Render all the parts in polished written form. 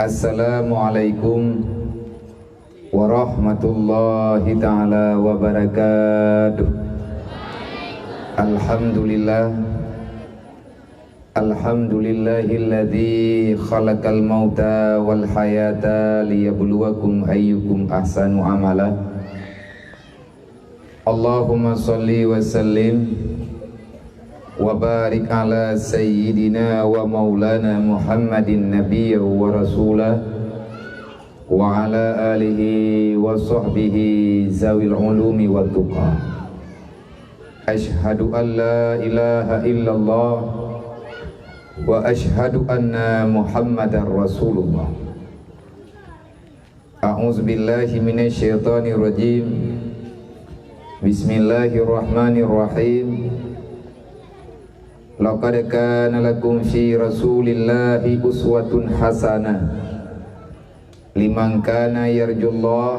Assalamualaikum warahmatullahi ta'ala wabarakatuh. Alhamdulillahilladzi khalaqal mauta wal hayata liyabluwakum ayyukum ahsanu amala. Allahumma sholli wa sallim wa barik ala sayyidina wa maulana Muhammadin nabiyya wa rasulah wa ala alihi wa sahbihi zawil ulumi wa tuqa. Ashhadu an la ilaha illallah wa ashhadu anna Muhammadar rasulullah. A'udzu billahi minasy syaithanir rajim. Bismillahirrahmanirrahim. Laqad kana lakum fi rasulillahi uswatun hasanah liman kana yarjullah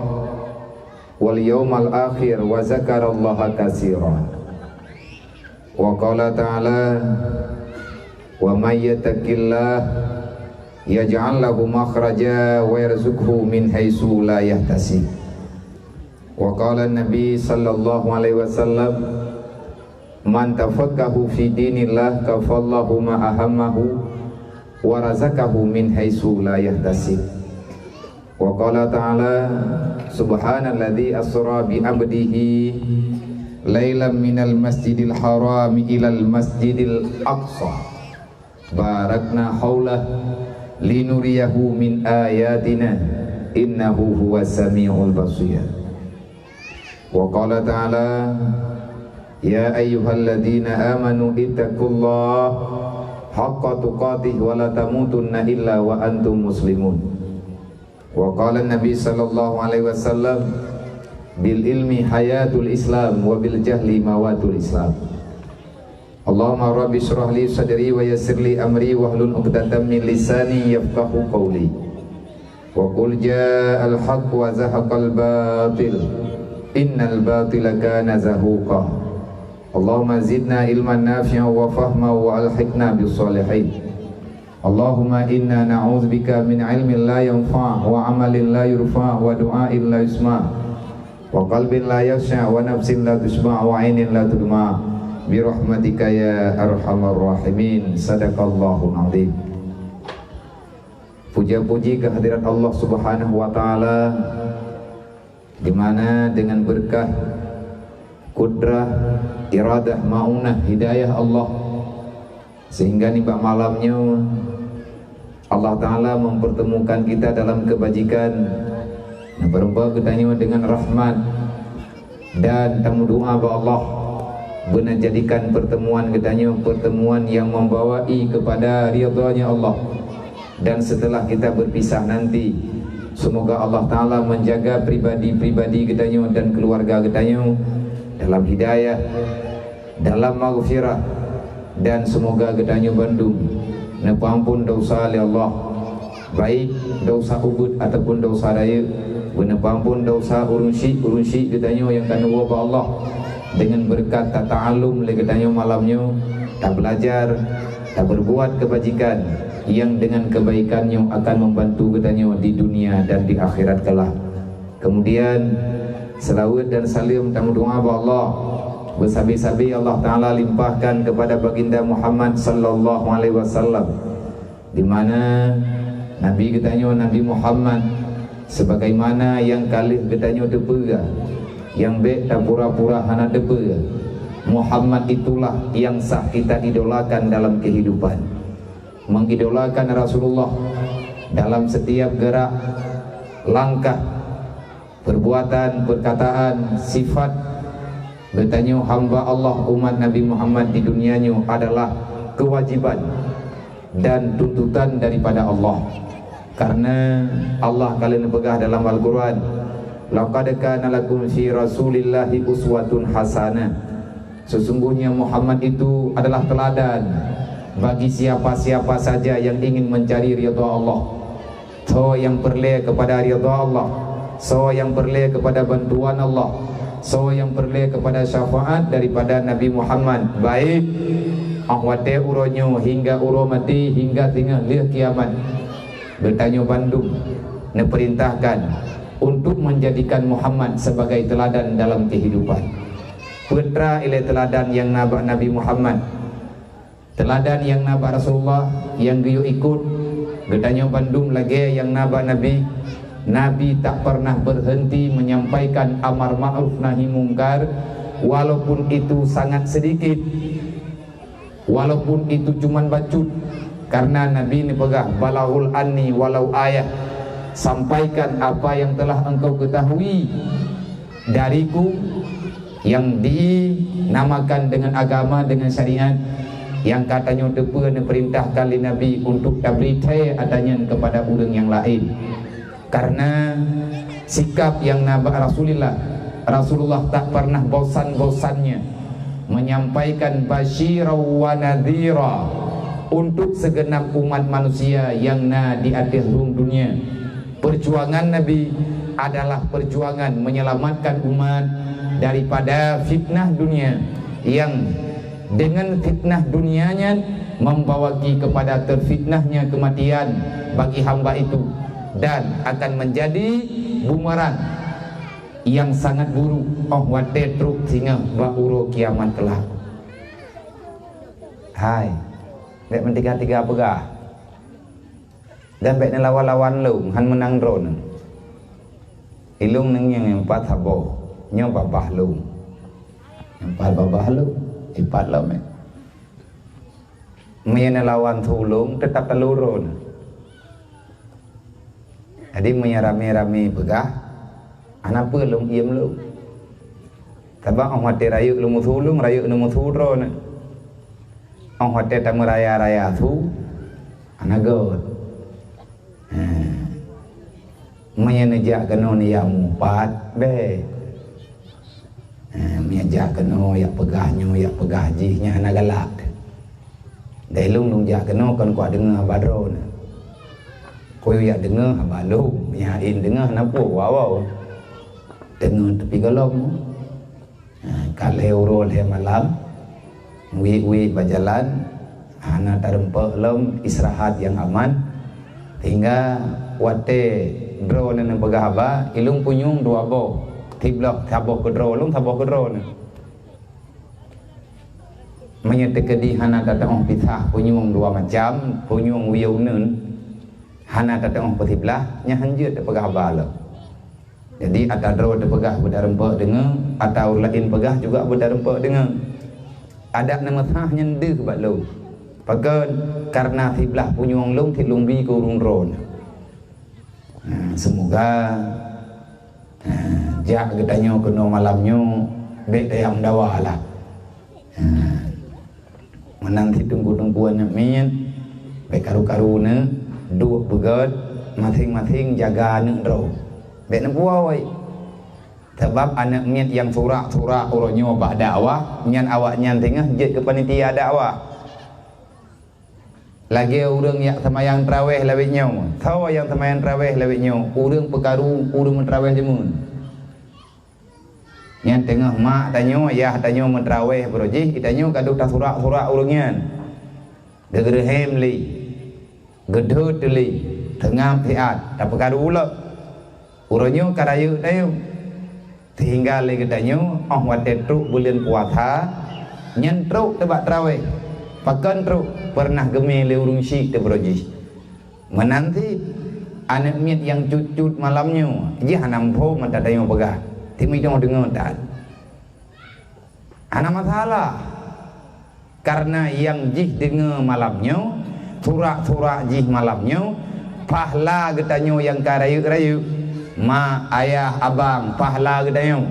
wal yawmal akhir wa zakarallaha katsiran. Wa qala ta'ala wa may yattaqillah yaj'al lahu makhraja wa yarzuqhu min haitsu la yahtasib. Wa qala an-nabi sallallahu alaihi wasallam man tafaqahu fi dinillah kafallahu ma ahammahu wa razaqahu min haitsu la yahtasib. Wa qala ta'ala subhanalladzi asra bi 'abdihi lailan minal masjidil harami ilal masjidil aqsa barakna haulah linuriyahu min ayatina innahu huwas samiul basir. Wa qala ta'ala ya ayyuhalladzina amanu ittaqullaha haqqa tuqatih wa la tamutunna illa wa antum muslimun. Wa qala an-nabi sallallahu alaihi wasallam bil ilmi hayatul islam wa bil jahli mawatul islam. Allahumma rabbi shrah li sadri wa yassir li amri wahlul 'uqdatam min lisani yafqahu qawli. Wa qul ja'al haqq wa zahaqal batil innal batila kana zahuqa. Allahumma zidna ilman nafi'an wa fahma wa alhiqna bis salihin. Allahumma inna na'udzubika min ilmin la yanfa' wa amalin la yurfa' wa du'ain la yusma' wa qalbin la yakhsha wa nafsin la tusma' wa 'ainin la tudma' bi rahmatika ya arhamar rahimin. Sadaqallahul azim. Puja-puji kehadirat Allah Subhanahu wa taala, di mana dengan berkah kudrah, iradah, maunah, hidayah Allah, sehingga nibak malamnya Allah Ta'ala mempertemukan kita dalam kebajikan yang berubah ketanya dengan rahmat dan tamu doa ba Allah benar jadikan pertemuan ketanya pertemuan yang membawai kepada ridhanya Allah. Dan setelah kita berpisah nanti, semoga Allah Ta'ala menjaga pribadi-pribadi ketanya dan keluarga ketanya dalam hidayah, dalam maghfirah, dan semoga gedanya Bandung nepampun dosa oleh Allah, baik dosa ubud ataupun dosa daya, nepampun dosa urunsi gedanya yang kana wa Allah dengan berkat tak ta'allum le gedanya malamnya, tak belajar, tak berbuat kebajikan yang dengan kebaikannya akan membantu gedanya di dunia dan di akhirat kelak. Kemudian selawat dan salim tamu doa ba Allah bersabi-sabi Allah Ta'ala limpahkan kepada baginda Muhammad sallallahu alaihi wasallam, di mana Nabi katanya Nabi Muhammad sebagaimana yang kalih katanya depa, yang baik tak pura-pura hana depa. Muhammad itulah yang sah kita idolakan dalam kehidupan, mengidolakan Rasulullah dalam setiap gerak, langkah, perbuatan, perkataan, sifat. Bertanya hamba Allah umat Nabi Muhammad di dunianya adalah kewajiban dan tuntutan daripada Allah. Karena Allah kalian pegah dalam Al-Quran, laqad kana lakum fi rasulillahi uswatun hasanah. Sesungguhnya Muhammad itu adalah teladan bagi siapa-siapa saja yang ingin mencari ridha Allah, so yang perle kepada ridha Allah, so yang perle kepada bantuan Allah, so yang perle kepada syafaat daripada Nabi Muhammad, baik ahwate uronyo hingga uro mati hingga tinggal lihat kiamat. bertanya Bandung diperintahkan untuk menjadikan Muhammad sebagai teladan dalam kehidupan. Putra ilai teladan yang nabak Nabi Muhammad, teladan yang nabak Rasulullah yang geyo ikut. Bertanya Bandung lagi yang nabak Nabi. Nabi tak pernah berhenti menyampaikan amar ma'ruf nahi mungkar, walaupun itu sangat sedikit, walaupun itu cuman bacut. Karena Nabi ini pegang balahul anni walau ayat, sampaikan apa yang telah engkau ketahui dariku, yang dinamakan dengan agama, dengan syariat, yang katanya tepuan perintah kali Nabi untuk tabrite adanya kepada orang yang lain. Karena sikap yang nabak Rasulullah tak pernah bosan-bosannya menyampaikan basyira wa nadhira untuk segenap umat manusia yang di atas dunia. Perjuangan Nabi adalah perjuangan menyelamatkan umat daripada fitnah dunia, yang dengan fitnah dunianya membawa kepada terfitnahnya kematian bagi hamba itu, dan akan menjadi bumerang yang sangat buruk. Oh wate truk singa bauro kiamat kelak. Hai dek mentiga-tiga pegah dan baik lawan-lawan lung han menang drone ilung neng yang empat habo nyo babah lung empat babah lung empat lome mena lawan thulung tetap teluron. Jadi menyarami-rami pegah anak pun lung iem lung tabak orang hati rayuk lung thulung rayuk lung thudron orang hati tamu raya-raya thu anak god menyejak kena ni yang empat be menyejak kena yang pegahnya yang pegah jihnya anak galak dari lung jak kena kan kuat dengar badron kau yang dengar abalung nyain dengar napu wow dengar tepi galong kalau urol he malam wi berjalan anak terempak lom istirahat yang aman hingga wate drone yang pegah haba ilung punyung dua bo tiblok taboh ke drone lung taboh ke drone menyetek di hana kata orang pisah punyung dua macam punyung wiunen hana kata orang petiblah nyahanjut pegah haba lo. Jadi ada drone pegah berdarempak dengan atau lain pegah juga berdarempak dengan ada nama sah nyendeh bat lo. Pagan karena tiblah punyung lung tilung bi kurung ron. Semoga jak getanya kena malamnya baik dayang dawa lah. Menanti tunggu-tungguan min baik karu-karuna dua begat masing-masing jaga anak ro. Baik nak buat sebab anak miat yang surak-surak orangnya bah dakwah nyan awak nyan tengah jet ke panitia dakwah. Lagi orang yang semayang tarawih lawitnya, tahu yang semayang tarawih lawitnya, orang pekaru, orang mentrawih jemun. Yang tengah mak tanya, ayah tanya mentrawih berojih, tanya kaduk tak surak-surak orangnya. Degerhem li, gedut li, tengah tiat, tak pekaru ulah. Orangnya karayu tayo. Sehingga lagi tanya, watet truk bulan puasa, nyan truk tebak tarawih. Pakan truk pernah gemil urung syik te berojih. Menanti anak miat yang cucut malamnya, dia nampo mata tayo pegah. Timi dong dengar tak. Ana masalah. Karena yang jih dengar malamnya, surak-surak jih malamnya, pahla getanyo yang karayu-rayu. Ma ayah abang pahla getanyo.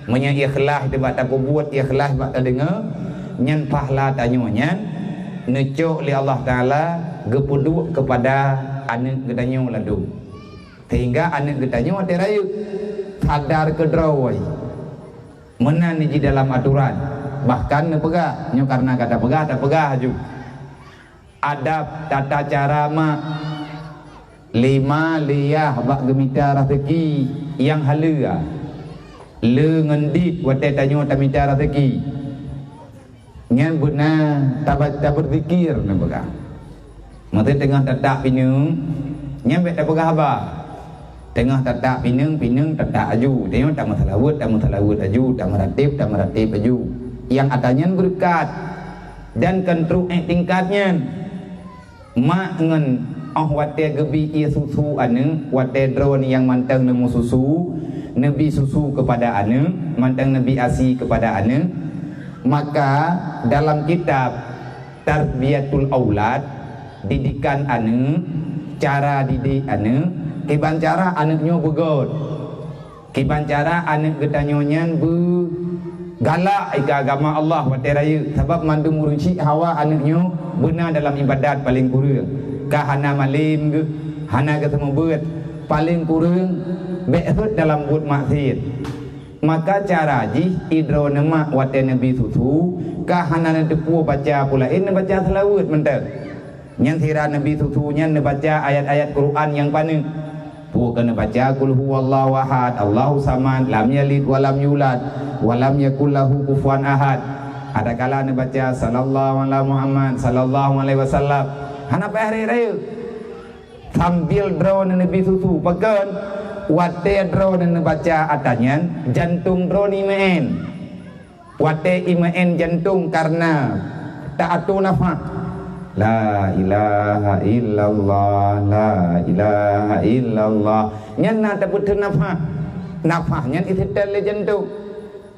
Menya ikhlas debat tak buat ikhlas bak tak dengar. Nyan pahla tanyonya necok li Allah Ta'ala gepuduk kepada anak getanyo ladung sehingga anak getanyo ada rayu sadar kedrawai menan di dalam aturan bahkan nepegah nyo karena kata pegah tak pegah ju adab tata cara ma lima liyah bak gemita rezeki yang halua le ngendit wate tanyo tamita rezeki ngan buna tabat berzikir na baga. Mate tengah tadak pinung nyampe tak pegah apa tengah tak pinang tak aju tengok tak masalawut aju tak meratib aju yang adanya berkat dan kentruk tingkatnya mak ngen wate gebi ia susu ane wate drone yang mantang nemu susu nabi susu kepada ane mantang nabi asi kepada ane. Maka dalam kitab Tarbiyatul Aulad, didikan ane, cara didik ane, kiban cara anaknya begot, kiban cara anak getanyonya galak ika agama Allah wate raya sebab mandu murunci hawa anaknya benar dalam ibadat paling kurang ka hana malim ke hana ketemu beut paling kurang beut dalam buat maksiat. Maka cara ji idro nama wate nabi susu ka hana depu baca pula ini baca selawat mentek yang sira nabi susu nya baca ayat-ayat Quran yang paling bukan baca kul huwallahu ahad Allahu samad lam yalid walam yulad walam yakul lahu kufuwan ahad. Ada kala baca sallallahu alaihi Muhammad sallallahu alaihi wasallam hana pa hari raya sambil drone nabi susu pekan wate drone baca atanya jantung drone imen wate imen jantung karena ta'atu nafah la ilaha illallah la ilaha illallah nyana tabut nafah nafahnya itu tele jantung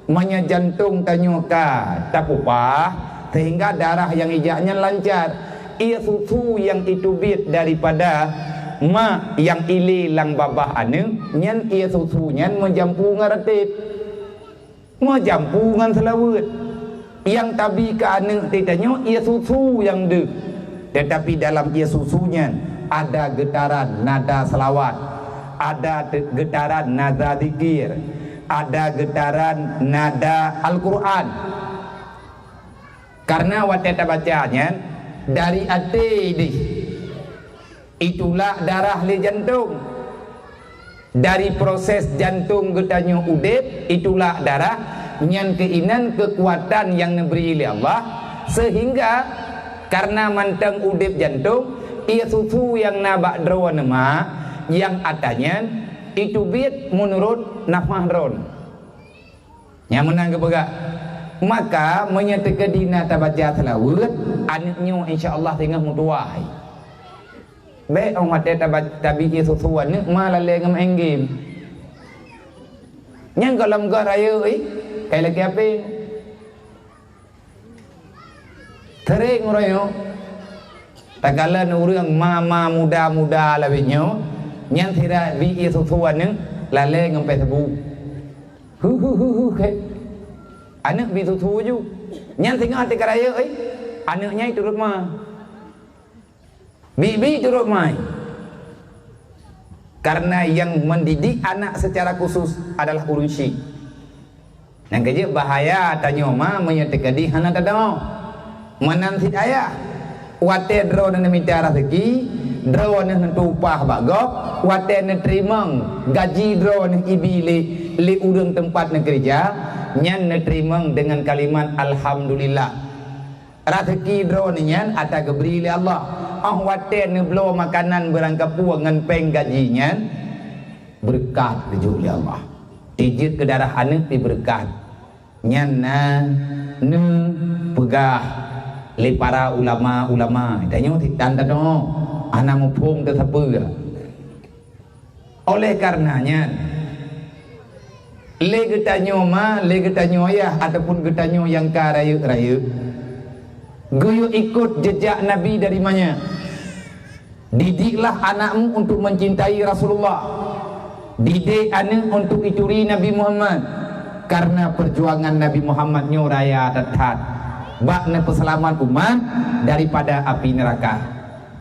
manya jantung tanyuka tapupah sehingga darah yang ijaknya lancar. Ia susu yang itu bit daripada ma yang ili lang babah ane nyan ia susu nyan menjampu ngaratip menjampu ngan selawat yang tabi ke ane titanya ia susu yang de tetapi dalam ia susunya ada getaran nada selawat, ada getaran nada zikir, ada getaran nada Al-Quran. Karena wateta bacanya dari hati ini itulah darah li jantung, dari proses jantung getanya udip itulah darah nyan keinan kekuatan yang diberi oleh Allah, sehingga karena mantang udip jantung ia susu yang nabak drawa nama yang atanya itu bit menurut nafah dron yang menang kepegak. Maka menyatakan dina tabaca selawat anaknya insyaAllah tengah mutuai baik orang mati tabi susuan ni malah lengam enggim yang kalau enggak raya kayak lagi apa tering raya tak kala orang mama muda-muda labinyo yang tidak bi susuan ni lalai ngampai sebu anak bi susu ju yang tengah hati keraya anaknya itu turut mah bibi turut mai. Karena yang mendidik anak secara khusus adalah urunsi. Yang kerja bahaya tanya ma menyatakan di hana tadau menanti ayah wate draw dan minta rezeki draw dan tupah bagok wate dan terima gaji draw dan ibili li urang tempat nak kerja nyan terima dengan kalimat alhamdulillah rezeki draw nyan ata geberi oleh Allah. Wate ni blow makanan berangkapu dengan peng gajinya berkat dijuk oleh Allah. Tijit ke darah anak di berkat. Nyana ne pegah li para ulama-ulama. Tanya tanda no anak mupung tersapa. Oleh karenanya le getanyo ma le getanyo ayah ataupun getanyo yang karaya-raya Guyu ikut jejak Nabi dari mana? Didiklah anakmu untuk mencintai Rasulullah. Didik anak untuk ituri Nabi Muhammad. Karena perjuangan Nabi Muhammad nyoraya tetap bakna peselamat umat daripada api neraka.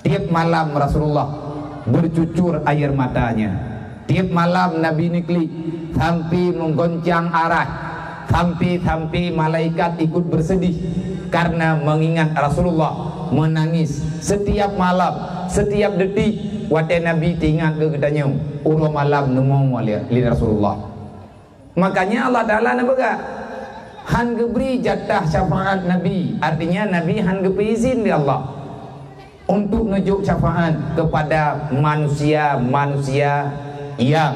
Tiap malam Rasulullah bercucur air matanya. Tiap malam Nabi nikli sampai menggoncang arah, sampai malaikat ikut bersedih karena mengingat Rasulullah menangis setiap malam, setiap detik. Wate Nabi tinggal ke gedanya ulo malam nemu li Rasulullah. Makanya Allah Ta'ala nak berkata han geberi jatah syafaat Nabi, artinya Nabi han geberi izin di Allah untuk nunjuk syafaat kepada manusia-manusia yang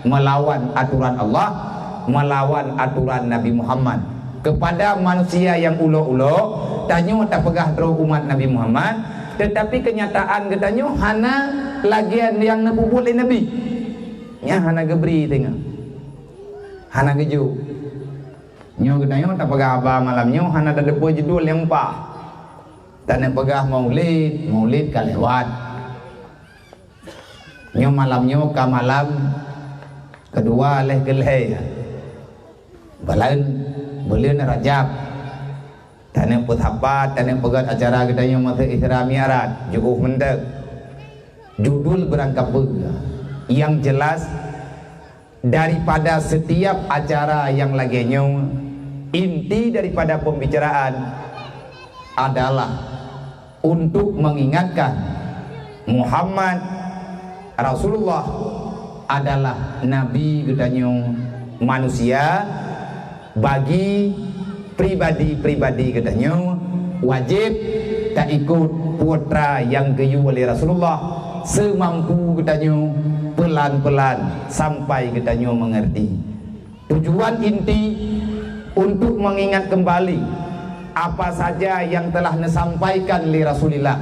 melawan aturan Allah, melawan aturan Nabi Muhammad. Kepada manusia yang ulo-ulo tanyo tak pegah terus umat Nabi Muhammad, tetapi kenyataan katanya hana lagian yang napubul Nabi nya hana gebri tengah hana geju nyo katanya tak pegah abah malamnya hana ada depo judul yang pah tak nak pegah maulid kalewat nyo malamnya ka malam kedua leh geleh Bulan Rajab tanah puthapat tanah pegat acara katanya masa Isra Mi'raj cukup mendak judul berangkap yang jelas daripada setiap acara yang laginya inti daripada pembicaraan adalah untuk mengingatkan Muhammad Rasulullah adalah Nabi katanya manusia bagi pribadi-pribadi katanya wajib tak ikut putra yang geyu oleh Rasulullah semampu katanya pelan-pelan sampai katanya mengerti. Tujuan inti untuk mengingat kembali apa saja yang telah disampaikan oleh Rasulullah,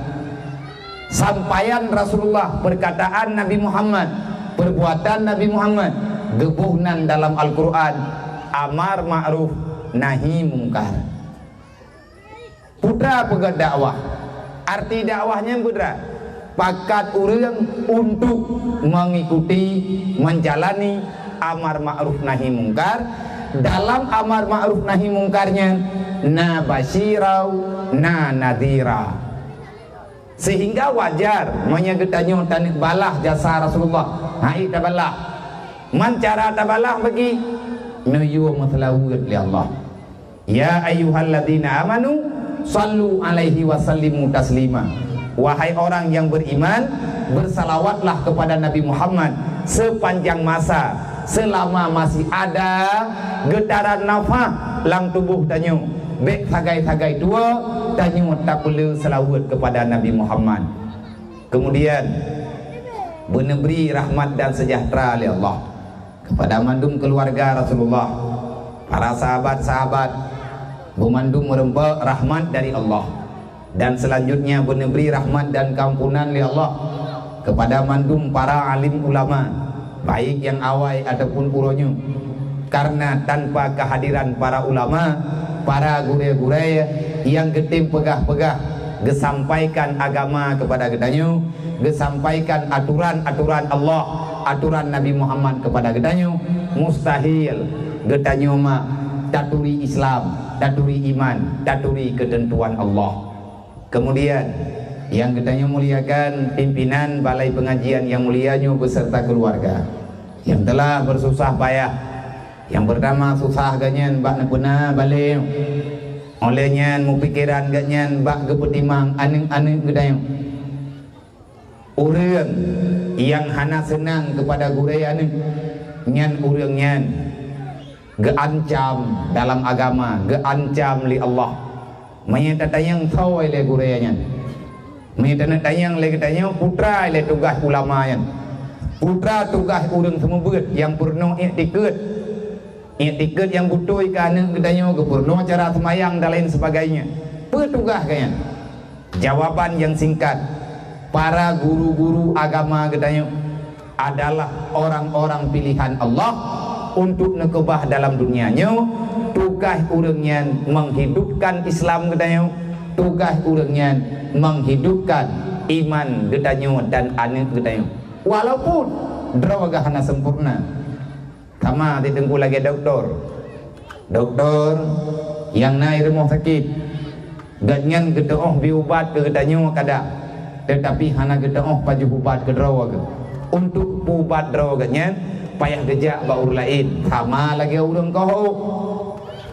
sampaian Rasulullah, perkataan Nabi Muhammad, perbuatan Nabi Muhammad, gebuhnan dalam Al-Quran, amar ma'ruf nahi mungkar. Putra pegat dakwah, arti dakwahnya putra pakat urang untuk mengikuti menjalani amar ma'ruf nahi mungkar. Dalam amar ma'ruf nahi mungkarnya na basyirau na nadhira, sehingga wajar menyegetanyo tanik balah jasa Rasulullah. Hai tabalah man cara tabalah bagi nuyu matlawud li Allah. Ya ayyuhalladzina amanu sallu alaihi wa sallimu taslima. Wahai orang yang beriman, bersalawatlah kepada Nabi Muhammad sepanjang masa, selama masih ada getaran nafas lang tubuh tanyo. Bek sagai-sagai tua tanyo tak perlu selawat kepada Nabi Muhammad. Kemudian meneberi rahmat dan sejahtera oleh Allah kepada mandum keluarga Rasulullah, para sahabat-sahabat, memandum merempa rahmat dari Allah. Dan selanjutnya meneberi rahmat dan kampunan oleh Allah kepada mandum para alim ulama, baik yang awal ataupun puronyo. Karena tanpa kehadiran para ulama, para gure-gure yang getim pegah-pegah gesampaikan agama kepada getanyo, gesampaikan aturan-aturan Allah, aturan Nabi Muhammad kepada getanyo, mustahil getanyo mah taturi Islam, taturi iman, taturi ketentuan Allah. Kemudian yang getanyo muliakan pimpinan balai pengajian yang mulianya beserta keluarga yang telah bersusah payah. Yang pertama susah ganyan bak nepuna balik olehnya mu pikiran ganyan bak gepetimang aneng-aneng getanyo. Urang yang hana senang kepada guraya ni nyan urang nyan geancam dalam agama, geancam li Allah. Menyata tayang tahu le guraya nyan, menyata tayang le katanya putra le tugas ulama nyan, putra tugas urang semua beut yang purno iktikad yang butuh ikan katanya ke purno cara semayang dan lain sebagainya. Petugas kayaknya. Jawaban yang singkat, para guru-guru agama katanya adalah orang-orang pilihan Allah untuk nekebah dalam dunianya. Tugas urangnya menghidupkan Islam katanya, tugas urangnya menghidupkan iman katanya dan anak katanya. Walaupun drawaga hana sempurna. Sama ditunggu lagi doktor yang naik rumah sakit ganyan gedoh biubat ke katanya kada, tetapi hana gedoh paju ubat ke drawaga untuk ubat drawaganya payah gejak baur lain. Sama lagi urang kau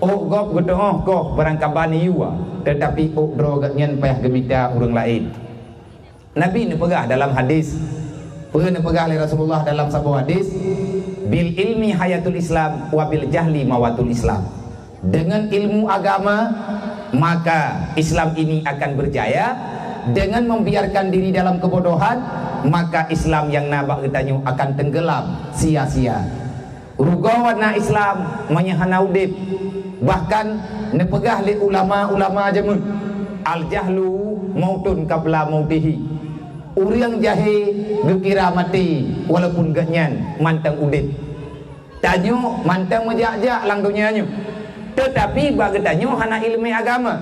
gop gedoh kau berangkabani yuwa, tetapi drawaganya payah gemita urang lain. Nabi ni pegah dalam hadis, pernah pegah oleh Rasulullah dalam sebuah hadis, bil ilmi hayatul Islam wa bil jahli mawatul Islam. Dengan ilmu agama maka Islam ini akan berjaya, dengan membiarkan diri dalam kebodohan, maka Islam yang nabak kita akan tenggelam sia-sia. Rugawan na Islam menyahana udip, bahkan nepegah li ulama-ulama jamun al-jahlu mautun qabla mautihi. Uriang jahe gekira mati walaupun genyan mantang udip. Tanyo mantang mejak-jak lang dunianya. Tetapi bagi tanyo hana ilmu agama.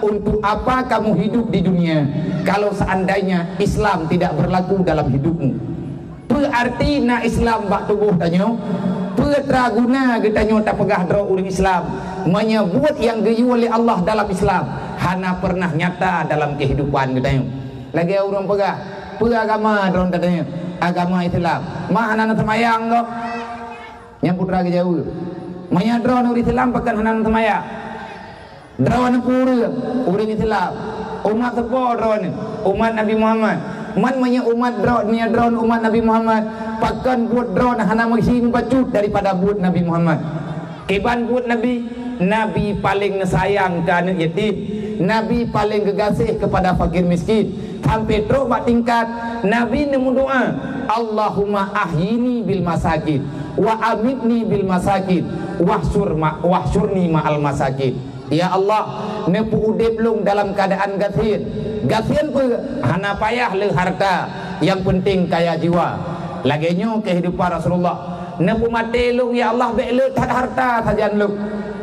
Untuk apa kamu hidup di dunia kalau seandainya Islam tidak berlaku dalam hidupmu? Berarti na Islam bak tubuh tanyo petraguna getanyo tak pegah dro uring Islam menyebut yang geyu oleh Allah dalam Islam hana pernah nyata dalam kehidupan getanyo. Lagi orang pegah agama dron katanya agama Islam mah hana semayang kok yang putra ke jauh menyadron uring Islam pakan hana semayang drawan pura uring Islam umat sepo drawan umat Nabi Muhammad man menya umat drone umat Nabi Muhammad pakan buat drone hana mengisi bacut daripada buat Nabi Muhammad. Keban buat Nabi paling sayang ke anak yatim, Nabi paling gegasih kepada fakir miskin. Sampai terus bak tingkat Nabi nemu doa, Allahumma ahyini bil masakin wa amitni bil masakin wahsyurni ma'al masakin. Ya Allah, nepu udip lung dalam keadaan gasian. Gasian pun hana payah le harta, yang penting kaya jiwa. Laginya kehidupan Rasulullah nepu mati lung ya Allah be'le tak harta saja lung.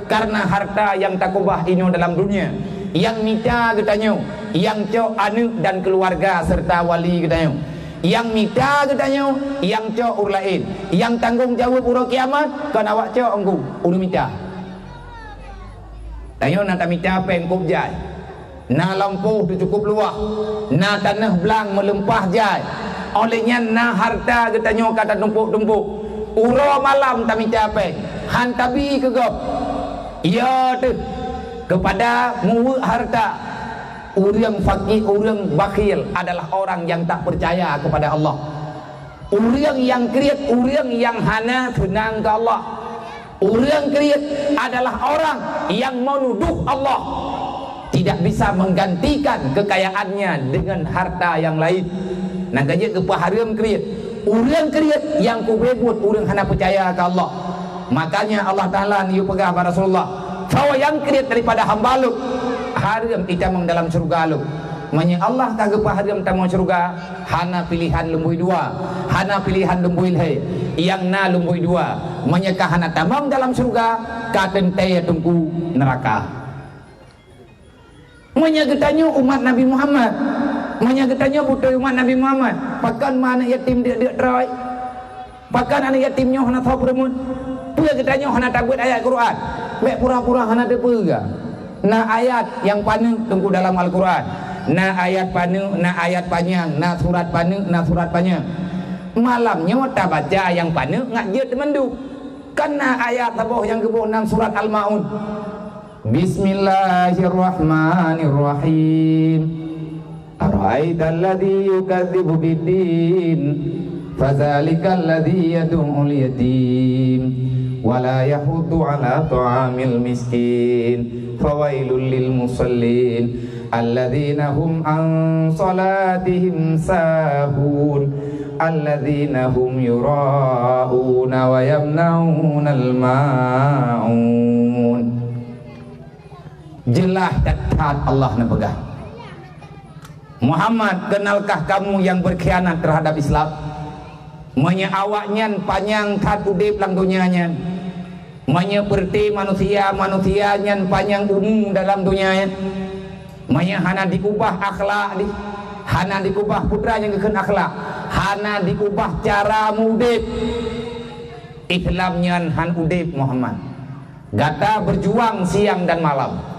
Karena harta yang takubah ini dalam dunia, yang mita katanya, yang cok anak dan keluarga serta wali katanya, yang mita katanya, yang cok urlain, yang tanggung jawab urut kiamat kan awak cok engku uru mita. Tayo na tamita pengkop jai, na lampu tu cukup luah, na tanah belang melempah jai. Olehnya na harta katanya kata tumpuk-tumpuk. Uro malam tamita peng, hantabi kegop. Ya tu kepada muwuk harta. Orang fakir, orang bakhil adalah orang yang tak percaya kepada Allah. Orang yang kriat, orang yang hana senang ke Allah. Orang kriat adalah orang yang menuduh Allah tidak bisa menggantikan kekayaannya dengan harta yang lain. Nah gaji kepaharam kriat. Orang kriat yang kubebut orang hana percaya ke Allah. Makanya Allah Ta'ala ni pegah pada Rasulullah, bahwa yang kriat daripada hamba lu haram itamang dalam surga lu. Manya Allah tak kepaharam tamang surga hana pilihan lumbui dua, hana pilihan lumbui leh, yang na lumbui dua. Manya hana tamang dalam surga katen taya tungku neraka. Manya getanyo umat Nabi Muhammad, manya getanyo butuh umat Nabi Muhammad. Pakan mana yatim dia terai, pakan anak yatimnya hana tahu perempuan. Pula getanyo hana takut ayat Quran, mek pura-pura hana depa. Na ayat yang panjang tunggu dalam Al-Quran, na ayat panjang, na ayat panjang, na surat panjang, na surat panjang. Malamnya tak baca yang panjang ngak je temandu. Karena ayat tabuh yang ke-6 surat Al-Maun. Bismillahirrahmanirrahim. Ara'aital ladzi yukadzibu biddin fadzalikal ladzi yad'ul yatim wa la yahuddu 'ala ta'amil miskin fawailul lil musallin alladzina hum an salatihim sahun alladzina hum yura'una wa yamna'unal ma'un. Jelas taat Allah na pegah. Muhammad, kenalkah kamu yang berkhianat terhadap Islam? Manya awaknya panjang tat udip lang dunianya, manya perti manusianya panjang umum dalam dunianya, manya hana diubah akhlak, hana diubah putra yang keken akhlak, hana diubah cara mudip. Islamnya han udip Muhammad gata berjuang siang dan malam.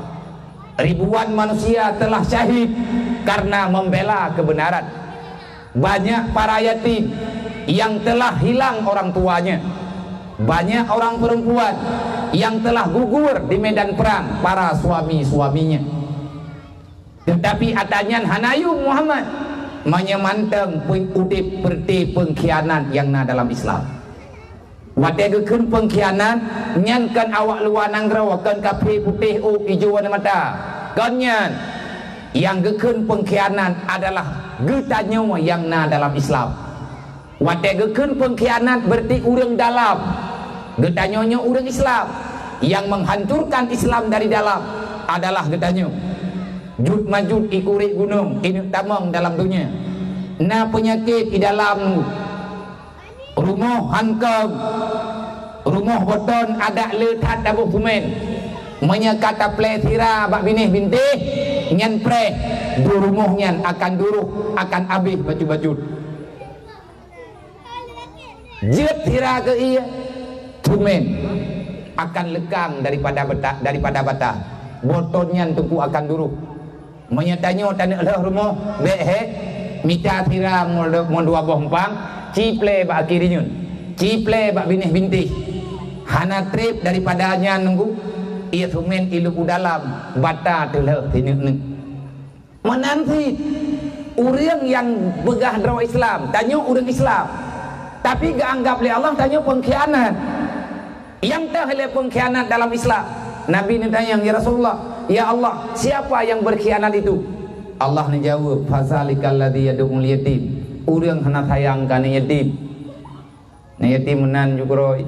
Ribuan manusia telah syahid karena membela kebenaran. Banyak para yatim yang telah hilang orang tuanya. Banyak orang perempuan yang telah gugur di medan perang para suami-suaminya. Tetapi atanyan hanayu Muhammad menyemanteng udip perti pengkhianat yang na dalam Islam. Wategekeun pengkhianat nyankan awak luar nanggraw kan kape putih ijo wana mata. Kanyan yang geken pengkhianat adalah getanya yang na dalam Islam. Wate geken pengkhianat berarti urang dalam, getanya urang Islam. Yang menghancurkan Islam dari dalam adalah getanya jud majud ikuri gunung ini tamang dalam dunia. Na penyakit di dalam rumah hankam, rumah boton ada letat dabu kumen menyakata ple tira bak binih bintih nyan pre du rumah nyan akan duruh akan habis baju-baju jet tira ke iya kumen akan lekang daripada bata boton nyan tungku akan duruh menyatanya tanah rumah behe mita tira mon dua bompang ciple bak kirinyun ciple bak binih bintih hana trip daripadanya nunggu ia sumen ilu dalam bata telah tinuk menanti orang yang begah draw Islam tanya orang Islam tapi gak anggap oleh Allah tanya pengkhianat yang tak oleh pengkhianat dalam Islam. Nabi ni tanya ya Rasulullah ya Allah siapa yang berkhianat itu? Allah ni jawab fazalikal ladzi yad'ul yatim orang hana sayangkan yatim na yatim menan juga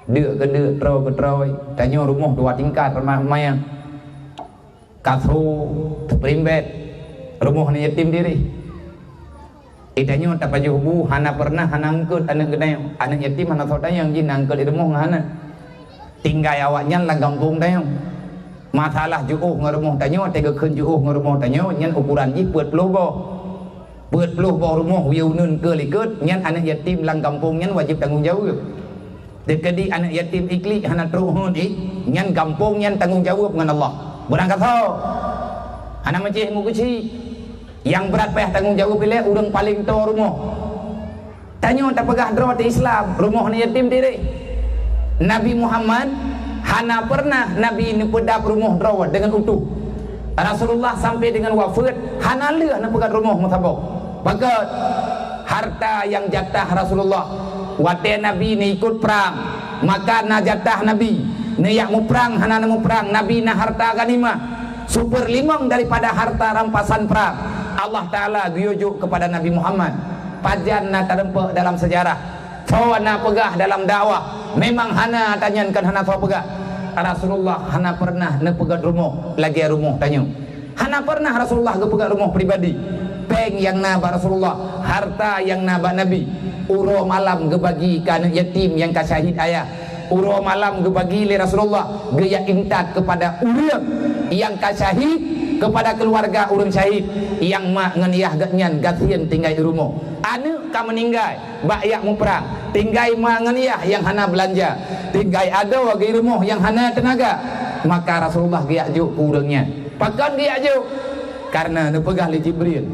dek ke dek trau ke trau tanya rumah 2 tingkat rumah mayang katru terperimbet rumah ni yatim diri itanya tak paju bu hana pernah hana angkut anak gede anak yatim hana tahu tayang jin angkut di rumah hana tinggal awaknya lang kampung tayang masalah juuh ngarumah tanya tega keun juuh ngarumah tanya nyan ukuran ji peut puluh bo rumah wiu nun ke likut nyan anak yatim lang kampung nyan wajib tanggung jawab. Dekadi anak yatim ikli hana truhun nyan kampung nyan tanggung jawab dengan Allah. Berangkat ho. Hana macih mu kecil. Yang berat payah tanggung jawab pilih urang paling tua rumah. Tanya tak pegah draw di Islam, rumah ni yatim diri. Nabi Muhammad hana pernah Nabi ni pedap rumah draw dengan utuh. Rasulullah sampai dengan wafat hana leuh na pegat rumah mutabak. Bagat harta yang jatah Rasulullah. Wate Nabi ni ikut perang maka na jatah Nabi ni yak mu perang hana mu perang Nabi na harta ganimah super limang daripada harta rampasan perang Allah Ta'ala diujuk kepada Nabi Muhammad pajan na terempak dalam sejarah cawa na pegah dalam dakwah memang hana tanyakan hana cawa pegah Rasulullah hana pernah na pegat rumah lagi rumah tanya hana pernah Rasulullah ke pegat rumah pribadi peng yang naba Rasulullah harta yang naba Nabi uro malam gebagi ke anak yatim yang kasyahid ayah uro malam gebagi le Rasulullah gaya intat kepada urang yang kasyahid kepada keluarga urang syahid yang mak nganiah gatnyan gatien tinggal di rumah anu ka meninggal bak yak mu perang tinggal mak nganiah yang hana belanja tinggal ada wagi rumah yang hana tenaga maka Rasulullah gaya juk urangnya pakan gaya juk karena nu pegah li Jibril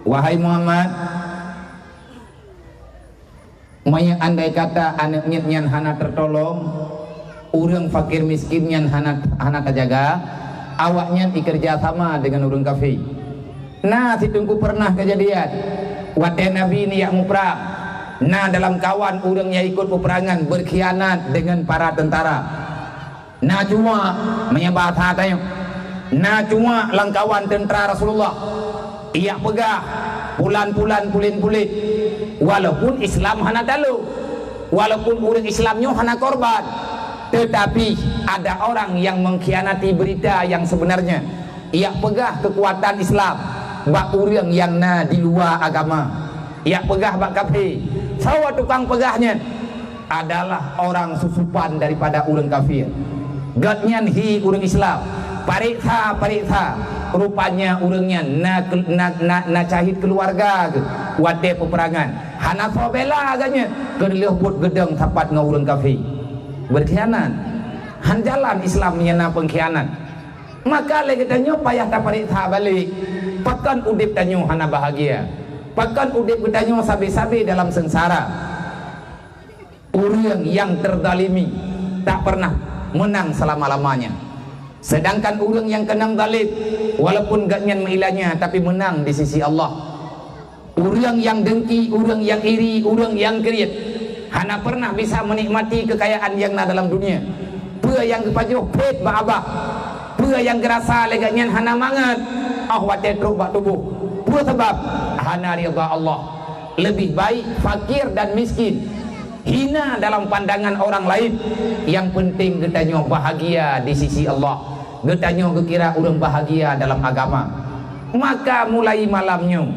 wahai Muhammad maya andai kata anak nyan hana tertolong urang fakir miskin nyan hana kajaga awaknya dikerja sama dengan urang kafir nah situngku pernah kejadian wate Nabi ni yak mu perang nah dalam kawan urangnya ikut peperangan berkhianat dengan para tentara nah cuma menyebab hatanya nah cuma langkawan tentara Rasulullah ia pegah pulan-pulan pulin-pulit walaupun Islam hana dalu walaupun orang Islamnya hana korban tetapi ada orang yang mengkhianati berita yang sebenarnya ia pegah kekuatan Islam bak orang yang na di luar agama ia pegah bak kafir sawa tukang pegahnya adalah orang susupan daripada orang kafir gatnyan hi orang Islam pariksa rupanya urangnya na cahid keluarga ke wate peperangan hana sobela agaknya kerleuh put gedeng tapat ngau urang kafir berkhianat han jalan Islam nyana pengkhianat maka le katanya payah ta pariksa balik pakan udip tanyo hana bahagia pakan udip tanyo sabe-sabe dalam sengsara urang yang terdalimi tak pernah menang selama-lamanya sedangkan orang yang kenang zalim walaupun gatnyan mailanya tapi menang di sisi Allah orang yang dengki, orang yang iri, orang yang kerit hana pernah bisa menikmati kekayaan yang na dalam dunia pua yang kepajuh pet ba'abah pua yang gerasa legatnyan hana mangat wate truk bak tubuh. Dua sebab hana ridha Allah. Lebih baik fakir dan miskin, hina dalam pandangan orang lain. Yang penting getanya bahagia di sisi Allah. Getanya kira orang bahagia dalam agama. Maka mulai malamnya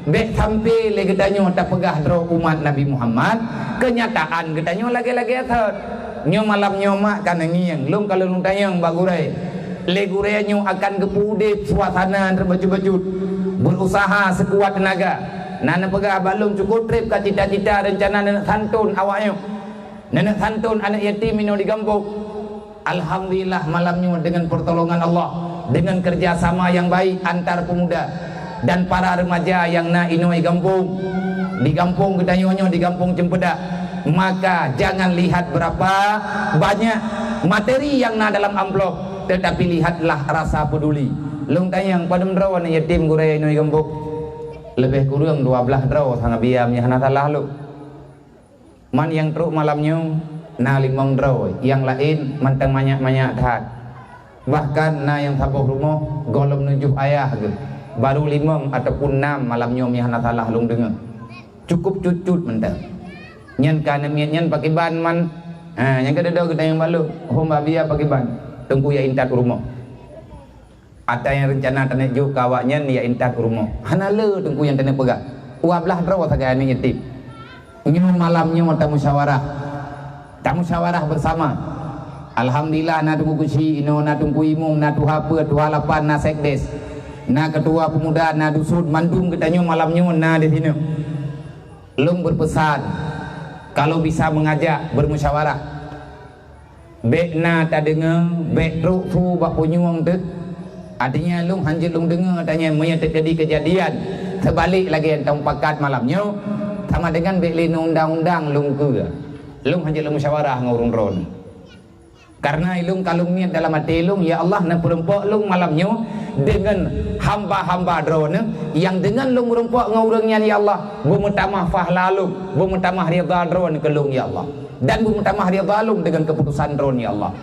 bek sampai le getanya tak pegah dro umat Nabi Muhammad. Kenyataan getanya lagi-lagi atat. Nyo malamnya mak kan ngiang. Lum kalau lum tanyang bagurai. Le gurenya akan gepudip suasana terbaju-baju. Berusaha sekuat tenaga. Nana pegah balung cukup trip ka cita-cita rencana nenek santun awaknya. Nenek santun anak yatim ini di kampung. Alhamdulillah malamnya dengan pertolongan Allah, dengan kerjasama yang baik antar pemuda dan para remaja yang na inoi kampung. Di kampung gedanyonyo di kampung Cempedak. Maka jangan lihat berapa banyak materi yang na dalam amplop, tetapi lihatlah rasa peduli. Lung tanyang pada mendro anak yatim gurai inoi kampung. Lebih kurang 12 draw sangat biamnya hana salah lu. Man yang truk malamnya na 5 draw, yang lain manteng banyak-banyak dah. Bahkan na yang sabuh rumah golom nunjuk ayah gitu. Baru 5 ataupun 6 malamnya mi hana salah lung dengar. Cukup cucut mentang. Nyen kana nyen pakai ban man. Yang kedua kita yang balu, hom babia pakai ban. Tunggu ya intat rumah. Ada yang rencana tanek juk kawaknya ya intat rumah. Hanale tunggu yang tanek pegak. 12 draw saga ini nyetip. Nyu malamnya kita musyawarah. Tak musyawarah bersama. Alhamdulillah na tunggu kusi ino na tunggu imum na tuhapa tuhalapan na sekdes. Na ketua pemuda na dusun mandung ketanya malamnya na di sini. Lung berpesan kalau bisa mengajak bermusyawarah. Bek na tak dengar, bek truk tu bak punyuang tu. Artinya lung hanjit lung dengar katanya punya terjadi kejadian terbalik lagi yang tahun pakat malamnya sama dengan beklin undang-undang lung ke lung hanjit lung musyawarah ngurung ron karena lung kalau niat dalam hati lung ya Allah nak perempuan lung malamnya dengan hamba-hamba drone yang dengan lung perempuan ngurungnya ya Allah bumetamah fahla lung bumetamah ridha drone ke lung ya Allah dan bumetamah ridha lung dengan keputusan drone ya Allah.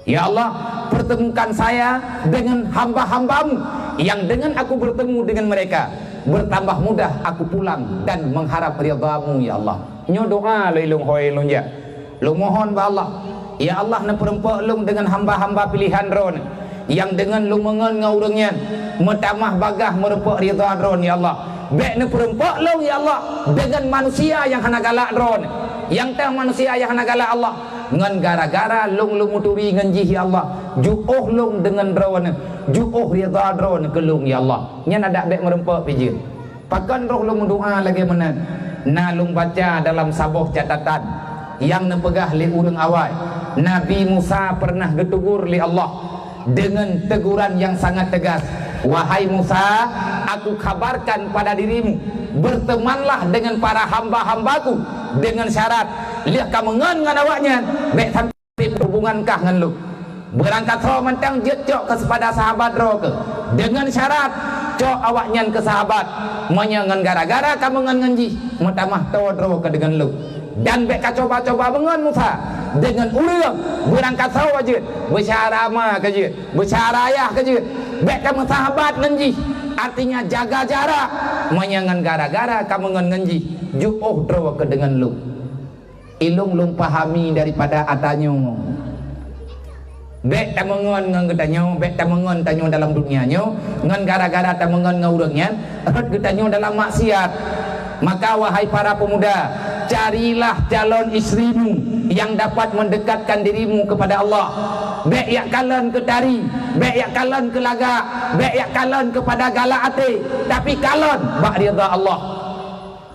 Ya Allah, pertemukan saya dengan hamba-hambamu yang dengan aku bertemu dengan mereka bertambah mudah aku pulang dan mengharap ridhamu ya Allah. Nyo doa lung hoi lung ya. Lung mohon ba Allah. Ya Allah na perempuan lung dengan hamba-hamba pilihan ron yang dengan lung mengen ngaurangnya metamah bagah merempak ridha ron ya Allah. Bek na perempuan lung ya Allah dengan manusia yang hana galak ron. Yang tah manusia yang hana galak Allah. Ngan gara-gara lung muturi nganji ya Allah ju'uh lung dengan drawan ju'uh ridha drawan ke lung ya Allah nyan ada bek merempak pijin pakan roh lung doa lagi mana na lung baca dalam sabuh catatan yang nepegah li urang awal Nabi Musa pernah ditegur li Allah dengan teguran yang sangat tegas. Wahai Musa, aku kabarkan pada dirimu, bertemanlah dengan para hamba-hambaku dengan syarat lihat kamu ngan awaknya baik sampai hubungankah ngan lu berangkat roh mentang jecok ke kepada sahabat roh ke dengan syarat cok awaknya ke sahabat menyangan gara-gara kamu ngan nganji mutamah tawa roh ke dengan lu dan baik coba-coba mengan Musa dengan urang berangkat roh wajib bersyara ma ke je bersyara ayah ke je baik kamu sahabat nganji artinya jaga jarak menyangan gara-gara kamu ngan nganji ju'uh roh ke dengan lu ilung lung pahami daripada atanyo bek tamangon ngan getanyo bek tamangon tanyo dalam dunianyo ngan gara-gara tamangon ngaurangnya rat getanyo dalam maksiat. Maka wahai para pemuda, carilah calon istrimu yang dapat mendekatkan dirimu kepada Allah. Bek yak kalan ke tari, bek yak kalan ke laga, bek yak kalan kepada galak ate, tapi kalan bak ridha Allah.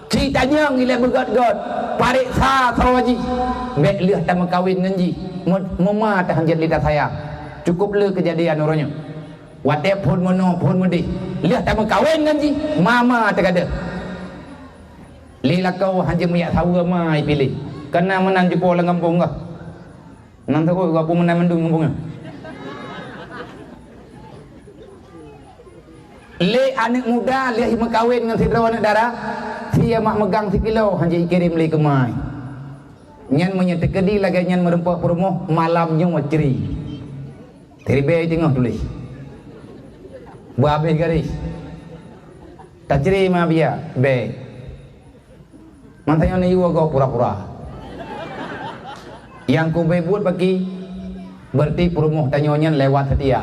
Ceritanya ngile begat-gat parik sa sawaji bek leh tak kawin nganji mama tak hanjat lidah saya cukup le kejadian orangnya wate pun mono pun mudi leh tak kawin nganji mama tak ada lila kau hanjat miyak sawa mai pilih kena menang jumpa lang kampung kah nang tahu aku menang mendung kampungnya le anak muda le kawin dengan sidra anak darah dia mak megang sekilo hanji kirim li kemai nyan menyetek kedi lagi nyan merempak perumuh malamnya waceri teribe tengah tulis Berhabis garis. Tak ceri mah biar. Baik. Mantanya ni kau pura-pura. Yang ku buat bagi berarti perumuh tanyonya lewat setia.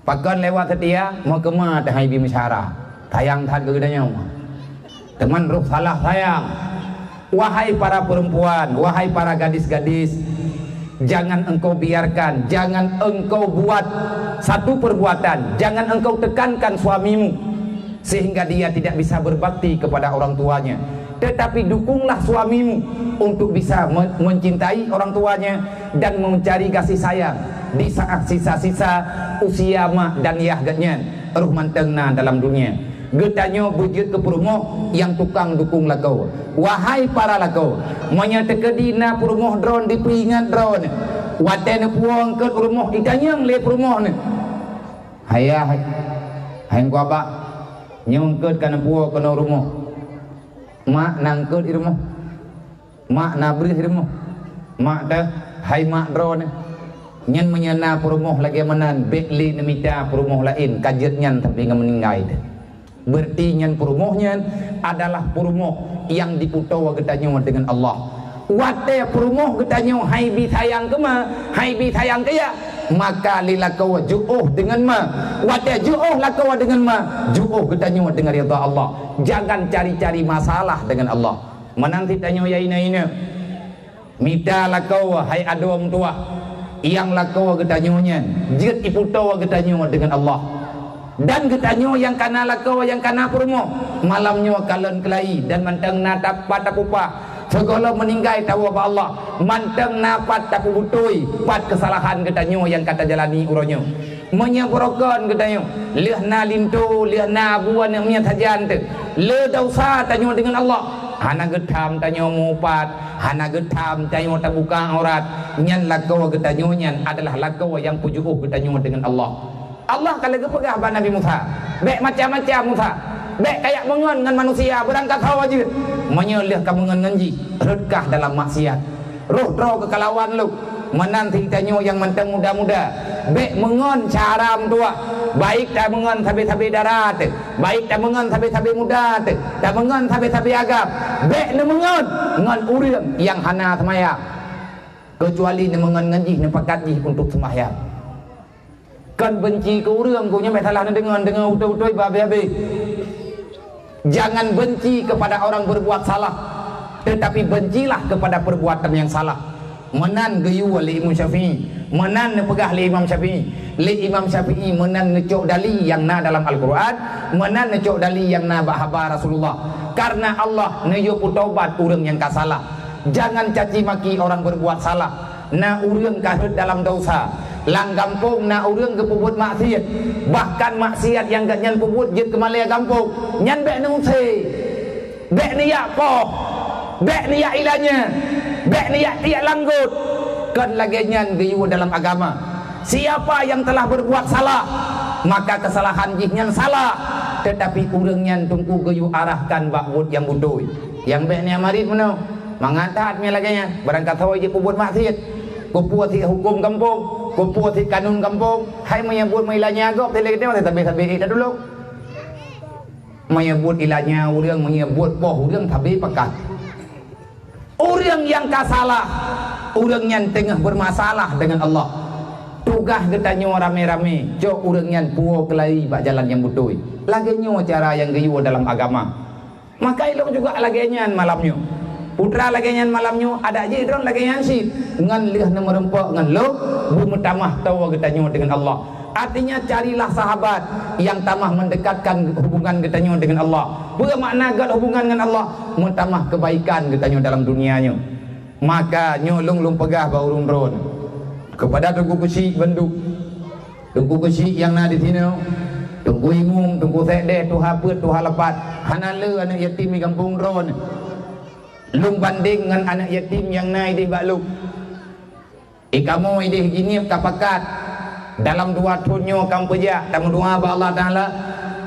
Pakan lewat setia mau kemana tak hai bicara. Tayang tad ke gedanya. Teman ruh salah sayang. Wahai para perempuan, wahai para gadis-gadis, jangan engkau biarkan, jangan engkau buat satu perbuatan, jangan engkau tekankan suamimu sehingga dia tidak bisa berbakti kepada orang tuanya. Tetapi dukunglah suamimu untuk bisa mencintai orang tuanya dan mencari kasih sayang di saat sisa-sisa usia mak dan yahgatnya ruh mantengna dalam dunia. Getanyo bujut ke perumoh yang tukang dukung lakau. Wahai para lakau, menyatekadina perumoh drone di peringat drone. Watene puang ke perumoh itanyang le perumoh ne. Hayah, hayang ku apa? Nyongket kana puang kana rumah. Mak nangket di rumah. Mak nabris di rumah. Mak dah hai mak drone. Nyen menyana perumoh lagi menan bekli nemita perumoh lain kajet nyan tapi meninggal. Berarti nyan perumohnya adalah perumoh yang diputawa getanyo dengan Allah. Wate perumoh getanyo hai bi sayang ke ma, hai bi sayang ke ya, maka lilakau ju'uh dengan ma. Wate ju'uh lakau dengan ma, ju'uh getanyo dengan ridha Allah. Jangan cari-cari masalah dengan Allah. Menanti tanyo ya ina. Mita lakau hai adom tua. Yang lakau getanyonya, jit iputawa getanyo dengan Allah. Dan getanyo yang kana lakau yang kana perumoh malamnya kalon kelai dan manteng natap patapupa segala meninggai tahu apa Allah manteng napat tapu butui pat kesalahan getanyo yang kata jalani uronyo menyabrokan getanyo lehna lintu lehna buan yang miat hajan te le dosa tanyo dengan Allah hana getam tanyo mupat hana getam tanyo tabuka aurat nyan lakau getanyo nyan adalah lakau yang pujuh getanyo dengan Allah. Allah kalau kepegah pada Nabi Musa, baik macam-macam Musa, baik kayak mengon dengan manusia berangkat hawa je, menyelih kamu ngenji, redkah dalam maksiat, roh draw kekalawan lu, menanti tanyo yang menteng muda-muda, baik mengon cara tua, baik tak mengon sabi-sabi darat, baik tak mengon sabi-sabi muda, tak mengon sabi-sabi agam, baik ne mengon urang yang hana semaya, kecuali ne mengon ngenji, ne pakat ji untuk sembahyang. Kan benci ke orang ku nyampe salah dengan utuh-utuh babe-babe. Jangan benci kepada orang berbuat salah, tetapi bencilah kepada perbuatan yang salah. Menan geyu li Imam Syafi'i, menan pegah li Imam Syafi'i. Li Imam Syafi'i menan ngecok dali yang na dalam Al-Quran, menan ngecok dali yang na bahaba Rasulullah. Karena Allah neyo putobat orang yang kasalah. Jangan caci maki orang berbuat salah. Na orang kahut dalam dosa. Lang kampung na urang ke pubut maksiat, bahkan maksiat yang gak nyan pubut jet ke malaya kampung nyan bek nungse bek ni yak poh bek ni yak ilanya bek ni yak tiak langgut kan lagi nyan geyu dalam agama. Siapa yang telah berbuat salah maka kesalahan jihnya salah, tetapi urang nyan tungku geyu arahkan bakbut yang butuh yang bek ni amarit menau mangatatnya lagi nyan berangkat hawa je pubut maksiat kupuat hukum kampung kumpul di kanun kampung, hai menyebut ilahnya agak, tapi dah dulu. Menyebut ilahnya orang menyebut poh orang tapi pekat. Orang yang kasalah, orang yang tengah bermasalah dengan Allah. Tugas getanyo rame-rame, jok orang yang puo kelai bak jalan yang betul. Laginya cara yang geyu dalam agama. Maka ilok juga laginya malamnya. Putra lagi nyan malamnya ada je drone lagi nyan si ngan liah nama rempok ngan lo bu tamah tawa getanyo dengan Allah. Artinya carilah sahabat yang tamah mendekatkan hubungan getanyo dengan Allah. Bermakna gat hubungan dengan Allah mentamah kebaikan getanyo dalam dunianya. Maka nyolong lung pegah baurung drone kepada tunggu kusi benduk tunggu kusi yang na di sini tunggu imung tunggu sekde tu haput tu halapat hanale anak yatim di kampung drone. Lung banding dengan anak yatim yang naik di bakluk. Kamu ini gini kapakat dalam dua tunyo kamu pejak kamu doa ba Allah Taala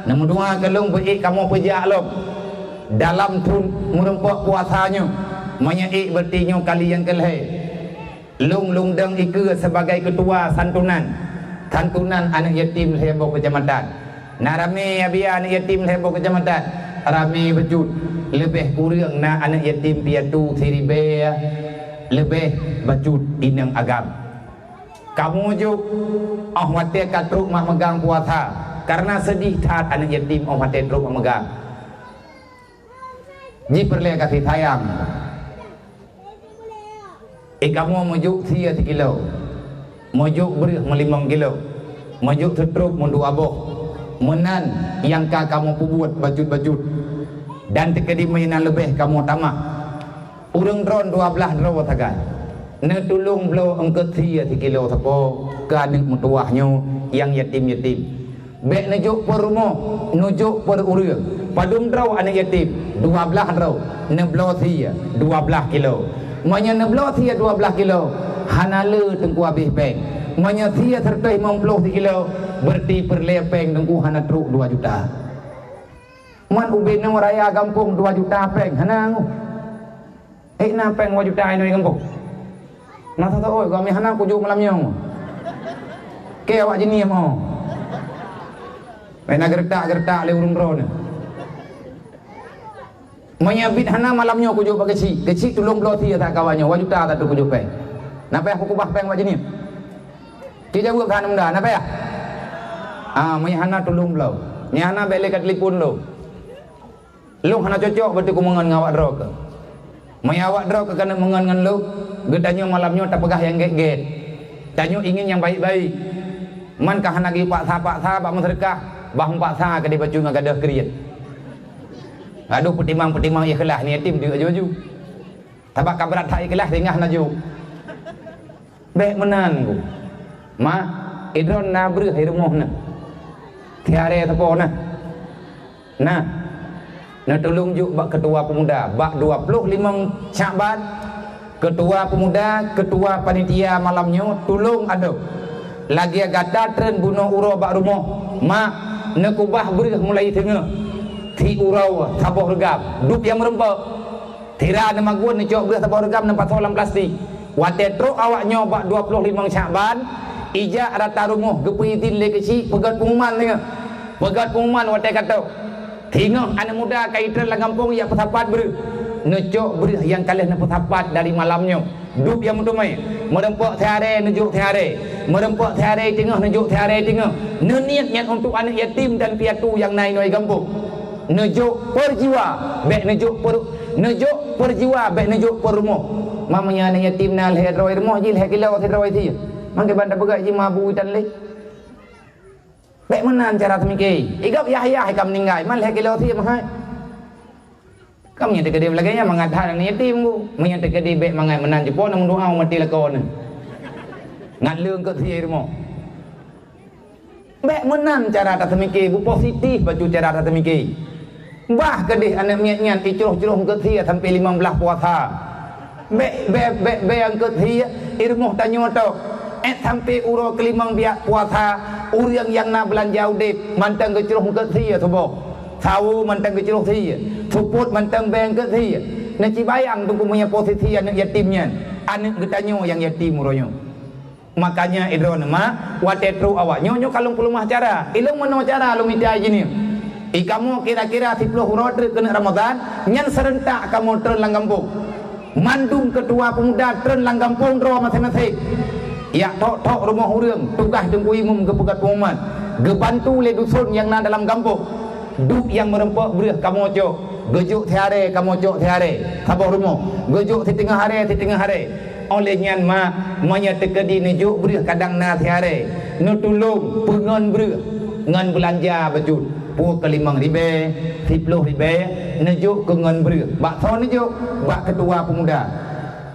namu doa kelung beik kamu pejak lo dalam tun merempok puasanya menyai bertinyo kali yang kelhe lung deng iku sebagai ketua santunan santunan anak yatim heboh kecamatan. Nah rame abia anak yatim heboh kecamatan. Rame bejut lebih kurang na anak yatim piatu siribe lebih bejut inang agam. Kamu juk wate katruk mak megang puasa karena sedih tat anak yatim wate truk mak megang. Ji perle kasih sayang. Kamu mojuk sia 1 kilo. Mojuk beureuh 5 kilo. Mojuk setruk mundu aboh. Menan yang kamu pubuat bajut-bajut. Dan tekedi mainan lebih kamu tamah. Urang dron 12 dro tagan. Ne tulung blo engket sia 1 kilo sapo ka anak mutuahnya yang yatim-yatim. Bek nejuk per rumah, nujuk per urang. Padum dro anak yatim 12 dro. Ne blo sia 12 kilo. Manya neblo sia 12 kilo hanale tengku habis peng. Manya sia sertai 50 kilo berarti perlepeng tengku hana truk 2 juta. Man ubin nang raya kampung 2 juta peng hanang. Na peng 2 juta ini kampung. Na tahu oi kami hanang kujuk malam nyong. Ke awak jenis mau. Pena gertak-gertak le urung drone. Menyabit hana malamnya kujuk pakai kecil tulung bloh tia tak kawannya wajuta tak tu kujuk peng. Napa aku kubah peng wajib ni? Tidak buat kan muda, napa ya? Menyahana tulung bloh. Menyahana balik kat telefon lo. Lu hana cocok betul kumangan ngawak drok. Menyawak drok kena mengan lu. Gedanya malamnya tak pegah yang get-get. Tanyo ingin yang baik-baik. Man kah hana gi paksa pak menserkah. Bahung paksa ke di baju ngagadah kriat. Aduh petimang-petimang ikhlas ni yatim diaaju-aju. Tabak kabrat tak ikhlas tengah naju. Bek menan ku. Ma idron na breuh hai rumah na. Tiare tepo na. Nah. Na tolong juk bak ketua pemuda, bak 25 Syaban. Ketua pemuda, ketua panitia malamnya tolong ada. Lagi agata tren bunuh uro bak rumah. Ma na kubah breuh mulai tengah. Ti urau saboh regap dup yang merempek tira nama gua ni cok belah saboh regap nampak solam plastik wate truk awak nyobak 25 Syaban ijak rata rumah gepi tin le kecil pegat pengumuman tengah pegat pengumuman wate kata tengok anak muda kaitan lah kampung yang pesapat ber necok ber yang kalih na pesapat dari malamnya dup yang mentumai merempek tiare nejuk tiare merempek tiare tengah nejuk tiare tengah niat untuk anak yatim dan piatu yang naik kampung nejuk perjiwa bek nejuk perjiwa bek nejuk per rumah mamanya anak yatim na leh roi rumah ji leh kilo ti roi ti mangke banda pegai ji mabu dan le bek menan cara temike igap yahya kam ninggai man leh kilo ti mah kam nya tegede lagi nya mangadhan anak yatim ku manya tegede bek mangai menan jepon nang doa mati lakon ngat leung ke ti rumah bek menan cara tak temike bu positif baju cara tak temike bah kedih anak miat-miat icuruh-curuh ketia sampai 15 puasa. Be yang ketia irmuh tanyo tau. Sampai uro kelimang biak puasa urang yang na belanja udip mantang kecuruh ketia tubuh. Sawu mantang kecuruh ketia. Suput mantang beng ketia. Naci bayang tu punya posisi anak yatimnya. Anak ketanyo yang yatim uronya. Makanya idron ma watetru awak nyonyo kalung pelumah cara. Ilung mano cara lu mitai jini. Kamu kira-kira 10 huruf kena Ramadan nyan serentak kamu tren lang kampung mandum ketua pemuda tren lang kampung ro masing-masing ya tok rumah urang tugas tengku imum ke pegat pengumuman gebantu le dusun yang na dalam kampung duk yang merempek bereh kamu cok gejuk tiare kamu cok tiare sabar rumah gejuk di tengah hari oleh nyan manya tekedi nejuk bereh kadang na tiare nu tulung pengon bereh ngan belanja bejut pu ke 5 ribe 10 ribe nejuk ke ngan ber bakso nejuk bak ketua pemuda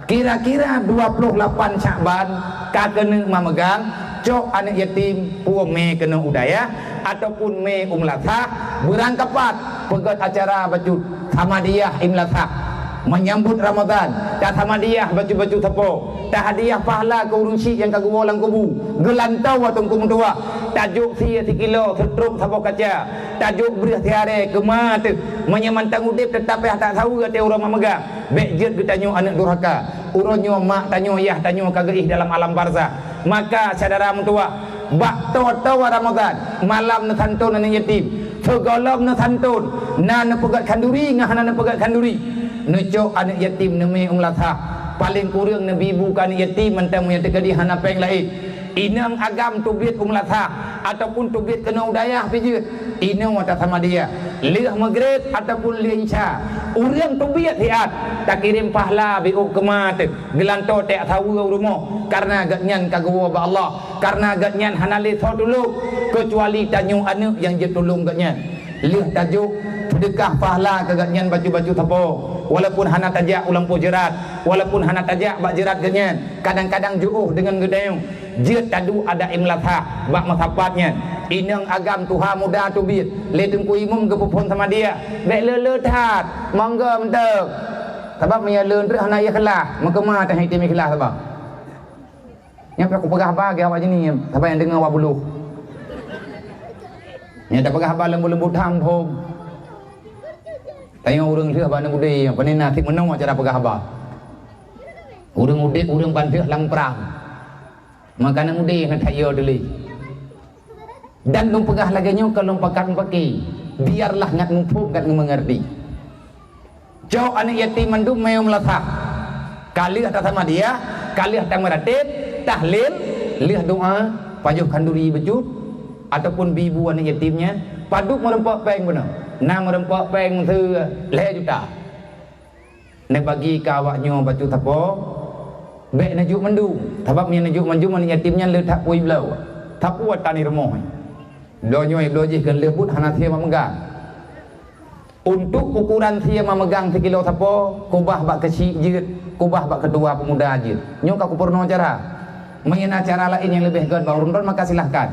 kira-kira 28 Syaban ka kena memegang cok anak yatim pu me kena udaya ataupun me umlatah berangkapat pegat acara baju Hamadiyah imlatah menyambut Ramadan dan Hamadiyah baju-baju tepo tak hadiah pahala ke urung syik yang kagum orang kubu gelantau atau kumdua tajuk sia 1 kilo setruk sabok kaca tajuk beras tiare kemat menyamantang udip tetapi tak tahu kata orang memegang bekjet getanyo anak durhaka uronyo mak tanyo yah tanyo kageih dalam alam barzah maka saudara mentua bak tawa Ramadan malam na santun anak yatim segolom na santun na pegat kanduri ngah na pegat kanduri necok anak yatim neme umlatha paling kurang nabi bukan anak yatim mentang yang terkadi hana peng lain inang agam tubit umlatha ataupun tubit kena udayah pijut inang wata sama dia lih maghrib ataupun lih isya urang tubit hiat tak kirim pahala biuk kemat gelanto tak tahu rumah karena agaknyan kagawa ba Allah karena agaknyan hanali tho dulu kecuali tanyu anak yang je tolong agaknyan lih tajuk sedekah pahala agaknyan baju-baju tapo walaupun hana tajak ulang jerat walaupun hana tajak bak jerat agaknyan kadang-kadang juuh dengan gedayung jeut tadu ada imlatha bak masapatnya inang agam tuha muda tubit le tengku imum ke pupun sama dia bek le that mangga mentek sebab maya leun reh hana ya kelah mengkemah tah hitim kelah sebab nya aku pegah bagi awak ni sebab yang dengar awak buluh nya tak pegah ba lembu-lembu tham thom tayang urang seuh ba nang udai panina tik menong cara pegah ba urang udai urang banfih lang perang maka nang udai ngan tayo deuli dan nung pegah lagi nyo kalau pakan paki biarlah ngat ngumpul ngat mengerti jauh anak yatim mandu meum latha kali atas sama dia kali atas meratib tahlil lihat doa pajuh kanduri bejut ataupun bibu anak yatimnya paduk merempak peng benar na merempak peng tu le juta nak bagi kawaknya baju tapo bek najuk mandu sebab nya najuk mandu anak yatimnya le tak pui belau tak puat tani remoh do nyoi do jih kan lebut hana thia memegang untuk ukuran thia memegang sekilo tapo kubah bak kecil jeut kubah bak kedua pemuda jeut nyo ka kupurno cara mengenai cara lain yang lebih gad baurun maka silahkan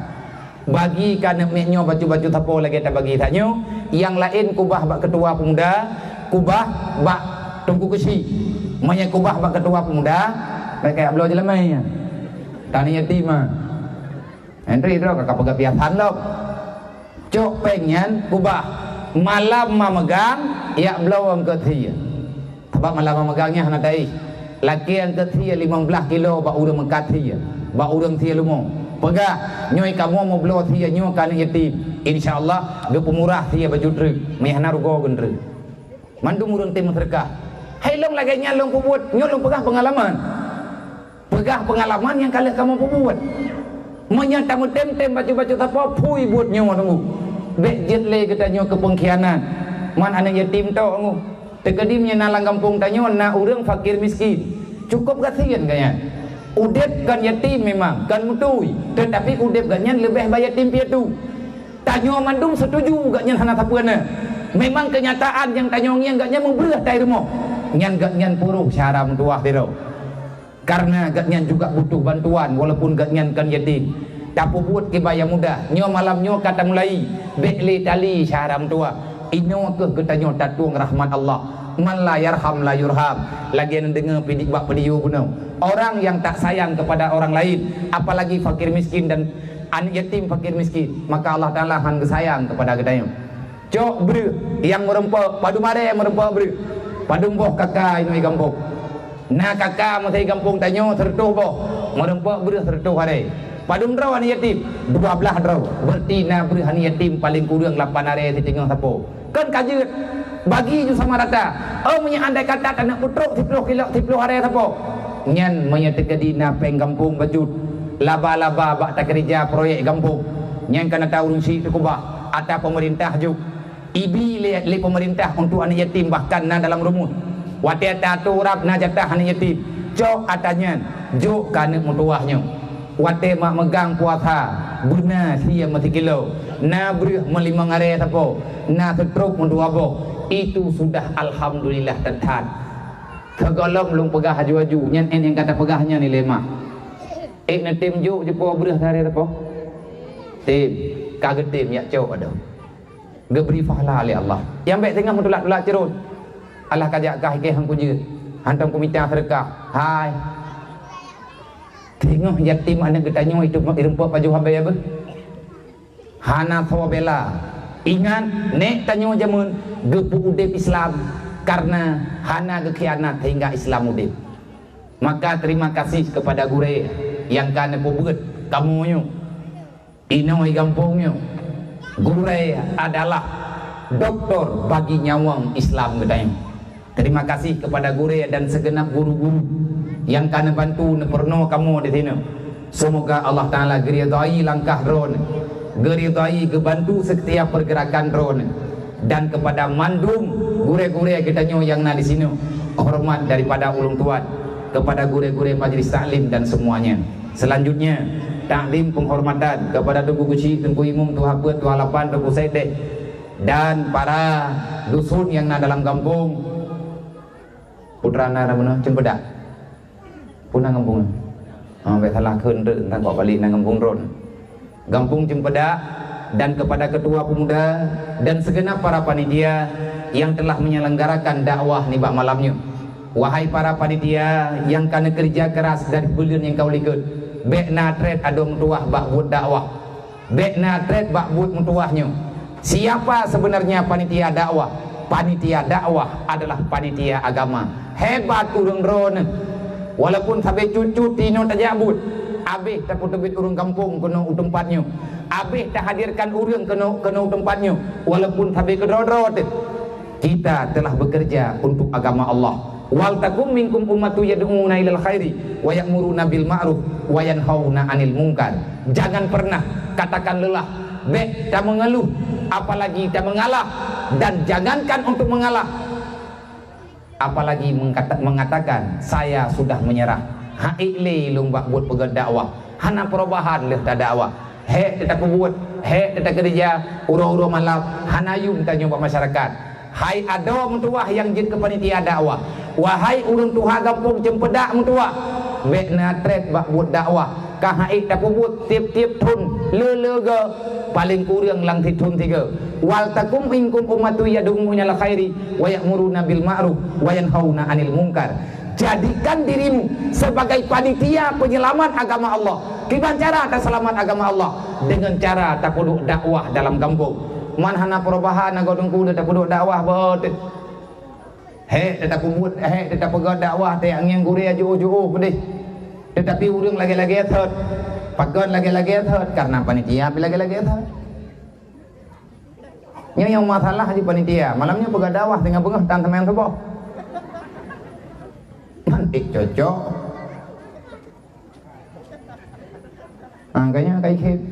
bagi kan nyo baju-baju tapo lagi tak bagi tak nyo yang lain kubah bak kedua pemuda kubah bak tungku kecil menye kubah bak kedua pemuda mereka ablo jelamai tani yatim Henry itu kakak pegang piasan lo cok pengen kubah malam memegang ya belum ke thia sebab malam memegangnya hana dai laki yang ke thia 15 kilo ba urang mengkat thia ba urang thia lumo pegah nyoi kamu mau belo thia nyo kan yatim insyaallah ge pemurah thia baju truk mehna rugo gendre mandung urang tim terkah hai long lagi nyalong pubut nyo long pegah pengalaman yang kali kamu pubut menyata tem baju-baju apa pui buat nyawa tunggu bek jet le kita nyawa ke pengkhianat man anak yatim tau tunggu tekadimnya nalang kampung tanya na urang fakir miskin cukup kasihan kaya udep kan yatim memang kan mutui tetapi udep ganyan lebih bayar yatim piatu tanya mandung setuju ganyan hana tapuana memang kenyataan yang tanyongnya ganyan membelah tai rumah nyan ganyan puruh cara mentuah tiro karena ganyan juga butuh bantuan walaupun ganyan kan yatim tapu buat kebaya muda nyo malam nyo kata mulai bekli tali syaram tua ino ke getanyo tatuang rahmat Allah man la yarham la yurham lagi yang dengar pidik bak pediu guna orang yang tak sayang kepada orang lain apalagi fakir miskin dan anak yatim fakir miskin maka Allah Ta'ala akan sayang kepada getanyo cok ber yang merempak padu mare yang merempak ber padu boh kakak ini kampung na kakak masih kampung tanyo tertuh boh merempak ber tertuh hari padum draw anak yatim 12 draw berarti na ber anak yatim paling kurang 8 hari di tengah sapo kan kajeut bagi ju sama rata punya andai kata anak putruk 10 kilo 10 hari sapo nyan menyatakan di na peng kampung bajut laba-laba bak tak kerja proyek kampung nyan kana tahu si kubah atau pemerintah juk ibi li pemerintah untuk anak yatim bahkan na dalam rumus watia tatu rap na jatah anak yatim jok atanya jok kana mutuahnya wate mak megang puasa guna sia mati kilo na beri melimang area tapo na setruk mundu abo itu sudah alhamdulillah tentan kegolong belum pegah haju-haju nyan yang kata pegahnya ni lema na tim juk jepo beri hari tapo tim kaget tim ya cok ada geberi pahala oleh Allah yang baik tengah mutulak-tulak cerut Allah kajak kah ke hang kunjut hantam komite sedekah hai tengok yatim anak getanyo itu irempak paju hambai apa hana thawabela ingat nek tanyo jamun gepu udep Islam karena hana gekhianat hingga Islam udep maka terima kasih kepada gure yang kana pubut kamu nyu Inoi kampungnya gure adalah doktor bagi nyawang Islam gedang. Terima kasih kepada gure dan segenap guru-guru yang kana bantu neperno kamu di sini. Semoga Allah Taala geridai langkah drone, geridai kebantu setiap pergerakan drone, dan kepada mandum gure-gure gedangnya yang na di sini, hormat daripada ulung tuan kepada gure-gure majelis taklim dan semuanya. Selanjutnya taklim penghormatan kepada Tunggu Guci, Tunggu Imum, Tuha Pet, Tuha Lapan, Tunggu Saideh, dan para dusun yang na dalam kampung. Putra na mana Cempedak punang kampung sampai salah keun entah kok balik nang kampung ron kampung Cempedak, dan kepada ketua pemuda dan segenap para panitia yang telah menyelenggarakan dakwah ni bak malamnya. Wahai para panitia yang kana kerja keras dari bulan yang kau likut, bek natret ado mutuah bak buat dakwah, bek natret bak buat mutuahnya. Siapa sebenarnya panitia dakwah? Panitia dakwah adalah panitia agama. Hebat urang drone, walaupun sampai cucu tino tajabut, abih tak putubit urang kampung kena tempatnya, abih tak hadirkan urang kena tempatnya, walaupun sampai kedrodrot. Kita telah bekerja untuk agama Allah. Wal takum minkum ummatu yad'una ilal khairi wa ya'muruna bil ma'ruf wa yanhauna 'anil munkar. Jangan pernah katakan lelah, bek tak mengeluh, apalagi tak mengalah, dan jangankan untuk mengalah, apalagi mengatakan saya sudah menyerah. Haile lumbak buat pegang dakwah, hana perubahan leh tak dakwah. He tetap buat, he tetap kerja, uro-uro malam, hana yum tanya buat masyarakat. Hai ada mentuah yang jin ke panitia dakwah, wahai urang tuha kampung Cempedak mentuah, bek natret bak buat dakwah, kahai tak buat tiap-tiap tun lelega paling kurang lang titun 3. Wal takum minkum ummatu yad'una ilal khairi wa ya'muruna bil ma'ruf wa yanhauna 'anil munkar. Jadikan dirimu sebagai panitia penyelamat agama Allah. Gimana cara tak selamat agama Allah? Dengan cara tak perlu dakwah dalam kampung. Manhana perubahan nagodong kuda tak perlu dakwah bot. He tetap buat, he tetap pegang dakwah te yang gure ajo-ojo pedih. Tetapi urang lagi-lagi thot. Pagon lagi-lagi thot karena panitia lagi-lagi thot. Yang masalah di panitia, malamnya pegang dakwah dengan bengah tan temen tu boh. Mantik cocok. Angkanya kayak gitu.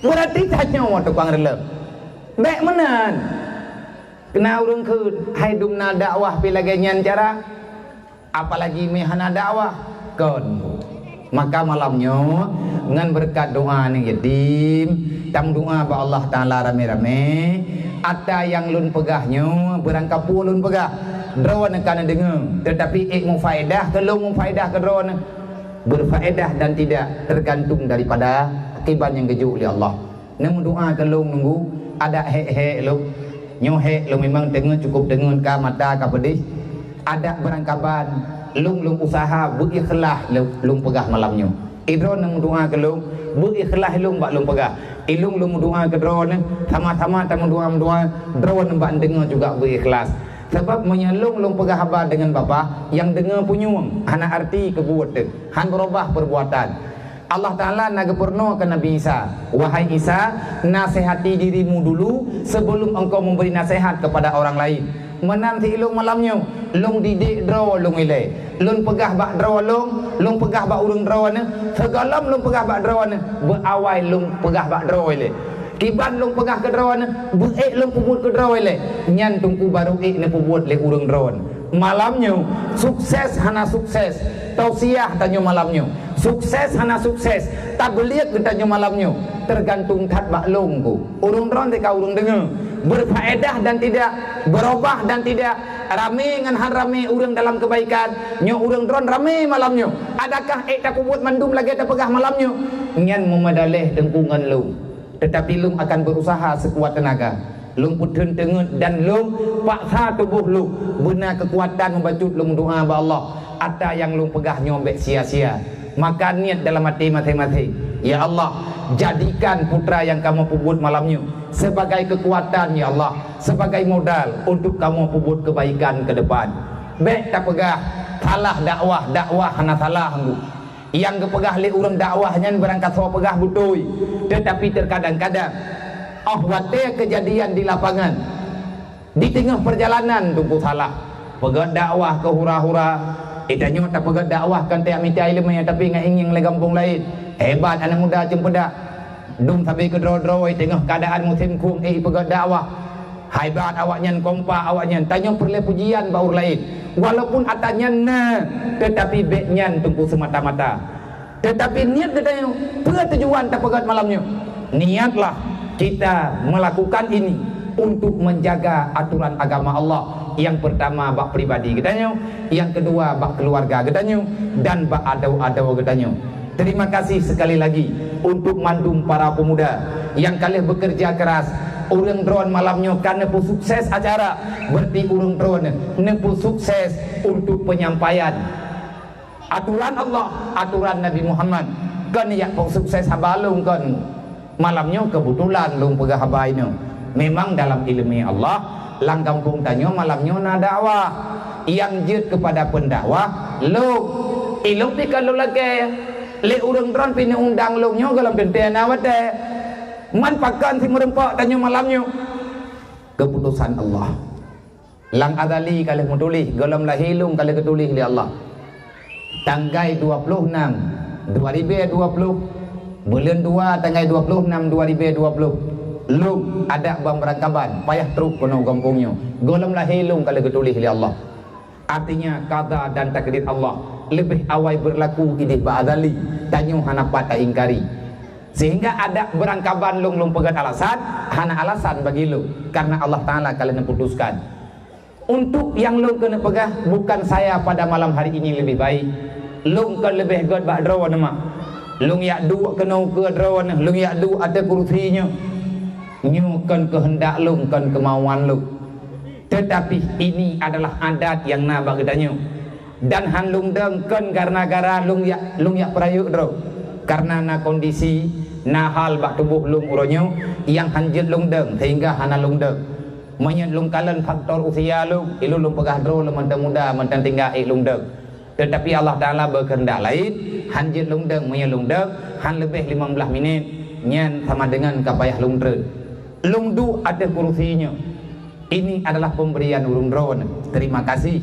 Berarti tanya waktu tukang relep. Baik menan. Kena urang ke hai dumna dakwah pilagenyan cara apalagi mehana dakwah kon. Maka malamnya ngan berkat doa ni yatim, tam doa ba Allah Taala rame-rame, ada yang lun pegahnya berangkap lun pegah. Drone kana dengar, tetapi mu faedah kalau mu faedah ke drone berfaedah dan tidak tergantung daripada akibat yang keju oleh Allah. Namun doa kalau nunggu ada he lo nyohe lo memang dengar cukup dengar ka mata ka pedih, ada berangkapan lung usaha berikhlas lung pegah malamnya. Idron nang doa kalau berikhlas lung bak lung pegah. Ilung doa ke drone sama-sama tamu doa drone bak dengar juga berikhlas. Sebab menyelung lung pegah haba dengan bapa yang dengar punyung hana arti kebuat han berubah perbuatan. Allah Ta'ala nagapurno ke Nabi Isa, wahai Isa, nasihati dirimu dulu sebelum engkau memberi nasihat kepada orang lain. Menanti ilung malamnya lung didik draw lung ile lung pegah bak draw lung pegah bak urung draw ne segalam lung pegah bak draw ne berawai lung pegah bak draw ile kiban lung pegah ke draw ne beek lung pubut ke draw ile nyan tungku baru ik ne pubut le urung draw malamnya sukses hana sukses tausiah tanyo malamnya sukses hana sukses tabligh tanyo malamnya tergantung tat bak lung ku urung draw te ka urung dengar berfaedah dan tidak, berubah dan tidak, rame ngan han rame urang dalam kebaikan, nyo urang drone rame malamnya. Adakah tak buat mandum lagi tak pegah malamnya? Ngan memadaleh dengkungan lu. Tetapi lu akan berusaha sekuat tenaga. Lu putun tengut dan lu paksa tubuh lu guna kekuatan membacut lu doa ba Allah. Ada yang lu pegah nyobek sia-sia. Maka niat dalam hati masing-masing, ya Allah, jadikan putra yang kamu puput malamnya sebagai kekuatan, ya Allah, sebagai modal untuk kamu puput kebaikan ke depan. Baik tak pegah salah dakwah hana salah enggu. yang kepegah le urang dakwahnya berangkat so pegah butui, tetapi terkadang-kadang wate kejadian di lapangan, di tengah perjalanan tunggu salah pegat dakwah ke hura-hura, itanya tak pegat dakwah kan tak minta ilmu ya, tapi nggak ingin le kampung lain. Hebat anak muda cempedak dum sampai ke dro-dro tengah keadaan musim kum pegat dakwah. Hebat awaknya, kompak awaknya, tanya perle pujian baur lain, walaupun atanya na, tetapi beknya tunggu semata-mata, tetapi niat katanya tujuan tak pegat malamnya. Niatlah kita melakukan ini untuk menjaga aturan agama Allah. Yang pertama bak pribadi katanya, yang kedua bak keluarga katanya, dan bak adau-adau katanya. Terima kasih sekali lagi untuk mandum para pemuda yang kalian bekerja keras. Urang drone malamnya karena pun sukses acara, berarti urang drone nempu sukses untuk penyampaian aturan Allah, aturan Nabi Muhammad. Kan ya pun sukses habalung kan malamnya kebetulan lung pegah habainnya. Memang dalam ilmu Allah lang kampung tanya malamnya na dakwah yang jid kepada pendakwah lung ilok di kalau lagi le urang drone pini undang lungnya dalam tentena wate manfaatkan si merempak tanya malamnya. Keputusan Allah lang adali kali menulis galam lahilung kali ketulis oleh Allah tanggal 26 2020 bulan 2 tanggal 26 2020 lung ada bang berangkaban payah truk penuh kampungnya galam lahilung kali ketulis oleh Allah. Artinya qada dan takdir Allah lebih awal berlaku idih ba'adali tanya hanapat tak ingkari, sehingga ada berangkaban lung pegat alasan hana alasan bagi lu, karena Allah Ta'ala kalian putuskan untuk yang lung kena pegah bukan saya pada malam hari ini lebih baik lung kan lebih god bak drawan mak lung yak du kena ke drawan lung yak du ada kursinya nyu kan kehendak lung kan kemauan lung, tetapi ini adalah adat yang nabak katanya dan han lung deng kan karena lung yak perayuk draw karena na kondisi na hal bak tubuh lung uronyo yang hanjit lung deng sehingga hana lung deng menyet lung kalen faktor usia lung ilu lung pegah dro lung mentang muda mentang tinggal lung deng, tetapi Allah Ta'ala berkehendak lain hanjit lung deng menyet lung deng han lebih 15 minit nyan sama dengan kapayah lung dren lung du ada kursinya. Ini adalah pemberian urung dron. Terima kasih.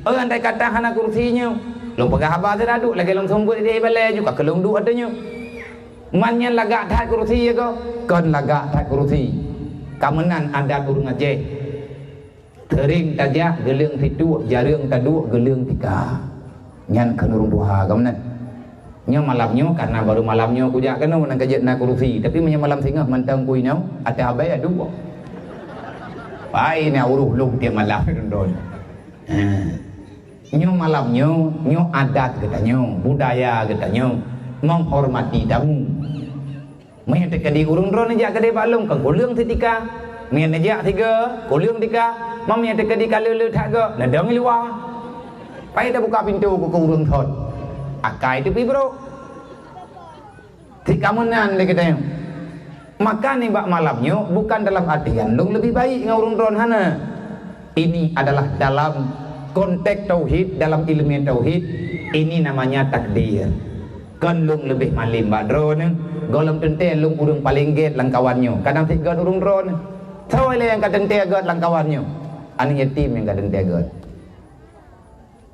Andai kata hana kursinya lung pegah habar sedaduk lagi lung sumbut di balai juga ke lung du adanya mannya lagak tak kursi ya ko kon lagak tak kursi kamenan adat urung Aceh tering tajak geling situ jarang tadu geling tika nyan kan urung duha kamenan nya malamnya karena baru malamnya kujak kena menang kajet na kursi tapi menye malam singah mantang kuinau ada abai adu pai na uruh lung tiap malam don nyo malamnya nyo adat katanya budaya katanya menghormati tamu. Main dekat di urung drone aja kedai balung kan kuliang setika main aja tiga kuliang tiga mam yang dekat di kalulu tak ke nadang luar pai dah buka pintu ke urung thon akai tu pi bro tika menan le katanya. Maka ni bak malamnya bukan dalam artian lung lebih baik dengan urung drone hana, ini adalah dalam konteks tauhid, dalam ilmu tauhid ini namanya takdir. Kan lung lebih malim bak drone golong tenten lung urung paling get langkawannya kadang tiga urung drone tahu le yang kadang tiga langkawannya anak yatim yang kadang tiga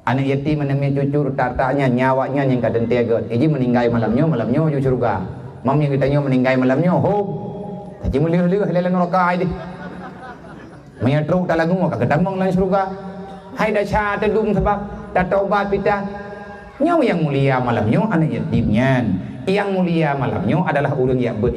anak yatim menemui cucu tartanya nyawanya yang kadang tiga ini meninggal malamnya cucu surga mam yang ditanya meninggal malamnya ho haji melih-lih lelan neraka ai di menyatru talagu maka kedamang lan surga hai dah cha tedum sebab tak taubat pitah nyawa yang mulia malamnya anak yatimnya, yang mulia malamnya adalah orang yang ber.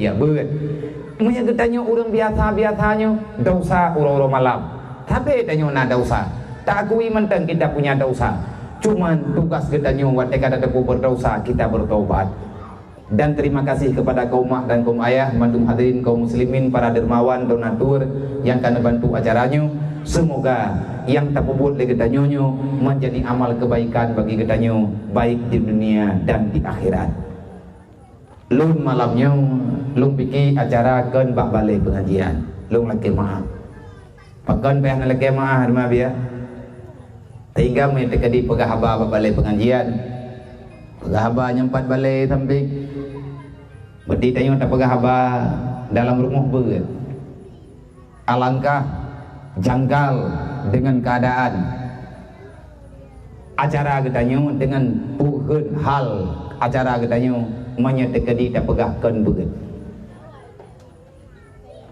Punya ketanya orang biasa-biasanya dosa urang-urang malam. Tapi tanya nak dosa. Tak akui mentang kita punya dosa. Cuman tugas ketanya buat kita ada berdosa kita bertobat. Dan terima kasih kepada kaum mak dan kaum ayah, mandum hadirin kaum muslimin, para dermawan, donatur yang akan bantu acaranya. Semoga yang tak puput oleh ketanya menjadi amal kebaikan bagi ketanya, baik di dunia dan di akhirat. Lun malamnya lung pikir acara kan bak balai pengajian lung lagi maaf pakan peh lagi maaf rumah dia sehingga mereka di pegah haba bak balai pengajian Pegah haba nyempat balik sampai berdi tanya tak pegah haba dalam rumah ber. Alangkah janggal dengan keadaan acara katanya dengan puhun hal acara katanya menyetekadi tak pegahkan ber.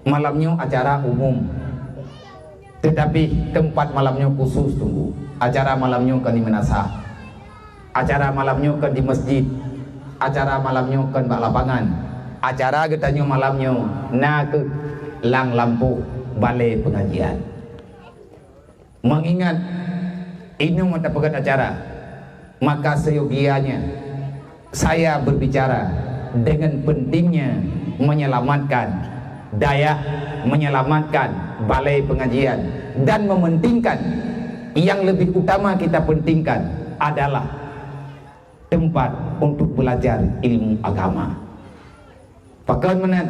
Malamnya acara umum, tetapi tempat malamnya khusus tunggu. Acara malamnya kan di menasah, acara malamnya kan di masjid, acara malamnya kan bak lapangan, acara katanya malamnya nak ke lang lampu balai pengajian. Mengingat ini mata pegat acara, maka seyogianya saya berbicara dengan pentingnya menyelamatkan daya, menyelamatkan balai pengajian, dan mementingkan yang lebih utama kita pentingkan adalah tempat untuk belajar ilmu agama. Pakai menat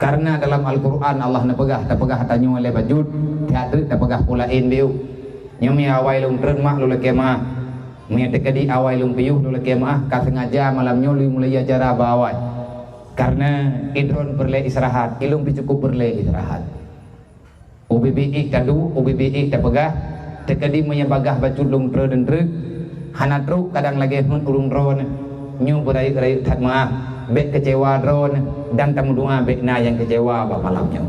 karena dalam Al-Quran Allah napegah tanya oleh bajud teater napegah pulain biu nyomi awai lung termak lula kemah menyedekadi awai lung piuh lula kemah ka sengaja malamnya lu mulai acara bawai karena idron berle istirahat ilung cukup berle istirahat UBBI kadu UBBI tapegah tekadi menyebagah bajud lung ter dan ter hanatru kadang lagi hun ulung dron nyu berai-berai tat maaf bek kecewa drone dan tamu doa bekna yang kecewa pada malamnya.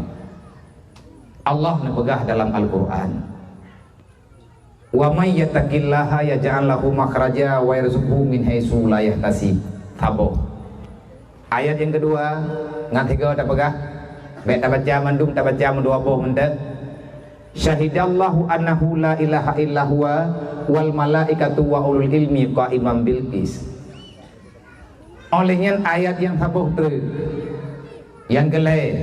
Allah napegah dalam Al-Quran, wa may yattaqillaha yaj'al lahu makhraja wa yarzuqhu min haitsu la yahtasib. Tabo. Ayat yang kedua ngan tiga tapegah bek ta baca mandum ta baca mendua boh mendet. Syahidallahu annahu la ilaha illa huwa wal malaikatu wa ulul ilmi qa'iman bil qis. Olehnya ayat yang sabuh tu yang kelai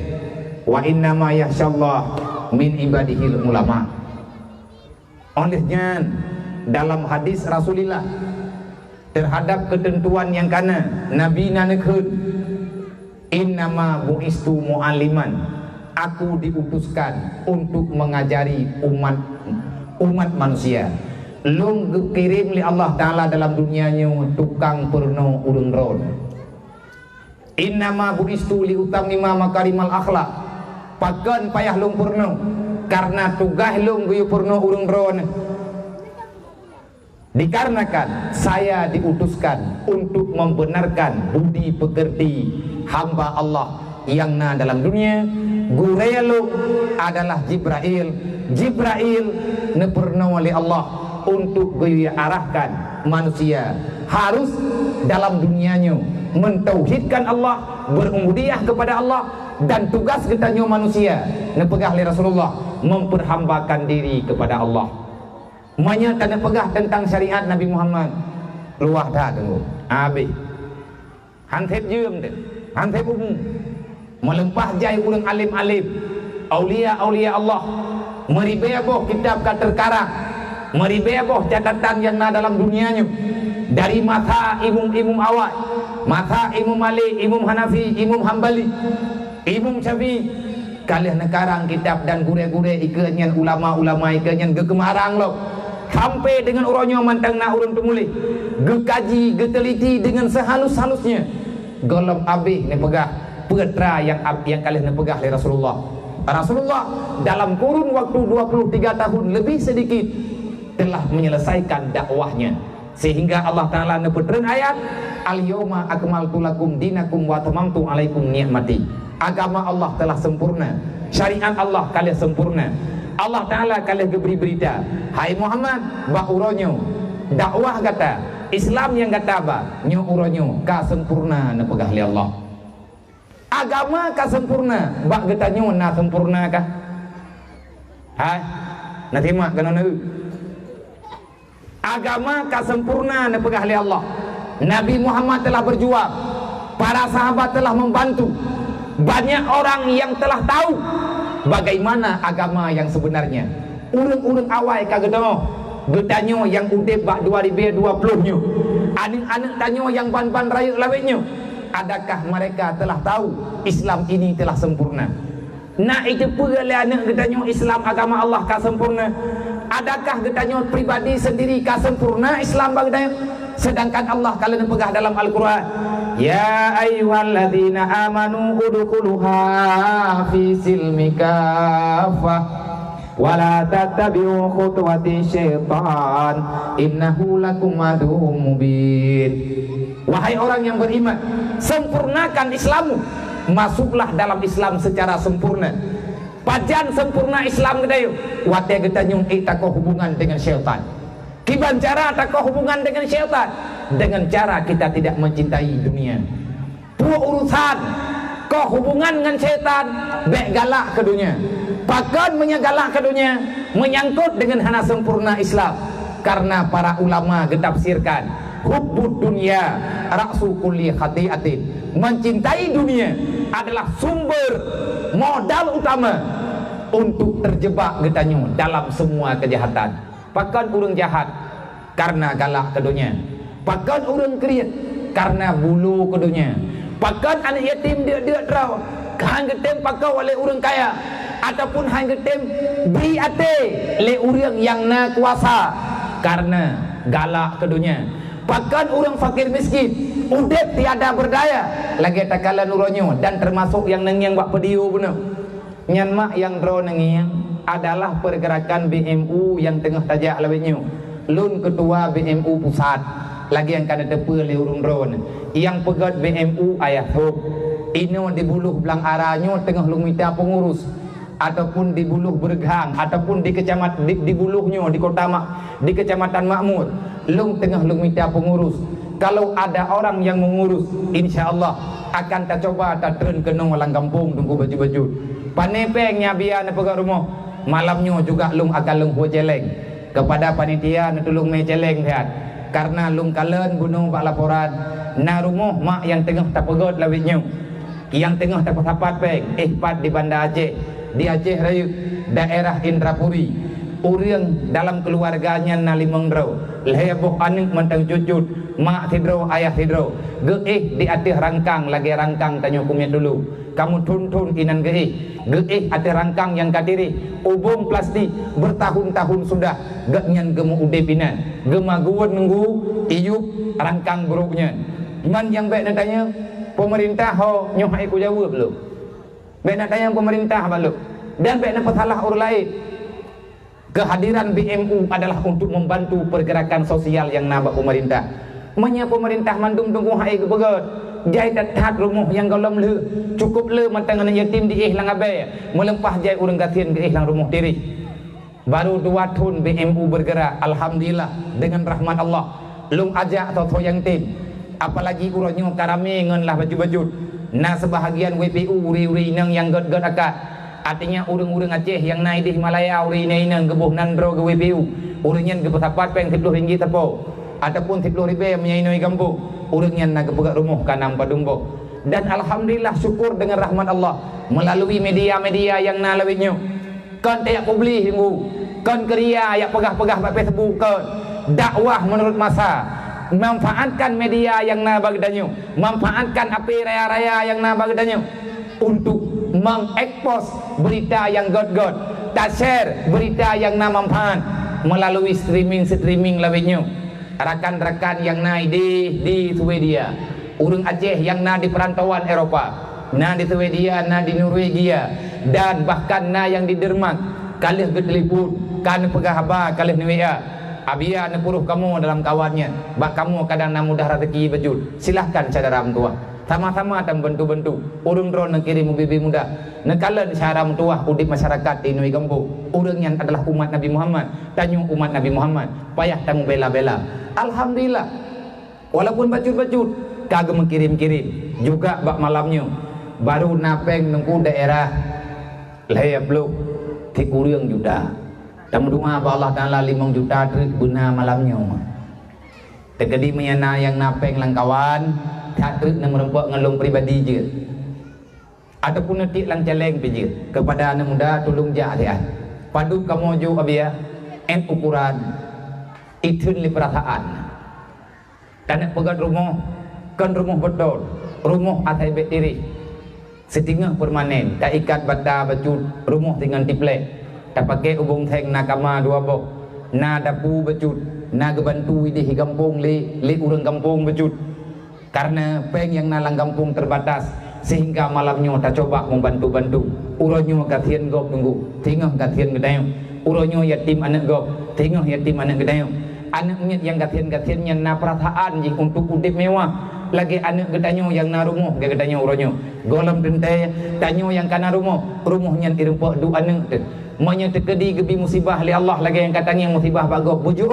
wa inna ma yakhshallah min ibadihil ulama. Olehnya dalam hadis Rasulullah terhadap ketentuan yang kana Nabi nanekun innama buistu mu'alliman, aku diutuskan untuk mengajari umat manusia. Lung kirim li Allah Ta'ala dalam dunianya tukang purno urung ron. Innama buistu li utamima makarimal akhlak. Pakan payah lung purno karena tugas lung guyu purno urung ron. Dikarenakan saya diutuskan untuk membenarkan budi pekerti hamba Allah yang na dalam dunia. Gurelung adalah Jibril. Jibril nepurno oleh Allah untuk arahkan manusia harus dalam dunianya mentauhidkan Allah, berubudiyah kepada Allah, dan tugas kitanya manusia nepegah oleh Rasulullah memperhambakan diri kepada Allah. Menyatakan pegah tentang syariat Nabi Muhammad luah dah tunggu habis hantep jum deh hantep umum melempah jai ulang alim-alim aulia-aulia Allah meribeboh kitab terkarang meribeboh catatan yang na dalam dunianya dari mata imum-imum awal, mata Imam Malik, Imam Hanafi, Imam Hambali, Imam Syafi'i, kalian nekarang kitab dan gure-gure ikannya ulama-ulama ikannya gekemarang lo sampai dengan uronyo mantang na urun tumuli gekaji, geteliti dengan sehalus-halusnya golong abih nepegah petra yang kalian nepegah oleh Rasulullah dalam kurun waktu 23 tahun lebih sedikit telah menyelesaikan dakwahnya sehingga Allah Ta'ala nepetren ayat al-yawma akmaltu lakum dinakum wa tamamtu alaikum ni'mati. Agama Allah telah sempurna, syariat Allah kalian sempurna. Allah Ta'ala kalian beri berita, hai Muhammad ba uronyo dakwah kata Islam yang kata ba nyo uronyo ka sempurna nepegah li Allah. Agama ka sempurna ba getanyo na sempurna kah? Hai na terima kana agama kasempurna nepegah oleh Allah. Nabi Muhammad telah berjuang, para sahabat telah membantu, banyak orang yang telah tahu bagaimana agama yang sebenarnya. Urung-urung awal kagedoh getanyo yang udep bak 2020 nyo anak-anak tanyo yang ban-ban raya lawetnya, adakah mereka telah tahu Islam ini telah sempurna? Nah itu pula anak getanyo Islam agama Allah ka sempurna. Adakah getanyo pribadi sendiri ka sempurna Islam bagdaya? Sedangkan Allah kalau pegah dalam Al-Quran, ya ayyuhalladzina amanu udkhuluha fi silmi kafah wala tattabi'u khutuwati syaitan innahu lakum aduwwum mubin. Wahai orang yang beriman, sempurnakan Islammu, masuklah dalam Islam secara sempurna. Pajan sempurna Islam gedayu, wate kita nyung tako hubungan dengan syaitan. Kiban cara tako hubungan dengan syaitan, dengan cara kita tidak mencintai dunia. Dua urusan kau hubungan dengan syaitan, bek galak ke dunia. Pakan menyagalak ke dunia, menyangkut dengan hana sempurna Islam. Karena para ulama getafsirkan, hubbud dunia raksu kulli khati'atin. Mencintai dunia adalah sumber modal utama untuk terjebak getanyo dalam semua kejahatan. Pakan urang jahat karena galak ke dunia. Pakan urang kriat karena bulu ke dunia. Pakan anak yatim dia draw, hang getem pakau oleh urang kaya, ataupun hang getem beri ate le urang yang na kuasa karena galak ke dunia. Pakan orang fakir miskin udep tiada berdaya lagi takala nuronyo, dan termasuk yang nengyang bak pediu benar. Nyan mak yang draw nengyang adalah pergerakan BMU yang tengah tajak lawetnyo. Lun ketua BMU pusat lagi yang kada tepe le urung drone yang pegat BMU ayah thop ino di buluh belang aranyo tengah lumita pengurus, ataupun di buluh bergang, ataupun di kecamatan di buluhnyo di kota di kecamatan Makmur lung tengah lumita pengurus. Kalau ada orang yang mengurus, insya Allah akan tak coba tak turun ke walang kampung tunggu baju-baju panepengnya biar na pegang rumah malamnya juga lung akan lung ho celeng kepada panitia na tulung me celeng lihat. Karena lung kalen gunung bak laporan na rumah mak yang tengah tak pegot lawitnya, yang tengah tak pasapat peng pat di Banda Aceh, di Aceh Raya daerah Indrapuri. Urang dalam keluarganya na limang draw leheboh aning mentang cucut mak tidro ayah tidro geih di atih rangkang lagi rangkang tanyo kumnya dulu kamu tuntun inan geih atih rangkang yang kadiri ubung plastik bertahun-tahun sudah genyan gemu ude pinan gema guwen nunggu iyup rangkang buruknya man yang baik nak tanya pemerintah ho nyohai ku jawab belum baik nak tanya pemerintah belum dan baik nak pesalah orang lain. Kehadiran BMU adalah untuk membantu pergerakan sosial yang nabak pemerintah. Menya pemerintah mandum tunggu hai ke begot. Jai tat rumah yang golom le. Cukup le matang anak yatim di ihlang abai. Melempah jai urang gatian ke ihlang rumah diri. Baru 2 tahun BMU bergerak, alhamdulillah dengan rahmat Allah. Lung ajak atau yang tim. Apalagi urangnya karame ngan lah baju-baju. Nah sebahagian WPU uri-uri nang yang god-god akak. Artinya urang-urang Aceh yang naik di Himalaya uri nang gebuh nandro ke WPU urangnya ke pesapat peng 10 ringgit tapo ataupun 10 ribu menyainoi kampung urangnya nak ke rumah kanam padumbo. Dan alhamdulillah syukur dengan rahmat Allah melalui media-media yang nalawitnya kan tak publik minggu kan keria yang pegah-pegah pada Facebook kan dakwah menurut masa manfaatkan media yang nabagdanyo, manfaatkan api raya-raya yang nabagdanyo untuk mengekspos berita yang god-god, tak share berita yang manfaat melalui streaming lawitnya. Rakan-rakan yang naik di Swedia, urang Aceh yang na di perantauan Eropa, na di Swedia, na di Norwegia, dan bahkan na yang di Denmark, kalih getelipun, kan pegahaba, kalih nuia, abia na puruh kamu dalam kawannya, bak kamu kadang na mudah rezeki bejul. Silahkan saudara tua. Sama-sama dan bantu-bantu urang drone nak kirim bibi muda nekalan syaram tuah udip masyarakat di Nui Kampung. Urang yang adalah umat Nabi Muhammad, tanyung umat Nabi Muhammad payah tamu bela-bela. Alhamdulillah walaupun bacut-bacut kagak mengirim-kirim juga bak malamnya baru napeng nunggu daerah layap lu ti urang juta tamu doa Allah Ta'ala 5 juta trik guna malamnya tegedi menyana yang napeng langkawan tak trik nak merempak ngelung pribadi je ataupun nanti lang celeng je kepada anak muda tolong jah dia padu kamu jo abia en ukuran itun li perasaan dan pegat rumah kan rumah betul rumah atai bet diri setingah permanen tak ikat bata bacut rumah dengan tiplek tak pakai ubung teng nakama 2 bok na dapu becut, na gebantu di kampung le urang kampung becut. Karena peng yang nalang kampung terbatas, sehingga malamnya tak coba membantu-bantu. Uronyo kasihan gop tunggu, tengah kasihan gedayong. Uronyo yatim anak gop, tengah yatim anak gedayong. Anaknya yang kasihan-kasihannya na perasaan jing untuk udip mewah. Lagi anak gedanyo yang na rumah ke gedanyo uronyo. Golam tentai tanyo yang kana rumahnya irempok du anak. Monya tekedi gebi musibah li Allah lagi yang katanya musibah bagop bujuh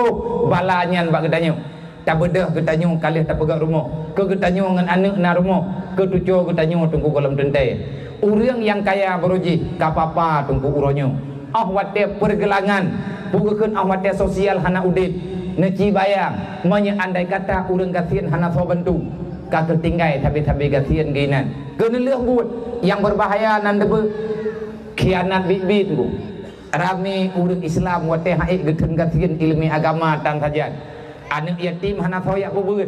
balanya bak gedanyo. Tak bedah getanyo kalih tak pegang rumah. Ke getanyo dengan anak na rumah. Ke tujuh getanyo tunggu kolam tentai. Urang yang kaya beruji kapapa tunggu uronyo. Wate pergelangan. Bukakan wate sosial hana udip. Neci bayang. Manya andai kata urang kasihan hana so bantu. Kata tinggai tapi kasihan gainan. Kena leh buat yang berbahaya nan debe. Khianat bit-bit bu. Rame urang Islam wate haik geten kasihan ilmu agama tang saja. Anak yatim hana soya bubut.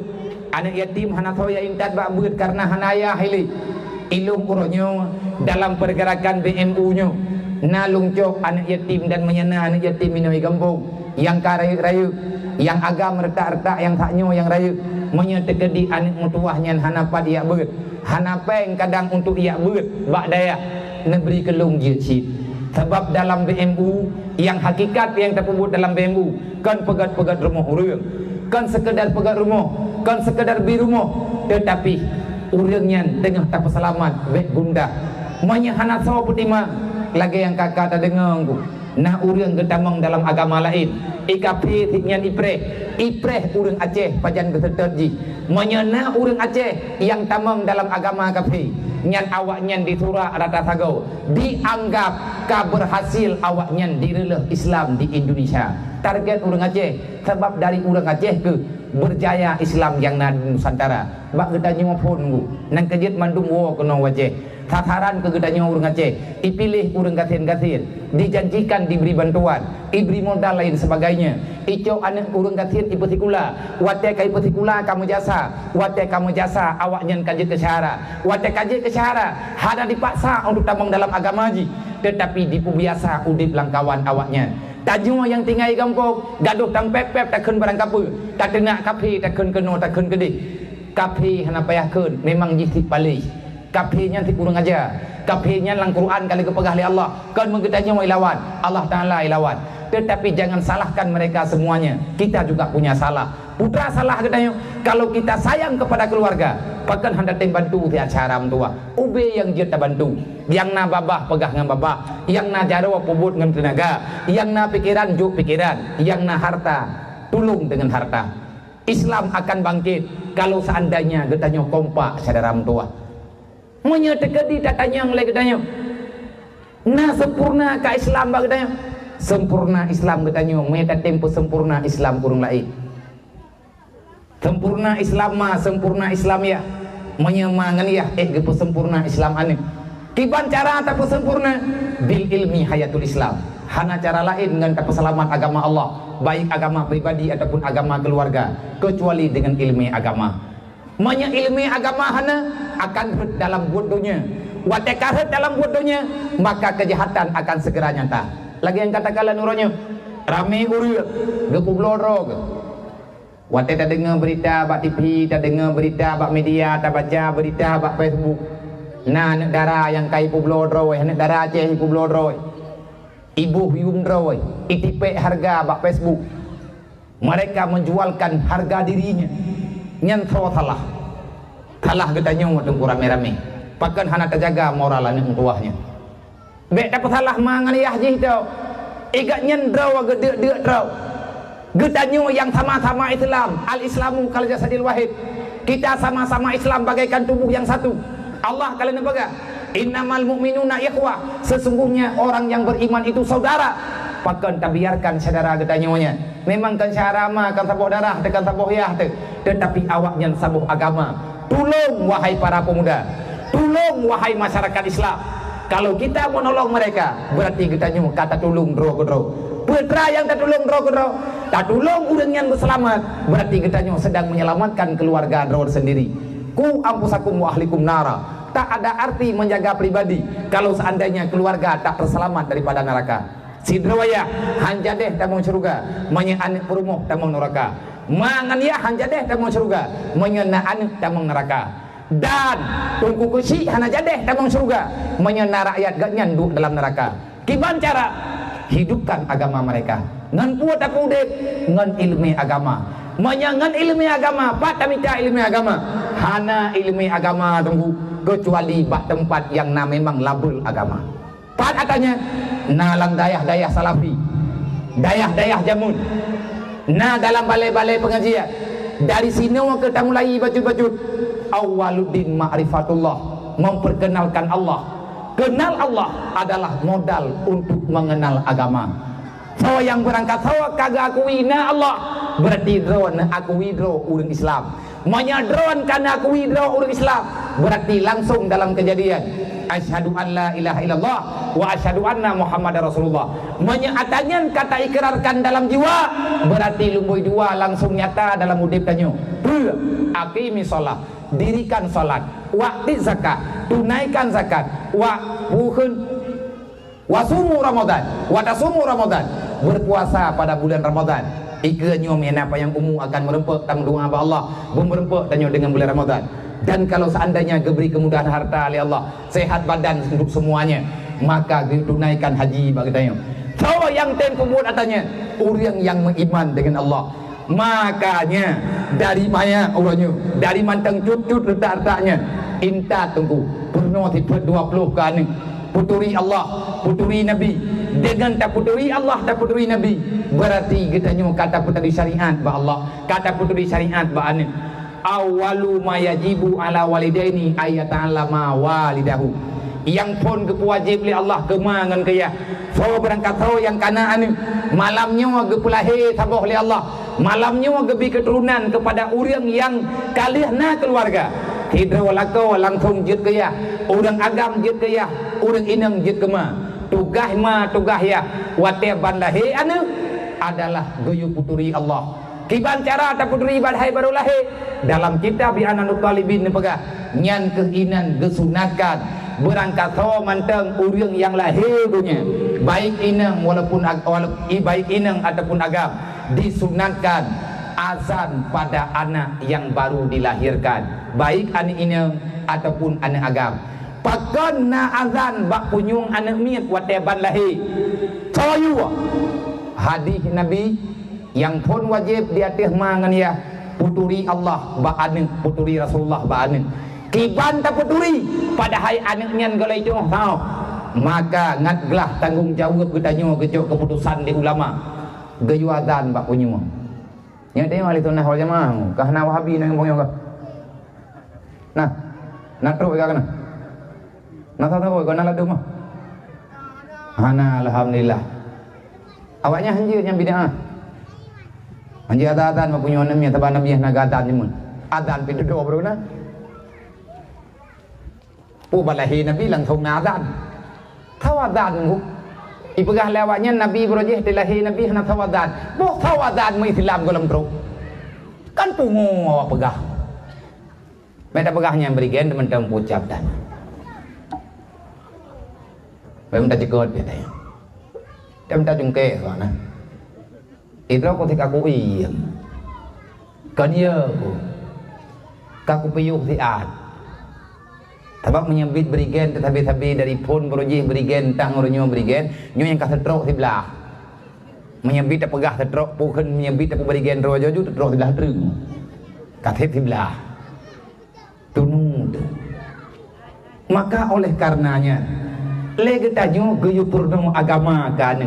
Anak yatim hana soya intat bak bubut karena hana ayah hili. Ilung uronyo dalam pergerakan BMU-nyo. Na lungcok anak yatim dan menyana anak yatim minoi kampung. Yang karayu-rayu, yang agam retak-retak, yang taknyo, yang rayu. Menyetegedi anak mutuahnya hana pad ia bubut. Hana peng kadang untuk ia bubut. Bak daya negeri kelung jecit. Sebab dalam BMU yang hakikat yang terpubut dalam BMU kan pegat-pegat rumah urang. Kan sekedar pegat rumah, kan sekedar bi rumah, tetapi urangnya tengah tak selamat bek gundah. Manya hana saw putima lagi yang kakak tak dengar ku. Nah urang getamang dalam agama lain. IKP tiknyan ipreh urang Aceh pajan keseterji. Manya na urang Aceh yang tamang dalam agama kafi. Nyan awaknya di surah rata sagau dianggap kaberhasil awaknya direleh Islam di Indonesia. Target urang Aceh sebab dari urang Aceh ke berjaya Islam yang na Nusantara. Bak gedanyo pun ku nang kejit mandung wo kena wajeh. Sasaran ke gedanyo urang Aceh dipilih urang kasihan-kasihan, dijanjikan diberi bantuan, diberi modal lain sebagainya. Ico anak urang kasihan ipetikula, wate kai petikula kamu jasa, wate kamu jasa awaknya kajit ke syara, wate kajit ke syara hada dipaksa untuk tamang dalam agama ji, tetapi dipubiasa udip langkawan awaknya. Tajung yang tinggal kampung gaduh tang pep-pep takkan barang kapu, tak dengar kapi takkan keno takkan kedih. Kapi hana payahkeun memang jisik palih. Kapinya ti kurang aja. Kapinya lang Quran kali kepegah li Allah. Kan menggetanya mau ilawan. Allah Taala ilawan. Tetapi jangan salahkan mereka semuanya. Kita juga punya salah. Putra salah katanya. Kalau kita sayang kepada keluarga, pakan hendak bantu di acara tua. Ube yang kita bantu. Yang na babah pegah dengan babah. Yang na jaro pubut dengan tenaga. Yang na pikiran juk pikiran. Yang na harta tulung dengan harta. Islam akan bangkit kalau seandainya getanya kompak saudara tua. Monya tekedi tatanya yang lagi katanya. Nah sempurna ka Islam ba katanya. Sempurna Islam katanya. Meta tempo sempurna Islam kurang lain. Sempurna Islam mah sempurna Islam ya. Monya mangan ya gepo sempurna Islam ane. Kiban cara tak sempurna bil ilmi hayatul Islam. Hana cara lain dengan tak selamat agama Allah, baik agama pribadi ataupun agama keluarga, kecuali dengan ilmu agama. Manya ilmu agama hana akan dalam bodohnya. Watekaret dalam bodohnya, maka kejahatan akan segera nyata. Lagi yang katakanlah nuronya, rame urut, gepubloro. Wate tak dengar berita bak TV, tak dengar berita bak media, tak baca berita bak Facebook. Nah negara yang kai publoro, negara Aceh publoro. Ibu Yumdro, itipek harga bak Facebook. Mereka menjualkan harga dirinya. Nyantro salah. Salah getanya untuk rame-rame. Pakan hana terjaga moral anak tuahnya. Bek dapat salah mangan yah jih tau. Igat nyandro gedek-dek tau. Getanya yang sama-sama Islam. Al-Islamu kal jasadil wahid. Kita sama-sama Islam bagaikan tubuh yang satu. Allah kalian baga. Innamal mu'minuna ikhwah. Sesungguhnya orang yang beriman itu saudara. Pakan tak biarkan saudara getanya. Memang kan syarama kan sabuh darah tekan sabuh yah te. Tetapi awaknya sabuh agama. Tolong wahai para pemuda. Tolong wahai masyarakat Islam. Kalau kita menolong mereka, berarti getanya kata tolong dro-dro. Putra yang tak tolong dro-dro, tak tolong urang yang berselamat, berarti getanya sedang menyelamatkan keluarga dro sendiri. Ku ampusakum wa ahlikum nara. Tak ada arti menjaga pribadi kalau seandainya keluarga tak terselamat daripada neraka. sidrawaya hanjadeh tamang surga menyan perumuh tamang neraka mangan ya hanjadeh tamang surga menyenaan tamang neraka dan tungku kusi hanajadeh tamang surga menyena rakyat gak nyanduk dalam neraka. Kiban cara hidupkan agama mereka ngan kuat aku dek ngan ilmu agama menyangan ilmu agama patamika ilmu agama hana ilmu agama tunggu kecuali bak tempat yang memang label agama pat katanya nalang dayah-dayah salafi dayah-dayah jamun dalam balai-balai pengajian dari sini kita mulai bacut-bacut awaluddin ma'rifatullah memperkenalkan Allah. Kenal Allah adalah modal untuk mengenal agama. So yang berangkat sawa kagak akui na Allah berarti drone akui dro urang Islam. Menyadron karena akui dro urang Islam berarti langsung dalam kejadian asyhadu an la ilaha illallah wa asyhadu anna muhammadar rasulullah. Menyatanyan kata ikrarkan dalam jiwa berarti lumbui dua langsung nyata dalam udip kanyo. Aqimi shalah, dirikan salat, waqti zakat, tunaikan zakat, wasumu Ramadan, watasumu Ramadan, berpuasa pada bulan Ramadan. Ikanyo apa yang akan merempek tanggung jawab Allah, merempek tanyo dengan bulan Ramadan. Dan kalau seandainya diberi kemudahan harta oleh Allah, sehat badan untuk semuanya, maka tunaikan haji bagi tanyo. So yang tempo katanya orang yang beriman dengan Allah. Makanya dari maya orangnya dari mantang cut-cut hartanya inta tunggu purno tipe 20 kan puturi Allah puturi Nabi dengan tak puturi Allah tak puturi Nabi berarti kita nyu kata puturi syariat ba Allah kata puturi syariat ba ane awalu mayajibu ala walidaini ayata'allama walidahu yang pun kewajib li Allah kemangan kaya so berangkat so yang kana ane malamnya gepulahe saboh li Allah malamnya gebi keturunan kepada orang yang kalihna keluarga hidro walako langsung jit kaya orang agam jit kaya orang inang jit kema tugah ma tugah ya wate bandahe anu adalah goyu puturi Allah kiban cara ta puturi badhai barulahe dalam kitab Ananul Talibin pegah nyan keinan gesunakan berangkat so manteng orang yang lahir dunia baik inang walaupun baik inang ataupun agam disunatkan azan pada anak yang baru dilahirkan baik anak ini ataupun anak agam pakan na azan bak punyung anak miat wateban lahir coyu hadis Nabi yang pun wajib di atas mangan ya puturi Allah bak anak puturi Rasulullah bak anak kiban tak puturi padahal anaknya galai itu tahu maka ngatlah tanggung jawab kita nyu kecok keputusan di ulama gayu adzan bak punyu nya teh wali sunnah wal jamaah kahna wahabi nang bongyo ka nah natro ka kana nah tahu ko naladu mah hana alhamdulillah awaknya hanjir yang bid'ah hanjir adzan bak punyu namnya taban nabi naga adzan mun adzan pintu do bro na pu balahi nabi langsung na adzan tawadan ipegah lewatnya Nabi berojeh tilahi Nabi hana tawadan boh tawadan mu Islam golem bro kan pungu awak pegah meta pegahnya berikan teman-teman ucap dan memang tak cekot ya tanya tem ta jungke kana itu ko thik aku iem kan ya aku piyuh di ad tabak menyebut berigen tetapi dari pun berujih berigen tang orangnya berigen nyu yang kasetrok sebelah menyebut tak pegah setrok bukan menyebut tak berigen rojo ju setrok sebelah terung kaset sebelah tunu maka oleh karenanya lege tanyo geyu purno agama kan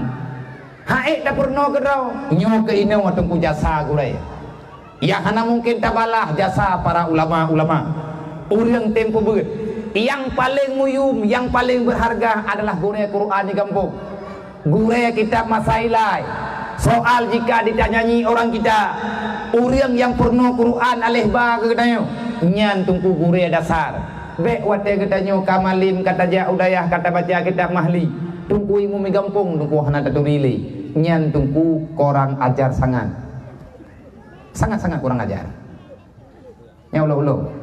hae da purno gerau nyu ke ine watong ku jasa gulai ya hana mungkin tabalah jasa para ulama-ulama orang tempo beut yang paling muyum, yang paling berharga adalah guraya Quran di kampung, guraya kitab masailai. Soal jika ditanyai orang kita, orang yang purno Quran alih ba ke katanya, nyan tungku guraya dasar. Bek wate katanya kamalim kata ja udayah kata baca kitab mahli. Tungku ilmu mi kampung tungku hana taturili. Nyan tungku korang ajar sangat. Sangat-sangat kurang ajar. Ya Allah.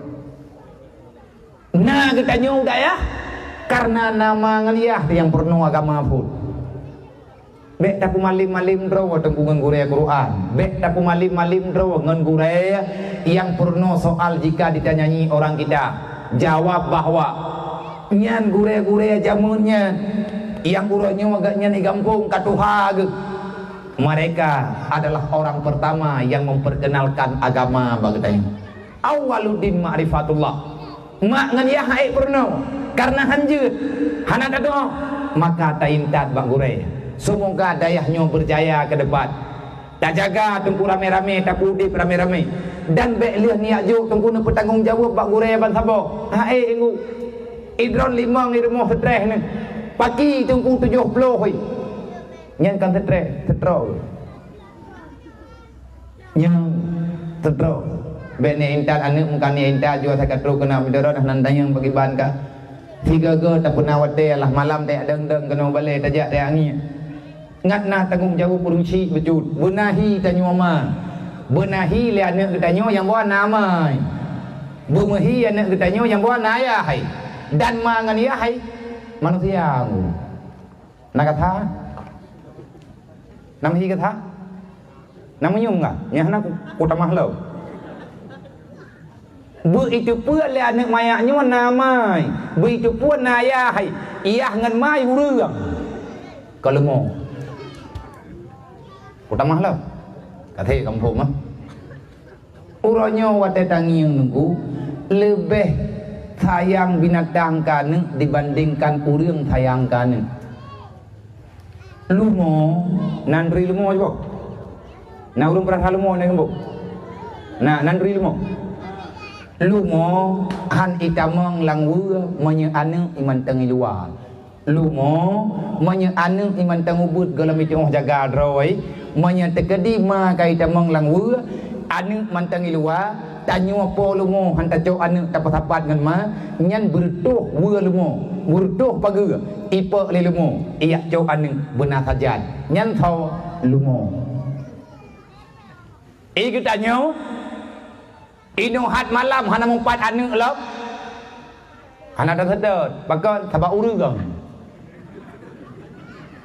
Nah katanya udah ya karena nama ngeliah yang purno agama pun Bek tapu malim-malim draw tengkungan gure Quran. Bek tapu malim-malim draw ngan gure yang purno soal jika ditanyai orang kita. Jawab bahwa nyan gure-gure jamunnya yang uranya agaknya ni gampung katuha. Mereka adalah orang pertama yang memperkenalkan agama bagatanya. Awaluddin ma'rifatullah. Mak ngan ya hai purno karena hanjut hana kado maka taintat bang gure. Semoga dayahnya berjaya ke depan. Tak jaga tungku rame-rame, tak udip rame-rame. Dan beklih niat juk tungku nak bertanggung jawab bak guraya ban sabo. Hae engu. Idron 5 ni rumah stres ni. Pagi tungku 70 hoi. Nyan kan stres, setro. Yang setro. Bek ni intat anak muka ni intat jua saya katru kena bidara dah nandang bagi ban ka. Tiga ge tak pernah wate lah malam tak deng-deng kena balik tajak tak angin. Ngat nah tanggung jawab purungsi bejut benahi tanyo ma benahi le anak ketanyo yang bawa nama bemehi anak ketanyo yang bawa naya hai dan mangan ya hai manusia nak kata nama hi kata nama nyum enggak nyah nak kota mahlau bu itu pun le anak mayaknya nama bu itu pun naya hai iyah ngan mai urang kalau mau kota mahlau kata kampung mah uranya wate tangi yang nunggu lebih sayang binatang kaneng dibandingkan urang sayang kaneng lumo nandri lumo juga na urang perasa lumo ni kembuk na nandri lumo han itamang langwu menye aneng iman tengi luar lumo menye aneng iman tengubut galam itu jaga droi menye tekedi ma kai tamang langwu aneng mantangi luar tanyo po lumo han tajo aneng tapat-tapat ngan ma nyan bertuh wua lumo bertuh pagi ipe le lumo iya jo aneng benar saja nyan thau lumo kita tanyo ino hat malam hana mumpat aneng lop hana dah sedot bakal sabak urang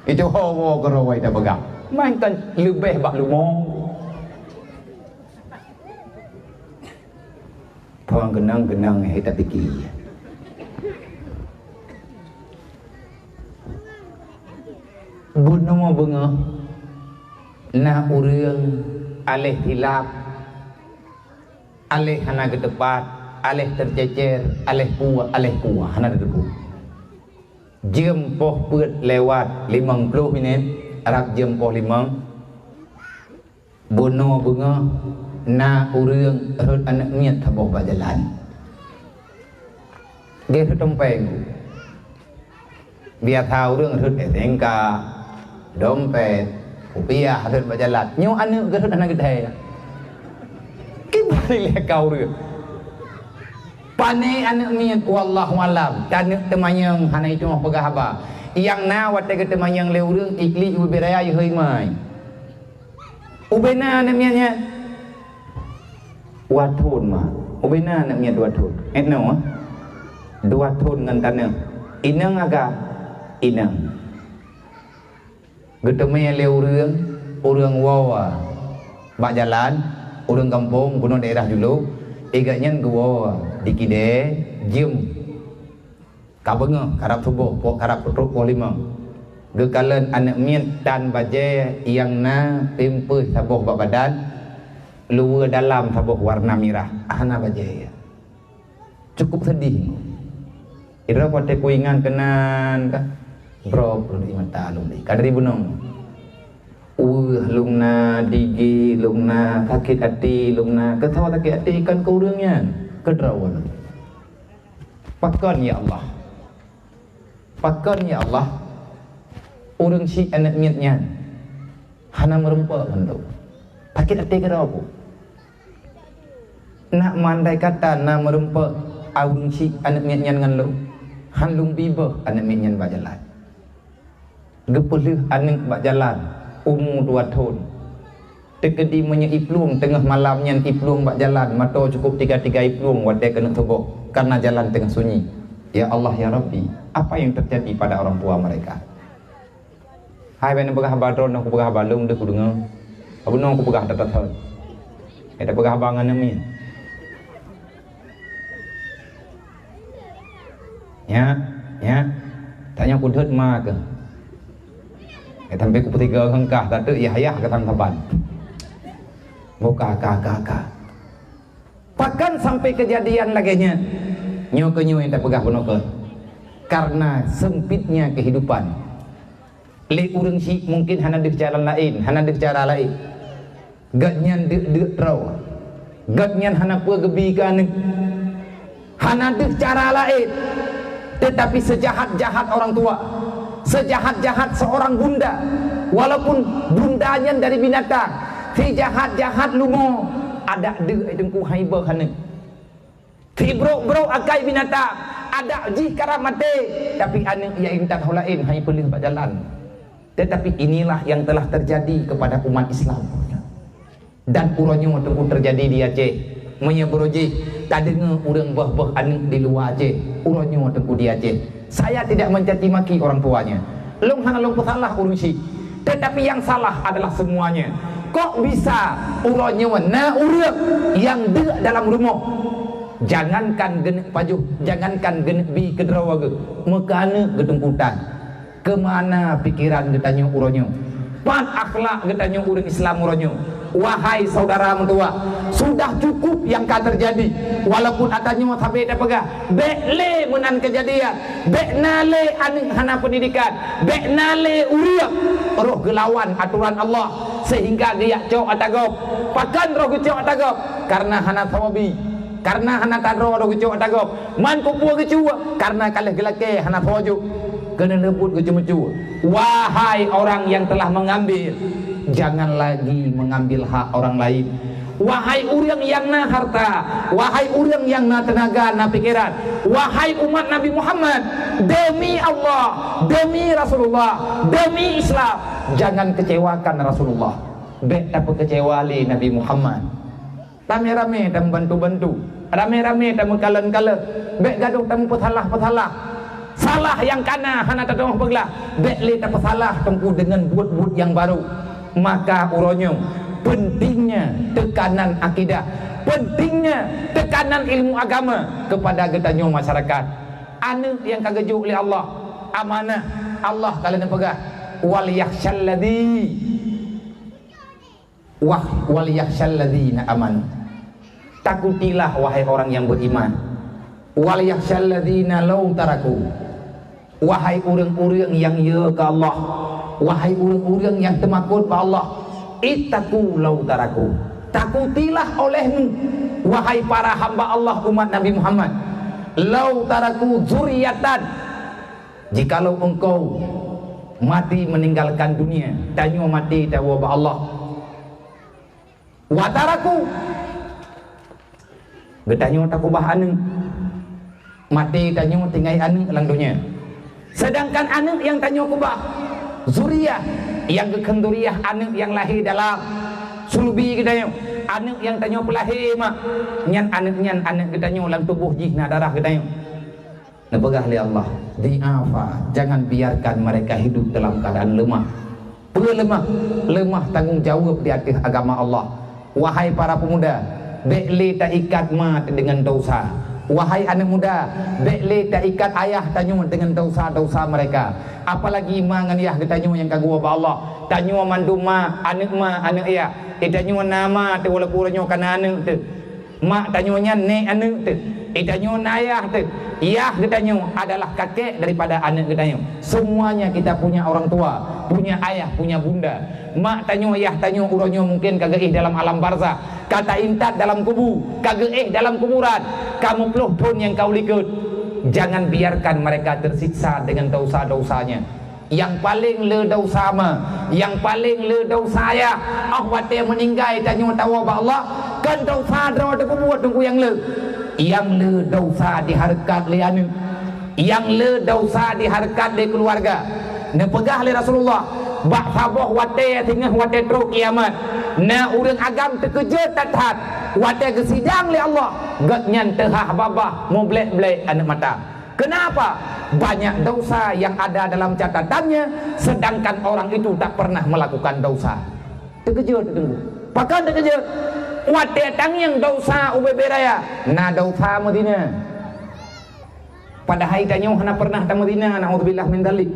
itu hawa kerawai dah pegang main kan lebih bak lumo puang genang-genang kita fikir bunuh bunga na urang alih hilap alih hana ke tepat alih tercecer alih kuah hana debu jam poh put lewat 50 minit arak jam poh 5 bunuh bunga na urang rut anak miat taboh berjalan dia rut dompeng biar tahu urang rut SNK dompet rupiah rut berjalan nyu anak rut anak gede kembali le kau rut pane anak miat wallahu alam tanek temanyang hana itu mah pegah haba yang na wate ke temanyang le urang ikli uberaya heuy mai ubena anak miatnya wathun mah ubena nak miat wathun etno dua thun ngan tanang inang aga inang geteme le urang wawa bak jalan urang kampung kuno daerah dulu iganya gua dikide jem kabenga karap tubuh pok karap perut pok 5 gekalan anak miat dan baje yang na pimpuh sabuh badan luar dalam sabuh warna merah ahna baje cukup sedih ira pate kuingan kenan ka bro perlu mata lumbi kadri bunong lungna digi lungna sakit hati lungna ketawa sakit hati kan keurangnya kedrawan pakon ya Allah urang si anak miatnya hana merempak hendak sakit hati ke apa nak mandai kata nak merempak urang si anak miatnya dengan lu han lung bibah anak miatnya berjalan gepelih anak berjalan umur 2 tahun tekedi menye ipluang tengah malamnya ipluang bak jalan mato cukup 3 ipluang wadai kena tebok karena jalan tengah sunyi ya Allah ya Rabbi apa yang terjadi pada orang tua mereka hai ben pegah badron aku pegah balung deh ku dengar aku nong aku pegah datat hal eta pegah bangan nami ya tanya ku deut ma ke sampai ku petiga hengkah tadi Yahya ke Taban muka ka bahkan sampai kejadian laginya nyo enta pegah bonoke karena sempitnya kehidupan le urang si mungkin hana deuk jalan lain hana deuk cara lain gatnyan deuk trau gatnyan hana peu gebi ka anu hana deuk cara lain tetapi sejahat-jahat orang tua sejahat-jahat seorang bunda walaupun bundanya dari binatang sejahat-jahat lumo ada deuk dengku haibah hana ti bro akai binatang ada jikara mate tapi anu ya intak lain hai pelih jalan tetapi inilah yang telah terjadi kepada umat Islam dan uronyo tengku terjadi di Aceh menyebroji kadang urang bah anu di luar Aceh uronyo tengku di Aceh saya tidak mencaci maki orang tuanya long salah urusi tetapi yang salah adalah semuanya kok bisa uronyo na urang yang deuk dalam rumah jangankan genek pajuh jangankan genek bi kedrawaga mekana gedengkutan kemana pikiran getanyo uronyo pan akhlak getanyo urang Islam uronyo wahai saudara mentua sudah cukup yang ka terjadi walaupun atanyo sampai dah pegah bekle menan kejadian beknale anu hana pendidikan beknale uriak roh gelawan aturan Allah sehingga dia cok atagop pakan roh cok atagop karena hana tawabi karena hana tadro roh cok atagop man kupua kecua karena kalah gelake hana tawajuk kena lebut kecumu-cu. Wahai orang yang telah mengambil, jangan lagi mengambil hak orang lain. Wahai urang yang na harta, wahai urang yang na tenaga, na pikiran, wahai umat Nabi Muhammad, demi Allah, demi Rasulullah, demi Islam, jangan kecewakan Rasulullah. Bek dapat kecewa li Nabi Muhammad. Rame-rame dan bantu-bantu, rame-rame dan mengkalan-kalan, bek gaduh dan petalah-petalah. Salah yang kana hana tadong peglah bek li tak salah tengku dengan buat-buat yang baru. Maka uronyo pentingnya tekanan akidah, pentingnya tekanan ilmu agama kepada getanyo masyarakat. Anu yang kageju oleh Allah amanah Allah kalian pegah wal yakhshalladzina amanu. Takutilah wahai orang yang beriman. Wal yakhshalladzina law taraku. Wahai urang-urang yang ya ke Allah, wahai urang-urang yang temakut ke Allah, ittaqu law taraku. Takutilah olehmu wahai para hamba Allah umat Nabi Muhammad, law taraku zuriyatan, jikalau engkau mati meninggalkan dunia, tanyo mati tawa ba Allah. Wa taraku getanyo takubah anu mati tanyo tinggal anu lang dunia. Sedangkan anak yang tanyo kubah zuriyah yang gekenduriyah anak yang lahir dalam sulubi getanyo anak yang tanyo pelahir mak nyan anak getanyo dalam tubuh jihna darah getanyo nepegah li Allah diafa jangan biarkan mereka hidup dalam keadaan lemah lemah tanggung jawab di atas agama Allah. Wahai para pemuda bekli tak ikat mat dengan dosa. Wahai anak muda, bekle tak ikat ayah tanyo dengan dosa-dosa mereka. Apalagi mangan ayah getanyo yang kagua ba Allah. Tanyo manduma anak ayah. Tanyo nama te wala puranyo kana anak te. Mak tanyo nya ne anak te. Tanyo ayah te. Ayah getanyo adalah kakek daripada anak getanyo. Semuanya kita punya orang tua, punya ayah, punya bunda. Mak tanyo ayah tanyo uronyo mungkin kagak dalam alam barzah. Kata intat dalam kubu, kagak dalam kuburan. Kamu peluh pun yang kau likut. Jangan biarkan mereka tersiksa dengan dosa-dosanya. Yang paling le dosa yang paling le dosa ya awate meninggal tanyo tawa ba Allah kan dosa draw de kubur tunggu yang le dosa di harkat le anu yang le dosa di harkat le keluarga ne pegah le Rasulullah bak saboh wate tingah wate tro kiamat na urang agam terkejut tathat wate gesidang le Allah gat nyan tehah babah mo blek-blek anak mata. Kenapa? banyak dosa yang ada dalam catatannya, sedangkan orang itu tak pernah melakukan dosa. Terkejut tunggu. Pakai terkejut. Wate tang yang dosa ubeberaya. Na dosa Madinah. Padahal tanya hana pernah ta Madinah, naudzubillah min dzalik.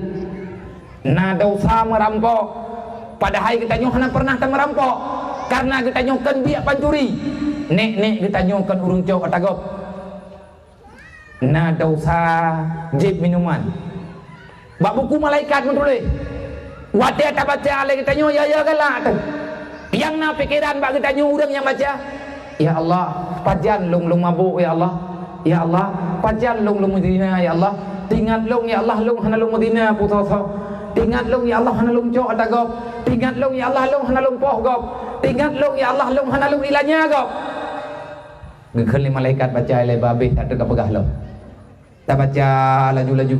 Na dosa merampok. Padahal kita nyoh hana pernah ta merampok. Karena kita nyokan dia pancuri. Nek kita nyokan urung cok atagop. Na dosa jib minuman. Bak buku malaikat pun boleh. Wate tak baca ale kita nyoh ya galak tu. Yang na pikiran bak kita nyoh urang yang baca. Ya Allah, pajan lung mabuk ya Allah. Ya Allah, pajan lung Madinah ya Allah. Tingat lung ya Allah lung hana lung Madinah puto. Tingat lung ya Allah hana lung cok atagop. Tingat lung ya Allah lung hana lung poh gop. Tingat lung ya Allah lung hana lung ilanya gop. Gekhli malaikat baca le babeh tak ada pegah lo. Tak baca laju-laju.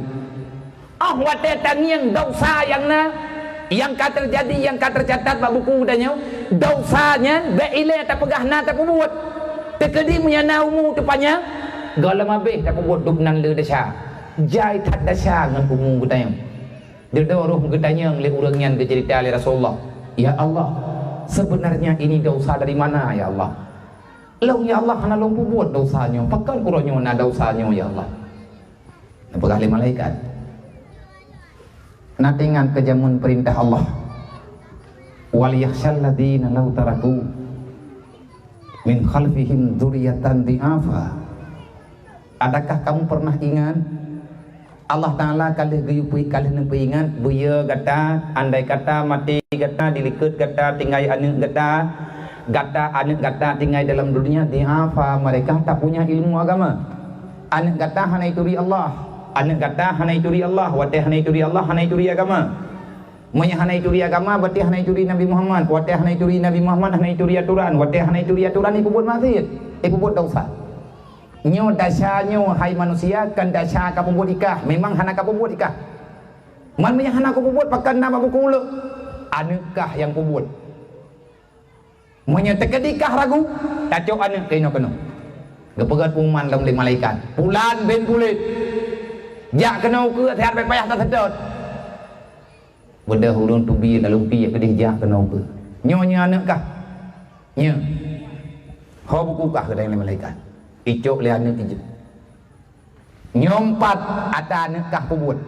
Wate tangiang dosa yang ka terjadi, yang ka tercatat bak buku danyo, dosanya be ile tak pegah na tak buat. Tekedi punya naumu tepanya galam abeh tak buat dubnan le dasya. Jai tak dasya ngan umum gutayang. Dedo roh gutayang le urang nyan ke cerita le Rasulullah. Ya Allah, sebenarnya ini dosa dari mana ya Allah? Long ya Allah hana long buat dosanya. Pakan kuronyo na dosanya ya Allah. Pegah le malaikat. Natingan kejamun perintah Allah. Wal yakhshal ladzina law taraku min khalfihim dzurriyyatan dhi'afa. Adakah kamu pernah ingat Allah Ta'ala kalih geyupui kalih nempe ingat buya gata andai kata mati gata dilikut gata tinggal anak gata anak gata tinggal dalam dunia dhi'afa, mereka tak punya ilmu agama. Anak gata hana ituri Allah. Anak kata hana ituri Allah, watih hana ituri Allah, hana ituri agama. Monya hana ituri agama, watih hana ituri Nabi Muhammad, watih hana ituri Nabi Muhammad, hana ituri aturan, watih hana ituri aturan iku buat maksiat, iku buat dosa. Nyo dasarnya hai manusia kan dasar kamu buat ikah, memang hana kamu buat ikah. Man punya hana kamu buat pakan nama buku ulu. Anakah yang kamu buat? Monya tekadikah ragu, tacok anak kena. Gepegat puman dalam malaikat. Pulan ben kulit. Jak kena ke sehat baik payah tak sedot. Benda hurun tubi lalu pi ke dia jak kena ke. Nyonya anak kah? Nya. Ho buku kah ke dalam malaikat. Icok le anak ijut. Nyompat ata anak kah pebut.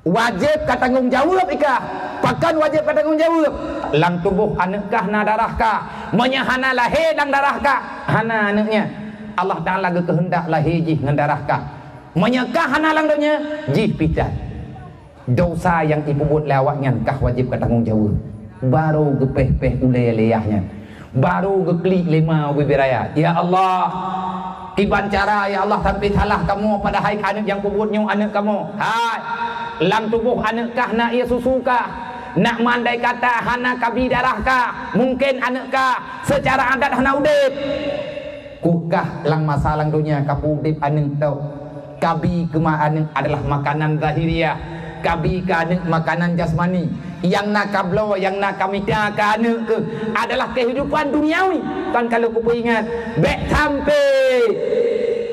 Wajib ka tanggung jawab ikah. Pakan wajib ka tanggung jawab. Lang tubuh anak kah na darah kah? Monya hana lahir dan darah kah? Hana anaknya. Allah Ta'ala kehendak lahir jih dengan darah kah? Menyekah hanalang donya jih pitat. Dosa yang ibu buat lewatnya kah wajib ke tanggung jawab. Baru gepeh-peh ulai leyahnya. Baru geklik lima wibiraya. Ya Allah, kiban cara ya Allah sampai salah kamu pada hai anak yang kubutnya anak kamu. Hai, lang tubuh anak kah nak ia susu kah? Nak mandai kata hana kabi darah kah? Mungkin anak kah secara adat hana udip. Kukah lang masalah dunia kapu udip anak tau. Kabi kemaanan adalah makanan zahiriah. Kabi ke makanan jasmani. Yang nak kablo, yang nak kamita ke anak ke adalah kehidupan duniawi. Kan kalau ku ingat, bek sampai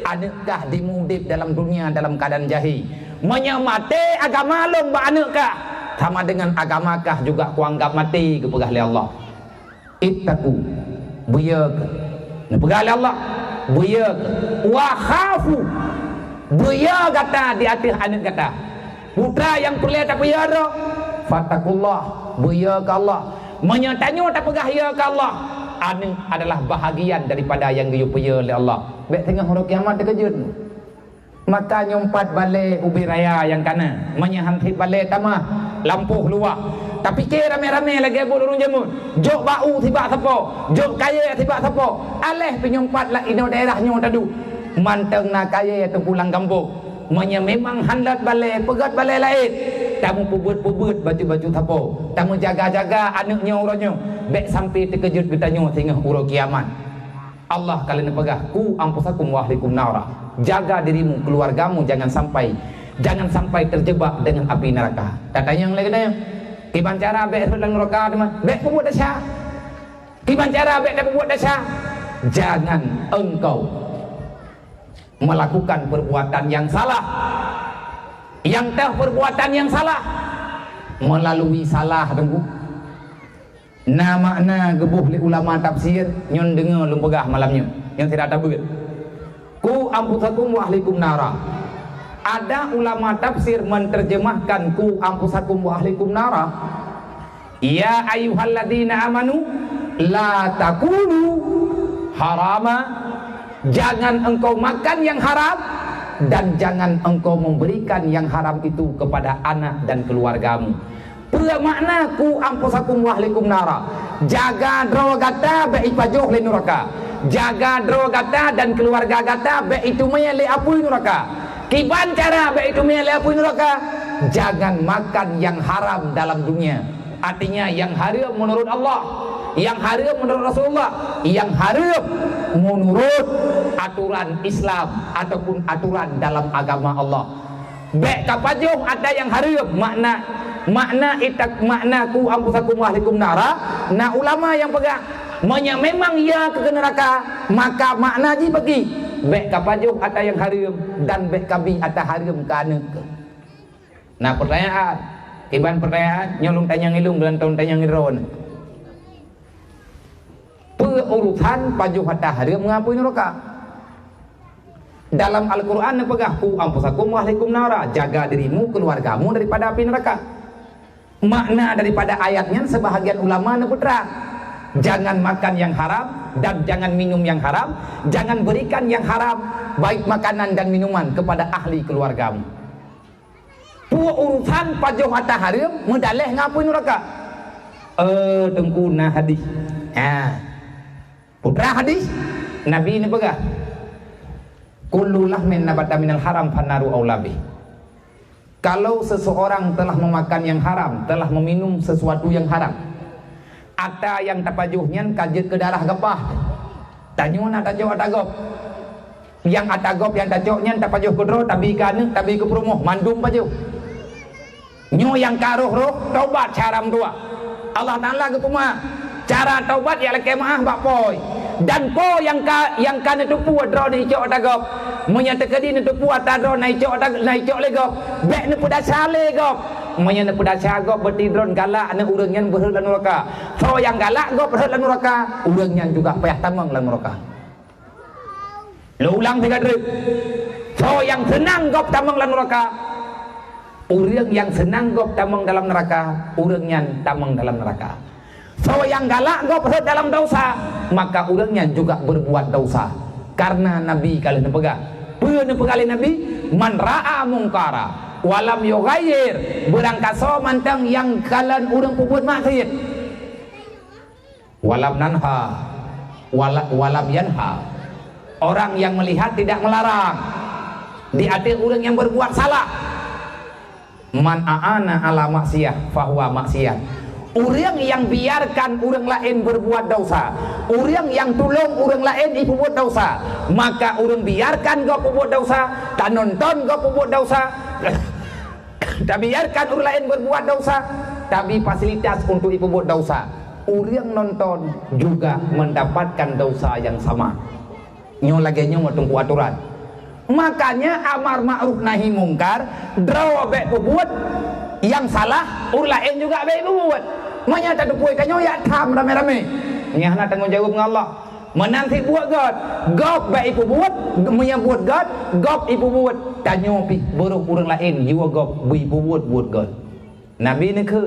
anakkah dimudip dalam dunia dalam keadaan jahil. Menyemati agama long ba anakkah? Sama dengan agamakah juga kuanggap mati ke pegah oleh Allah. Ittaqu buya ke. Pegah oleh Allah. Buya ke. Wa khafu. Buya kata di atas anak kata. Putra yang kuliah tak buya dah. Fatakullah. Buya ke Allah. Menyatanya tak pegah ya ke Allah. Anak adalah bahagian daripada yang diupuya oleh Allah. Baik tengah huruf kiamat terkejut. Maka nyompat balik ubi raya yang kanan. Menyahanti balik tamah. Lampuh luar. Tapi kira rame-rame lagi boleh jamun. Jok bau tiba sepo. Jok kaya tiba sepo. Aleh penyompat lah ino daerahnya tadu. Manteng nak kaya atau pulang kampung. Memang handat balik, pegat balik lain. Tamu pubut-pubut baju-baju tapo. Tamu jaga-jaga anaknya orangnya. Baik sampai terkejut bertanya tengah urut kiamat. Allah kalian pegah ku ampusakum wa ahlikum nara. Jaga dirimu, keluargamu jangan sampai terjebak dengan api neraka. Katanya yang lagi tanya. Kiban cara baik dalam neraka mah. Baik pubut dasar. Kiban cara baik dalam pubut dasar. Jangan engkau melakukan perbuatan yang salah yang teh perbuatan yang salah melalui salah tengku. Nah makna gebuh li ulama tafsir nyon dengar lum pegah malamnya yang tidak tahu. Ku ampusakum wa ahlikum nara. Ada ulama tafsir menerjemahkan ku ampusakum wa ahlikum nara. Ya ayyuhalladzina amanu la takulu harama. Jangan engkau makan yang haram dan jangan engkau memberikan yang haram itu kepada anak dan keluargamu. Bermakna ku ampusakum wa ahlikum nara. Jaga drogata be ipajoh le neraka. Jaga drogata dan keluarga gata be itu mele apui neraka. Kiban cara be itu mele apui neraka. Jangan makan yang haram dalam dunia. Artinya yang haram menurut Allah, yang haram menurut Rasulullah, yang haram menurut aturan Islam ataupun aturan dalam agama Allah. Bek kapajong ada yang haram, makna ku ampusakum wa ahlikum nara. Nah ulama yang pegang memang ia ke neraka, maka makna ji bagi bek kapajong ada yang haram dan bek kabi ada haram kana. Nah pertanyaan Iban pertanyaan nyolong tanya ngilung dan tahun tanya ngiron. Urusan pajuh hatta haram mengapui neraka. Dalam Al-Quran pegah ku ampusakum wa ahlikum nara. Jaga dirimu, keluargamu daripada api neraka. Makna daripada ayatnya sebahagian ulama neputra. Jangan makan yang haram dan jangan minum yang haram. Jangan berikan yang haram baik makanan dan minuman kepada ahli keluargamu. Urusan pajuh hatta haram mendalih ngapui neraka. Tengkuna hadis. Putra hadis Nabi ini pegah kullu lahmin nabata minal haram fannaru aulabi. Kalau seseorang telah memakan yang haram, telah meminum sesuatu yang haram, ata yang tapajuhnya kajet ke darah gepah tanyuna tajo atagop yang atagop yang tajoknya tapajuh kudro tabi kanu tabi ke perumoh mandum pajuh nyo yang karuh roh taubat caram tua Allah Ta'ala ke puma cara taubat ya leke maah bak poi dan po yang kan itu puat dro ni cok atagop menyatakan ini tu puat dro naik cok legop bek ni pudah sale gop menyana pudah sagop berti dron galak ane urangnya berhut lan neraka so yang galak gop berhut lan neraka urangnya juga payah tamang lan neraka. Lo ulang tiga trip so yang senang gop tamang lan neraka. Urang yang senang gop tamang dalam neraka, urangnya tamang dalam neraka. So yang galak gop berhut dalam dosa, maka urangnya juga berbuat dosa. Karena Nabi kalian pegang, pegali Nabi, man ra'a mungkara, walam yughayir, berangkat so mantang yang kalian urang puput maksiat, walam nanha, walam yanha, orang yang melihat tidak melarang, di hati urang yang berbuat salah. Man a'ana ala maksiyah fahuwa maksiyah. Orang yang biarkan orang lain berbuat dosa, orang yang tolong orang lain berbuat dosa, maka orang biarkan kau berbuat dosa, tak nonton kau berbuat dosa, tak biarkan orang lain berbuat dosa, tapi fasilitas untuk berbuat dosa. Orang nonton juga mendapatkan dosa yang sama. Nyo lagi nyo tunggu aturan. Makanya amar ma'ruf nahi mungkar draw baik berbuat yang salah orang lain juga baik berbuat. Menyata tu puai kanyo ya tham rame-rame. Nyahna tanggung jawab dengan Allah. Menanti buat God, God baik berbuat, menyebut God, God ibu buat. Tanyo pi buruk orang lain, you God ibu buat God. Nabi ni ke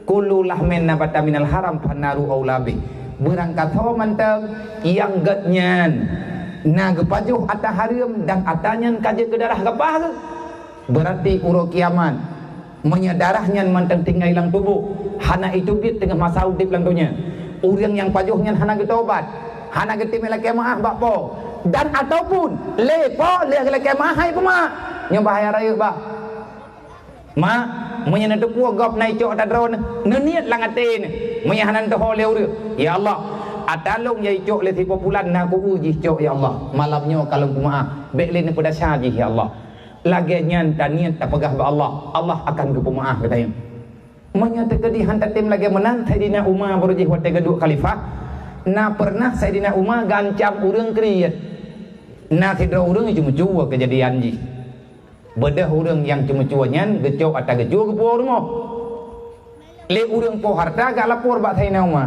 kullu lahmin nabata minal haram fannaru aulabi. Berangkat ho mantang yang gadnyan na gepajuh ata haram dan atanyan kaje ke darah gepah ke berarti uro kiamat menyadarahnya mantang tinggal hilang tubuh hana itu bit tengah masa udip lang dunia orang yang pajuhnya hana getaubat hana getim laki maah bakpo dan ataupun lepo laki maah hai pema nya bahaya raya ba ma menyana tu puak gop nai cok ta drone neniat lang atin menyahanan tu ho leu ya Allah atalong yai cok le 30 bulan na ku uji cok ya Allah malamnya kalau kumaah beklin pada syadi ya Allah lagenya taniat tak pegah ba Allah Allah akan kumaah katanya menyata kedihan tatim lagi menang Sayyidina Umar berujih wa tegadu khalifah na pernah Sayyidina Umar gancam urang kriat na tidra urang cuma jua kejadian ji Bedah orang yang cuma-cuanyan gecok atau gecok ke pulau rumah. Le orang po harta gak lapor bak thay nama.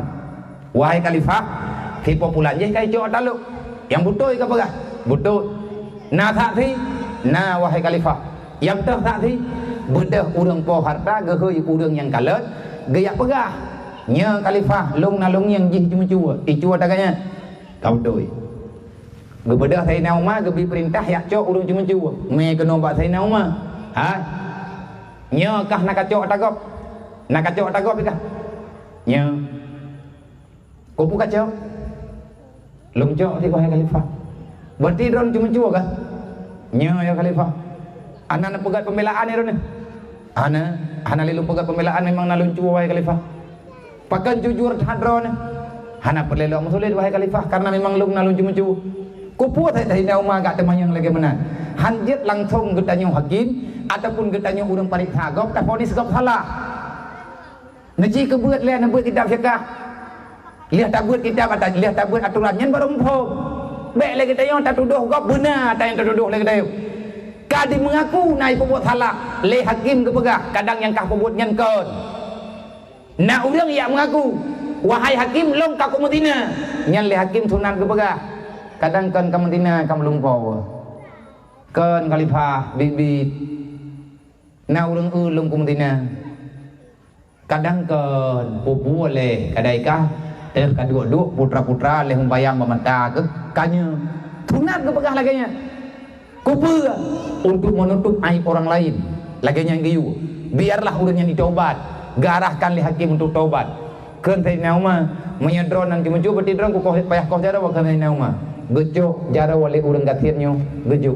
Wahai khalifah, hipo pulan je kai cok taluk. Yang butuh ke apa? Butuh. Na tak thi, na wahai khalifah. Yang tak thi, bedah orang po harta gehoi orang yang kalet, gayak pegah. Nya khalifah long na long yang jih cuma-cua. Icua taganya. Kau betul. Gebedah thay nama gebi perintah yak cok orang cuma-cua. Me kena bak thay nama. Ha? Nya kah nak kacok tagap? Nak kacau tak kau kah? Nya. Kau pun kacau. Lom cok ti wahai khalifah. Berarti dron cuma cua kah? Nya ya khalifah. Ana nak pegat pembelaan ni dron. Ana lelum pegat pembelaan memang nalun cua wahai khalifah. Pakan jujur hadron. Ana perlelok musulit wahai khalifah karena memang lum nalun cuma cua. Kau puas dari nama agak temanyang lagi mana? Hanjit langsung getanya hakim ataupun getanya orang pariksa gop tak ponis gop salah. Naji kebuat lihat nak buat kitab syakah. Lihat tak buat kitab atau lihat tak buat aturan yang baru mpo. Baik lagi tanya tak tuduh gop benar tak yang tertuduh lagi tanya. Kadi mengaku naik pembuat salah. Le hakim kepegah kadang yang kah pembuat nyankan. Nak orang yang mengaku wahai hakim long kau Madinah. Nyan le hakim sunan kepegah. Kadang kan kamu tina kamu lumpau. Kan khalifah bibit. Na urang lum kamu tina. Kadang kan pupu oleh kadaikah kadua-dua putra-putra leh membayang mementa ke kanya. Tunat ke pegah laganya. Kupu untuk menutup aib orang lain. Laganya giu. Biarlah urang yang ditobat. Garahkan le hakim untuk tobat. Kan tadi nama menyedron nanti mencuba tidron ku payah kau jara wa kan nama. Gejok jara wali urang gatirnyo gejok.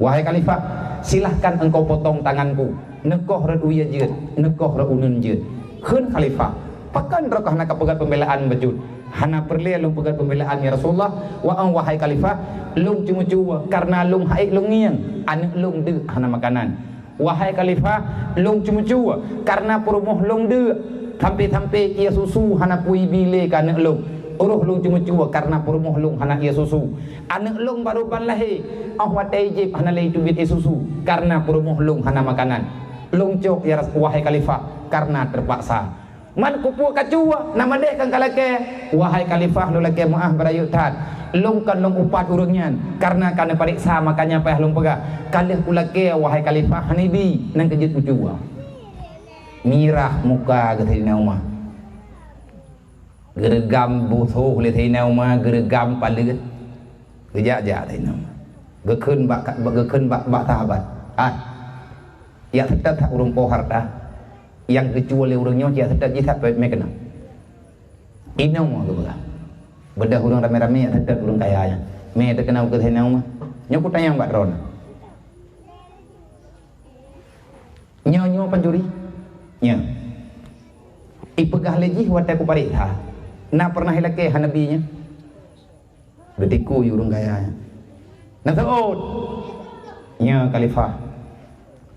Wahai khalifah, silahkan engkau potong tanganku. Nekoh redu ya jeut, nekoh reunun jeut. Keun khalifah, pakan rokah nak pegat pembelaan bejut. Hana perli lung pegat pembelaan ya Rasulullah. Wahai khalifah, lung cuma-cuma karena lung haik lung ngiang, anak lung de hana makanan. Wahai khalifah, lung cuma-cuma karena perumuh lung de. Sampai-sampai ia susu hana pui bile ka anak lung. Uruh lung cuma-cuma karena perumuh lung hana ia susu. Anak lung baru ban lahir. Watai jib hana lai tu bit susu karena perumuh lung hana makanan. Lung cok ya wahai khalifah karena terpaksa. Man kupu kacua nama deh kan kalake. Wahai khalifah lu lake maaf berayut tat. Lung kan lung upat urungnya karena kana pariksa makanya payah lung pegah. Kalih kulake wahai khalifah hanibi nang kejut ucua. Mirah muka getina umah. Geregam butuh le tina umah geregam palit. Gejak-jak tina umah. Gekeun bak sahabat. Ya tetap tak urung pohar dah. Yang kecuali urungnya ya tetap jisap baik mereka. Ina umah ke belah. Bedah urung rame-rame ya tetap urung kayanya. Me terkenal ke tina umah. Nyokut tanya mbak Ron. Nyo pencuri. Nya. Ipegah lagi watai ku parikha. Nak pernah hilake hanabinya. Betiku urung kayanya. Nak tahu. Nya khalifah.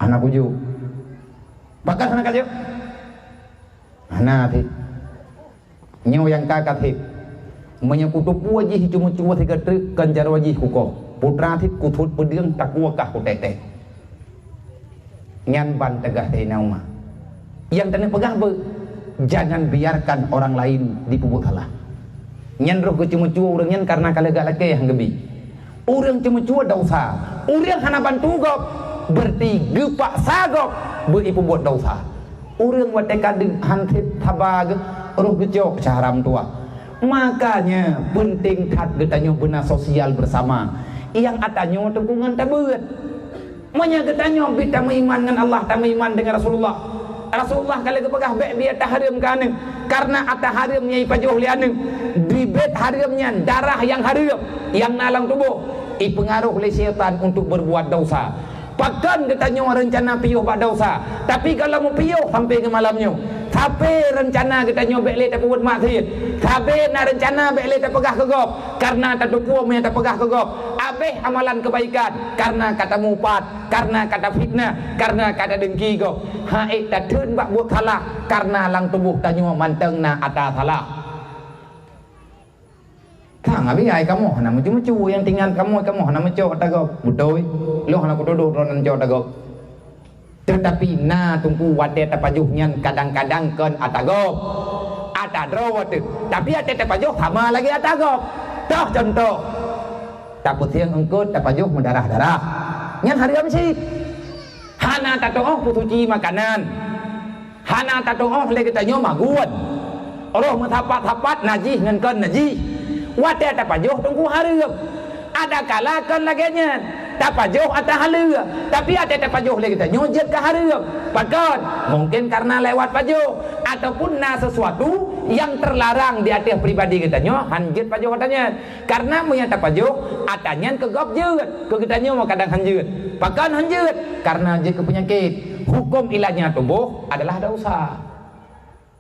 Anak uju. Bakal sana kajo. Anak hit. Nya yang kakak hit. Menyekutup wajih cuma-cuma tiga trik kanjar wajih kuko. Putra hit kutut pedeng tak wakah ku tetek. Nyan ban tegah tina umah. Yang tanya pegah be, jangan biarkan orang lain dipubuk salah. Nyan roh ke cuma-cuma orang nyan karena kalegak laki yang gebi. Orang cuma-cuma dosa. Orang hana bantu gop. Berarti gepak sagop beripubuk dosa. Orang wateka hantip tabag roh gejok caram tua. Makanya penting kat getanya benar sosial bersama. Yang atanya tengkungan tabut. Manya getanya kita beriman dengan Allah, tak beriman dengan Rasulullah. Rasulullah kalau kepegah baik biar tahrim kaning karena atah harimnya ipajuh lianing dibet harimnya darah yang harim yang nalang tubuh ipengaruh oleh syaitan untuk berbuat dosa. Pakan katanya rencana piuh buat dosa, tapi kalau mau piuh sampai ke malamnya. Tapi rencana katanya baik tak buat maksiat. Tapi nak rencana baik tak pegah kegop karena tak tupu me tak pegah kegop. Abeh amalan kebaikan karena kata mupat, karena kata fitnah, karena kata dengki gop. Haik tak tun bak buat salah karena lang tubuh tanya manteng na ata salah. Thang abi ai kamu hana mucu yang tinggal kamu hana mucu tagap budoi lo hana kudodo ronan jo tagap. Tetapi na tungku wate tapajuh nyan kadang-kadang kan atagop atadro wate tapi ate tapajuh sama lagi atagop toh contoh taput yang engkut tapajuh mendarah-darah nyan hari sih hana tatoh putuci makanan hana tatoh lagi tanyo maguan Allah mentapat-tapat najih ngan kan najih wate tapajuh tungku hari ada kala kan laganya tapajuh atau halu tapi ada tapajuh lagi kita nyojit ke haru pakon mungkin karena lewat pajuh ataupun na sesuatu yang terlarang di atas pribadi kita nyo hanjit pajuh katanya karena punya tapajuh atanya kegop jeut ke kita nyo mau kadang hanjit pakon hanjit karena je ke penyakit hukum ilahnya tubuh adalah dosa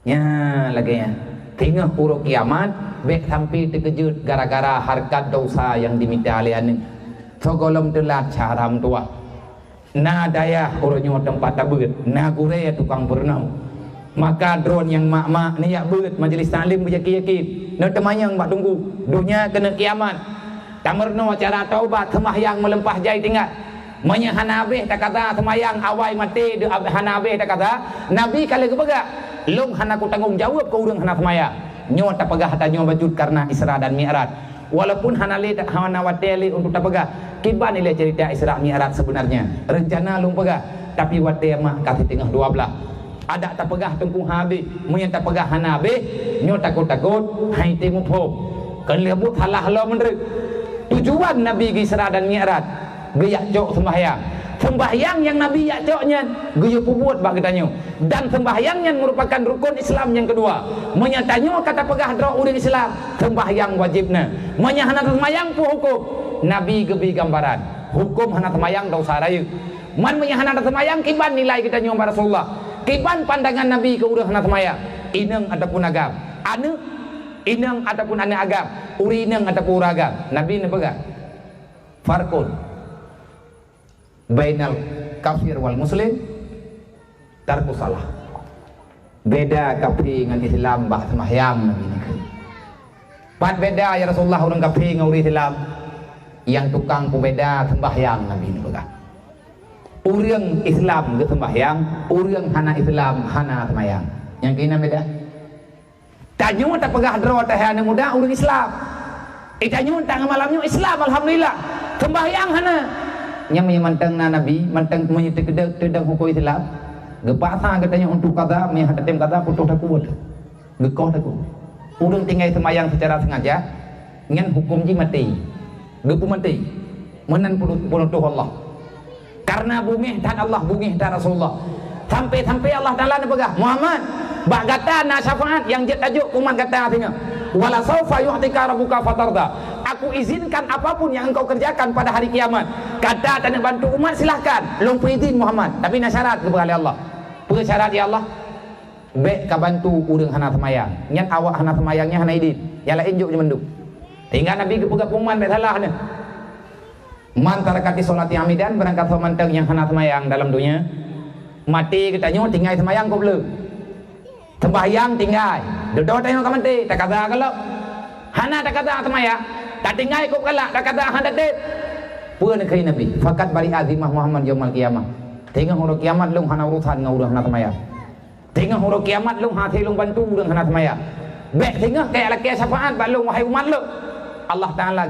nya lagi ya tinggal puro kiamat bek sampai terkejut gara-gara harkat dosa yang diminta alian Sogolom telat caram tua na daya uronyo tempat tabut na gure tukang berenang maka drone yang mak-mak ni yak beut majelis taklim berjaki-yaki na temayang mak tunggu dunia kena kiamat tamerno cara taubat semayang melempah jai tinggal manya hanabeh tak kata semayang awai mati de hanabeh tak kata nabi kali kepegak long hanaku tanggung jawab ke urang hana semayang nyo tak pegah hatanyo bajut karena Isra dan Mi'raj walaupun hanali hawana wateli untuk tak pegah kiban nilai cerita Isra Mi'raj sebenarnya rencana lung pegah tapi wate mah kasih tengah 12 ada tak pegah tengkung habis mun tak pegah hanabe nyo takut-takut hai temu pho kan lebut halah lo menre tujuan nabi Isra dan Mi'raj geyak jok sembahyang yang nabi yak joknya geyo pubuat bak katanya dan sembahyangnya merupakan rukun Islam yang kedua menyatanya kata pegah dro urang Islam sembahyang wajibna menyahana sembahyang pu hukum nabi gebi gambaran hukum hana sembahyang dosa raya man menyahana sembahyang kiban nilai kita nyomba Rasulullah kiban pandangan nabi ke urang hana sembahyang ineng ataupun agam anu ineng ataupun ane agam urineng ataupun uragam nabi ne pegah farqun bainal kafir wal muslim tarku salah beda kafir dengan Islam bah sembahyang nabi ni pat beda ya Rasulullah orang kafir dengan orang Islam yang tukang pembeda sembahyang nabi ni begah urang Islam ke sembahyang urang hana Islam hana sembahyang yang kena beda tanyo tak pegah dro teh anu muda urang Islam tanyo tang malamnya Islam alhamdulillah sembahyang hana yang menyemantang nabi mantang menyetek kedang hukum Islam gepasa katanya untuk kata menghadapi kata putus takut gekoh takut urang tinggal semayang secara sengaja dengan hukum ji mati gepu mati menan punuh Allah karena bungih dan Allah bungih dan Rasulullah sampai Allah Ta'ala nepegah Muhammad bak kata na syafaat yang jet tajuk kuman kata artinya wala saufa yu'tika rabbuka fatarda aku izinkan apapun yang engkau kerjakan pada hari kiamat kata tak nak bantu umat silahkan long izin Muhammad tapi nak syarat kepada Allah apa syarat ya Allah baik ka bantu urang hana semayang nyat awak hana semayangnya hana idin yang lain juk je menduk tinggal nabi ke pegak kuman baik salah ni man tarakati solati amidan berangkat semantang yang hana semayang dalam dunia mati katanya tinggal semayang kau belum sembahyang tinggal duduk tengok ke mati tak kata kalau hana tak kata semayang tak tinggal kau kalak tak kata hana tet pun nak kaya nabi fakat bari azimah Muhammad yaumul qiyamah tengok huruf kiamat long hana urusan dengan urang hana semayang tengok huruf kiamat long hati long bantu urang hana semayang baik tengok kayak laki syafaat balung wahai umat lo Allah Ta'ala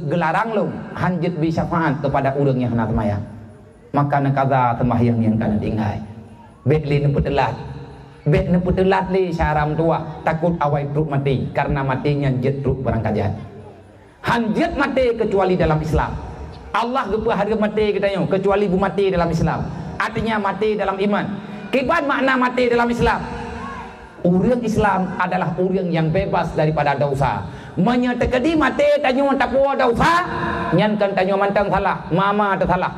gelarang lo hanjit bi syafaat kepada urang yang hana semayang maka nak kata sembahyang yang kana tinggal baik li nemputelat baik nemputelat li syaram tua takut awai truk mati karena matinya jet truk berangkat hanjit mati kecuali dalam Islam Allah gepa harga mati katanya kecuali bu mati dalam Islam artinya mati dalam iman kiban makna mati dalam Islam urang Islam adalah urang yang bebas daripada dosa menyetekedi mati tanyo tak puas dosa nyankan tanyo mantang salah mama ada salah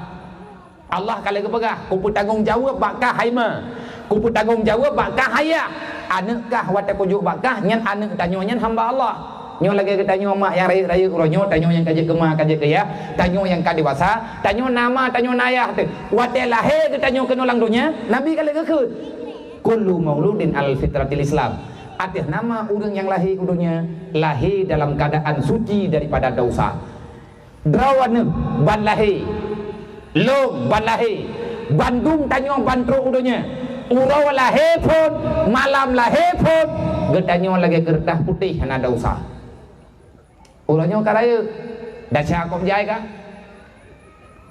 Allah kalau kepegah ku tanggung jawab bakah haima ku tanggung jawab bakah haya aneukah wata pujuk bakah nyan aneuk tanyo nyan hamba Allah nyo lagi kita tanyo mak yang raya uronyo tanyo yang kaje kema kaje ke ya tanyo yang ka dewasa tanyo nama tanyo nayah tu wate lahir ke tanyo ke ulang dunia nabi kali ke kullu mauludin al fitratil Islam Atas nama orang yang lahir kudunya lahir dalam keadaan suci daripada dosa. Drawana ban lahir, long ban lahir, Bandung tanya bantro kudunya. Urau lahir pun, malam lahir pun, getanya lagi kertas putih hana dosa. Urangnya karaya, dasar kau jai kah?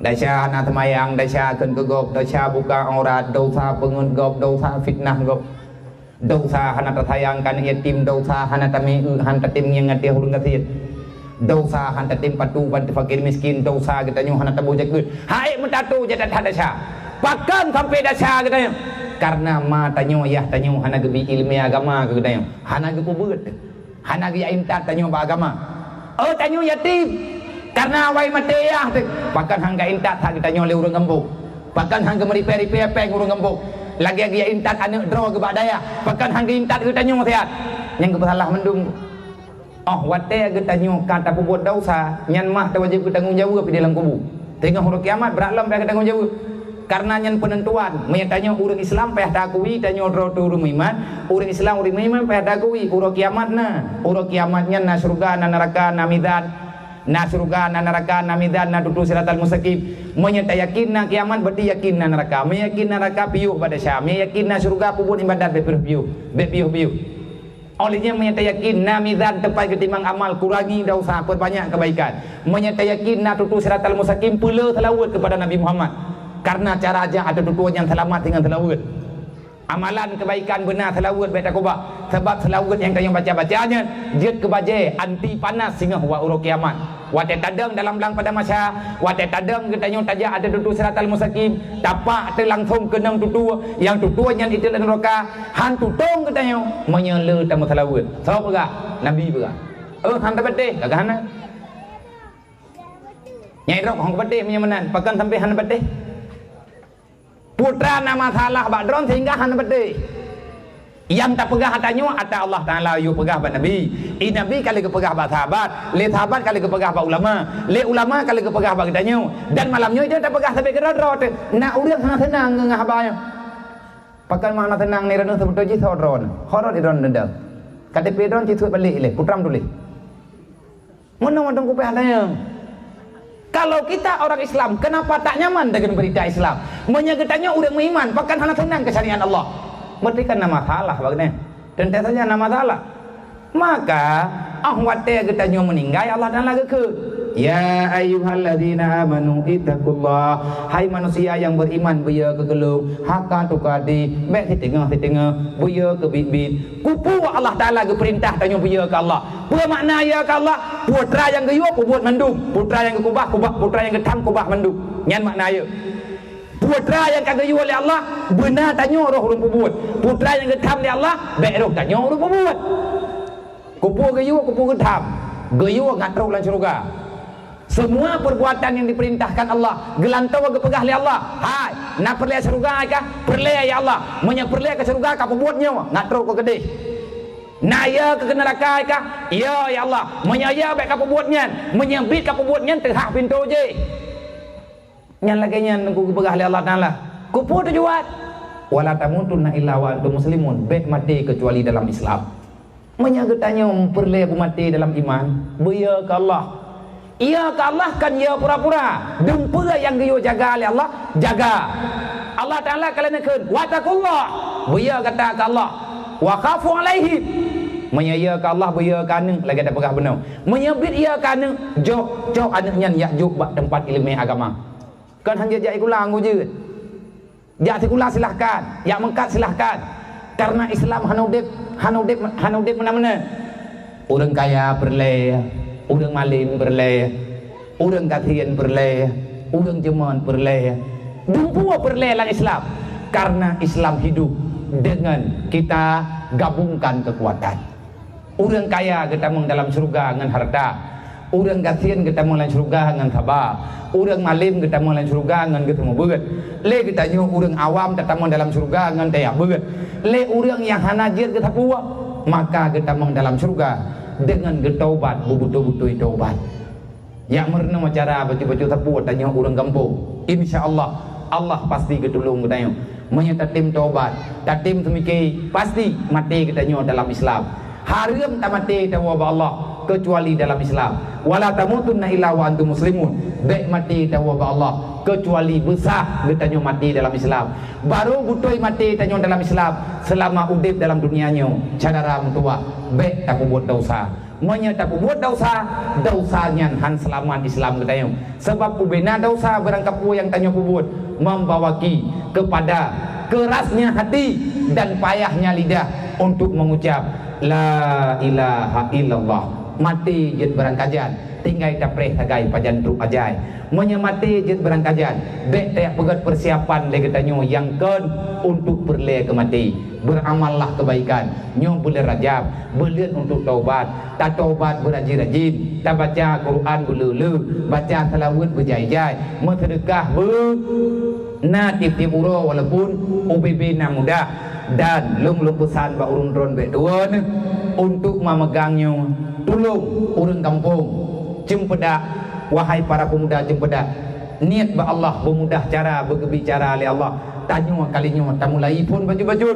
Dasar anak temayang, dasar ken kegop, dasar buka aurat, dosa pengun gop, dosa fitnah gop. Dosa hana tertayangkan yatim, dosa hana tami hana tim yang ngati hurung katit. Dosa hana tim patu bantu fakir miskin, dosa kita nyu hana tabu jagut. Hai mentatu jadi dasar. Bahkan sampai dasar kita karena ma tanyo yah tanyo hana gebi ilmu agama kita hana ge pubut. Hana ge intat tanyo ba agama. Oh tanyo yatim. Karena awai mati yah bahkan hangga intat kita nyu le urang gembuk. Bahkan hangga meripe-ripe peng urang gembuk. Lagi-lagi ya intat anak draw ke badaya bahkan hangga intat ke tanyo sehat yang kebesalah mendung wate ke tanyo kata pembuat dosa nyan mah wajib bertanggung jawab di dalam kubur tengah hari kiamat beralam dah bertanggung jawab karena nyan penentuan menyatanya orang Islam payah dakui tanyo draw tu orang iman orang Islam orang iman payah dakui urang kiamatnya na surga na neraka na mizan na surga na neraka na mizan na tutu siratal mustaqim menyata yakin na kiamat berarti yakin na neraka meyakin neraka piuh pada syah meyakin na surga pupun ibadat bepiuh olehnya menyata yakin na mizan tempat ketimbang amal kurangi dosa perbanyak kebaikan menyata yakin na tutu siratal mustaqim pula selawat kepada Nabi Muhammad karena cara aja ada tutuan yang selamat dengan selawat amalan kebaikan benar selawat baca kubah sebab selawat yang kalian baca-bacanya dia kebaje anti panas sehingga wa uruk kiamat wate tadang dalam belang pada masa wate tadang katanya tajak ada tutu siratal mustaqim tapak te langsung kenang tutu yang tutuan yang itu neraka han tutong katanya menyela tamu selawat so pegah nabi pegah han tabate kagak hana nyai rok hang tabate menyamanan pakan sampai han tabate putra nama salah badron sehingga han bede yang tak pegah hatanyo ata Allah Taala yu pegah ba nabi nabi kali ke pegah ba sahabat le sahabat kali ke pegah ba ulama le ulama kali ke pegah ba kitanyo dan malamnya dia tak pegah sampai ke rodrot nak urang hana tenang ngah habaya pakan mana tenang ni rano sebetul ji sodron horor idron dendam kate pedron ci suat balik le putram tulis mana wadong ku pe hatanyo. Kalau kita orang Islam, kenapa tak nyaman dengan berita Islam? Menyegetanya udah beriman, bahkan hanya senang kesyariatan Allah. Berarti kan nama salah bagainya. Tentu saja nama salah. Maka ahwate getanya meninggal Allah dan lagi ke. Ya ayyuhalladzina amanu ittaqullah. Hai manusia yang beriman biya ke gelung, haka tukadi, mek di tengah, biya ke bibit. Kupu Allah Taala ke perintah tanya biya ke Allah. Apa makna ya ke Allah? Putra yang geyuh buat mendung, putra yang kubah, putra yang getam kubah mendung. Nyan makna ya. Putra yang kageyuh oleh Allah, benar tanya roh urang buat. Putra yang getam oleh Allah, bek roh tanya urang buat. Kupu geyuh, kupu getam. Geyuh ngatrok lan surga. Semua perbuatan yang diperintahkan Allah gelantau ke pegah oleh Allah. Hai, nak perleh surga kah? Perleh ya Allah. Menya perleh ke surga kah pembuatnya? Ngatrok ke gedeh. Nak ya ke neraka kah? Ya ya Allah. Menya ya baik ka pembuatnya. Menyambit ka pembuatnya terhak pintu je. Nyan lagi nyan ku pegah oleh Allah Taala. Kupu tujuan. Wala tamutunna illa wa antum muslimun. Baik mati kecuali dalam Islam. Menya getanya perleh mati dalam iman. Biya ke Allah. Ia ke Allah kan ia pura-pura. Dempura yang dia jaga oleh Allah, jaga. Allah Taala kalian akan wattaqullah. Biya kata ke Allah. Wa khafu alaihi. Menyaya ke Allah biya kana lagi ada pegah benar. Menyebut ia kana jok anaknya Yakub bak tempat ilmu agama. Kan hanya jai ulang je. Jak sekulah silahkan, jak mengkat silahkan. Karena Islam hanudip mana-mana. Orang kaya berleh, orang malim berleh, orang katian berleh, orang jeman berleh. Dumpu berleh dalam Islam. Karena Islam hidup dengan kita gabungkan kekuatan. Orang kaya ketemu dalam surga dengan harta. Orang kasihan ketemu dalam surga dengan sabar. Orang malim ketemu dalam surga dengan ketemu berat. Le kita nyu orang awam ketemu dalam surga dengan tayak berat. Le orang yang hanajir kita puak, maka ketemu dalam surga dengan getaubat, betul-betul taubat. Yang merenung cara baca-baca tepu tanya orang kampung. Insya Allah Allah pasti ketulung kita. Menyatatim taubat. Tatim semiki pasti mati katanya dalam Islam. Haram tak mati tawa Allah kecuali dalam Islam. Wala tamutunna illa wa antum muslimun. Baik mati tawa Allah kecuali besar katanya mati dalam Islam. Baru butoi mati tanya dalam Islam selama udip dalam dunianya. Cadara tua baik tak buat dosa. Menyata buat dosa, dosanya han selamat Islam katanya. Sebab ubena dosa berangkapu yang tanya buat membawaki kepada kerasnya hati dan payahnya lidah untuk mengucap la ilaha illallah. Mati jet berangkajan tinggai tapreh tagai pajan truk ajai menyemati jet berangkajan dek tak pegat persiapan le katanya yang ken untuk berle ke mati. Beramallah kebaikan nyong boleh rajab belian untuk taubat tak taubat berajin-rajin tak baca Quran berlulu baca salawat berjai-jai sedekah na tip-tip uro walaupun UBB na mudah dan lung pesan ba urun ron be dua untuk memegangnya. Tolong urang kampung cempedak wahai para pemuda cempedak niat ba Allah bermudah cara berbicara oleh Allah. Tanya kalinya tak mulai pun baju-baju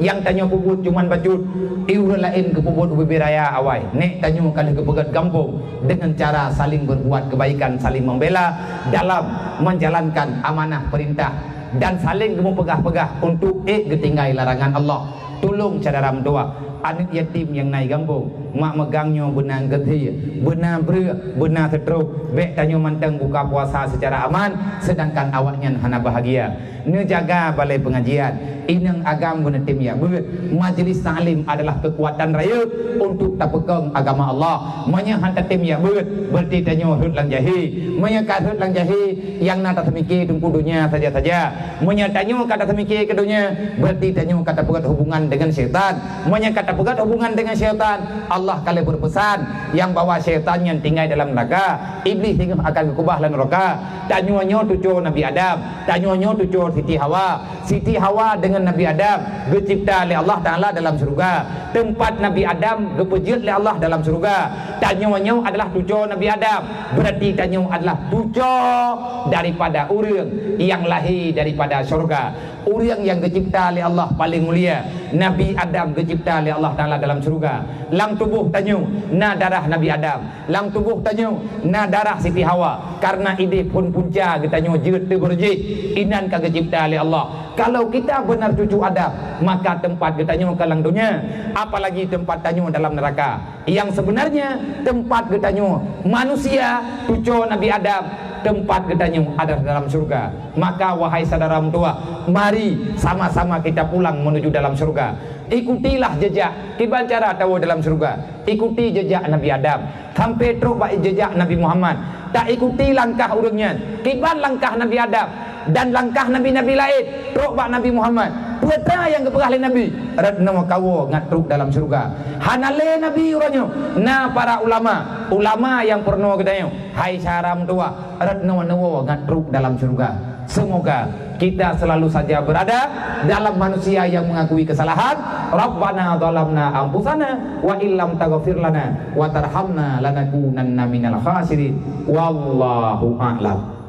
yang tanya pubut cuman baju iura lain ke pubut UBB Raya awai nek tanya kali ke pegat kampung dengan cara saling berbuat kebaikan, saling membela dalam menjalankan amanah perintah dan saling memegah-pegah untuk ketinggai larangan Allah. Tolong cadara doa anak yatim yang naik kampung mak megangnya benar gedhi benar ber benar setruk bek tanya manteng buka puasa secara aman sedangkan awaknya hana bahagia ne jaga balai pengajian inang agam guna tim ya ber majlis taklim adalah kekuatan raya untuk tapekeng agama Allah manya hantar tim ya ber berarti tanya hut lang jahi manya kat hut lang jahi yang nata semiki tumpu dunia saja-saja manya tanya kata semiki ke dunia berarti tanya kata pegat hubungan dengan syaitan manya kata pegat hubungan dengan syaitan. Allah kali berpesan yang bawa syaitan yang tinggal dalam neraka iblis hingga akan kekubah dalam neraka. Tanyanya tujuh Nabi Adam, tanyanya tujuh Siti Hawa dengan Nabi Adam dicipta oleh Allah Ta'ala dalam surga. Tempat Nabi Adam dipejit oleh Allah dalam surga. Tanyanya adalah tujuh Nabi Adam, berarti tanya adalah tujuh daripada orang yang lahir daripada surga. Orang yang dicipta oleh Allah paling mulia Nabi Adam dicipta oleh Allah Ta'ala dalam surga. Lang tubuh tanya na darah Nabi Adam, lang tubuh tanya na darah Siti Hawa. Karena ide pun punca katanya jeut berjih inan kagak dicipta oleh Allah. Kalau kita benar cucu Adam maka tempat katanya kalang dunia apalagi tempat tanya dalam neraka. Yang sebenarnya tempat katanya manusia cucu Nabi Adam tempat katanya ada dalam surga. Maka wahai saudara tua, mari sama-sama kita pulang menuju dalam surga. Ikutilah jejak kiban cara tahu dalam surga. Ikuti jejak Nabi Adam sampai terus jejak Nabi Muhammad. Tak ikuti langkah urangnya kiban langkah Nabi Adam dan langkah nabi-nabi lain terus Nabi Muhammad. Putra yang keperah oleh Nabi radna kawo ngatruk dalam surga. Hanale Nabi urangnya na para ulama yang pernah katanya hai saram tua radna nawo ngatruk dalam surga. Semoga kita selalu saja berada dalam manusia yang mengakui kesalahan. Rabbana zalamna anfusana wa illam taghfir lana wa tarhamna lanakunanna minal khasirin. Wallahu a'lam.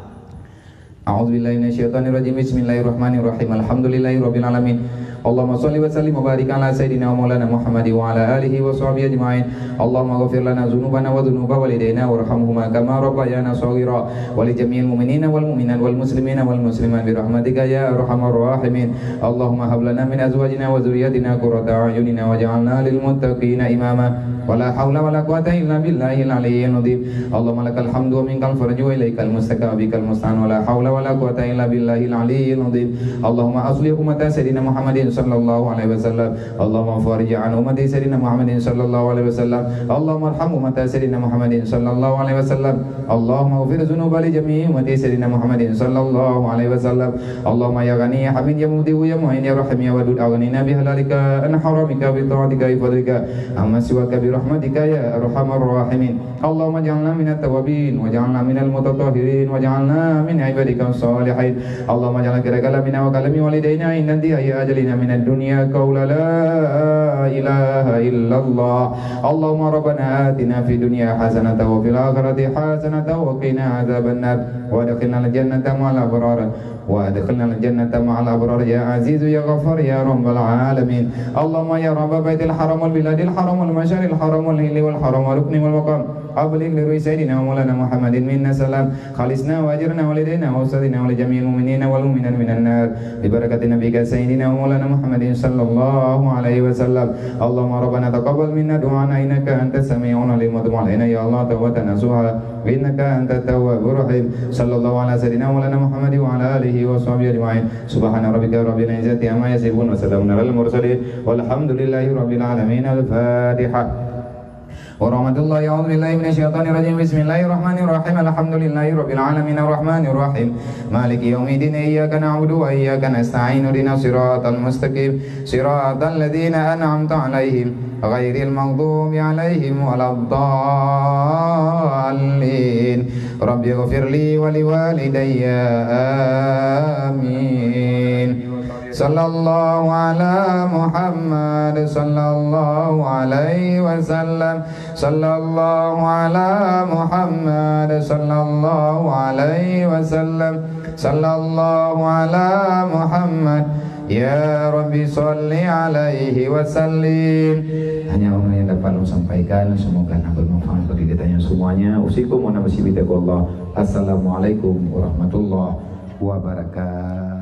A'udzubillahi minasyaitonir rajim. Bismillahirrahmanirrahim. Alhamdulillahirabbil alamin. Allahumma shalli wa sallim wa barik ala sayidina wa maulana Muhammad wa ala alihi wa sahbihi ajma'in. Allahumma ghfir lana dzunubana wa dzunuba walidayna warhamhuma kama rabbayana shaghira wa li jami'il mu'minina wal mu'minat wal muslimina wal muslimat bi rahmatika ya arhamar rahimin. Allahumma hab lana min azwajina wa dzurriyyatina qurrata a'yunina waj'alna lil muttaqina imama. Wala haula wala quwata illa billahil aliyyil azim. Allahumma lakal hamdu wa minkal farju wa ilaikal mustaqam bikal mustan wala haula wala quwata illa billahil aliyyil azim. Allahumma aslih ummata sayidina Muhammadin sallallahu alaihi wasallam. Allahumma farij an ummati sayidina Muhammadin sallallahu alaihi wasallam. Allahumma arham ummata sayidina Muhammadin sallallahu alaihi wasallam. Allahumma ighfir dzunuba li jami'i ummati sayidina Muhammadin sallallahu alaihi wasallam. Allahumma ya ghani ya hamid ya mudi ya mu'in ya rahim ya wadud aghnina bi halalika an haramika bi ta'atika bi fadlika amma siwaka bi rahmatika ya arhamar rahimin. Allahumma ij'alna minat tawabin waj'alna minal mutatahhirin waj'alna min ibadika salihin. Allahumma ij'al kalamina wa kalami walidayna inna ya ajalina minad dunya qaula la ilaha illallah. Allahumma rabbana atina fid dunya hasanatan wa fil akhirati hasanatan wa qina adzabannar wa adkhilna al jannata ma'al abrar وأدخلنا الجنة مع الأبرار يا عزيز يا غفار يا رب العالمين اللهم يا رب بيت الحرم والبلاد الحرم والمشار الحرم والهل والحرم والركن والمقام أبلغ لروي سيدنا ومولانا محمد منا سلام خالصنا وأجرنا ولدينا وأستاذنا ولجميع المؤمنين والمؤمنات من النار ببركة نبيك سيدنا ومولانا محمد صلى الله عليه وسلم اللهم ربنا تقبل منا دعانا إنك أنت السميع العليم وتب علينا يا الله توبة نصوحا إنك أنت التواب الرحيم صلى الله على سيدنا ومولانا محمد وعلى آله وصحبه أجمعين سبحان ربك رب العزة عما يصفون وسلام على المرسلين والحمد لله رب العالمين الفاتحة ورحمة الله أعوذ بالله من الشيطان الرجيم بسم الله الرحمن الرحيم الحمد لله رب العالمين الرحمن الرحيم مالك يوم الدين إياك نعبد وإياك نستعين اهدنا الصراط المستقيم صراط الذين أنعمت عليهم غير المغضوب عليهم ولا الضالين رب اغفر لي ولوالدي آمين صلى الله على محمد صلى الله عليه وسلم صلى الله على محمد صلى الله عليه وسلم صلى الله على محمد ya Rabbi sholli alaihi wasallim. Hanya Allah yang dapat sampaikan, semoga bermanfaat bagi kita semuanya. Usikum wa nafsi bi taqwallah. Assalamualaikum warahmatullahi wabarakatuh.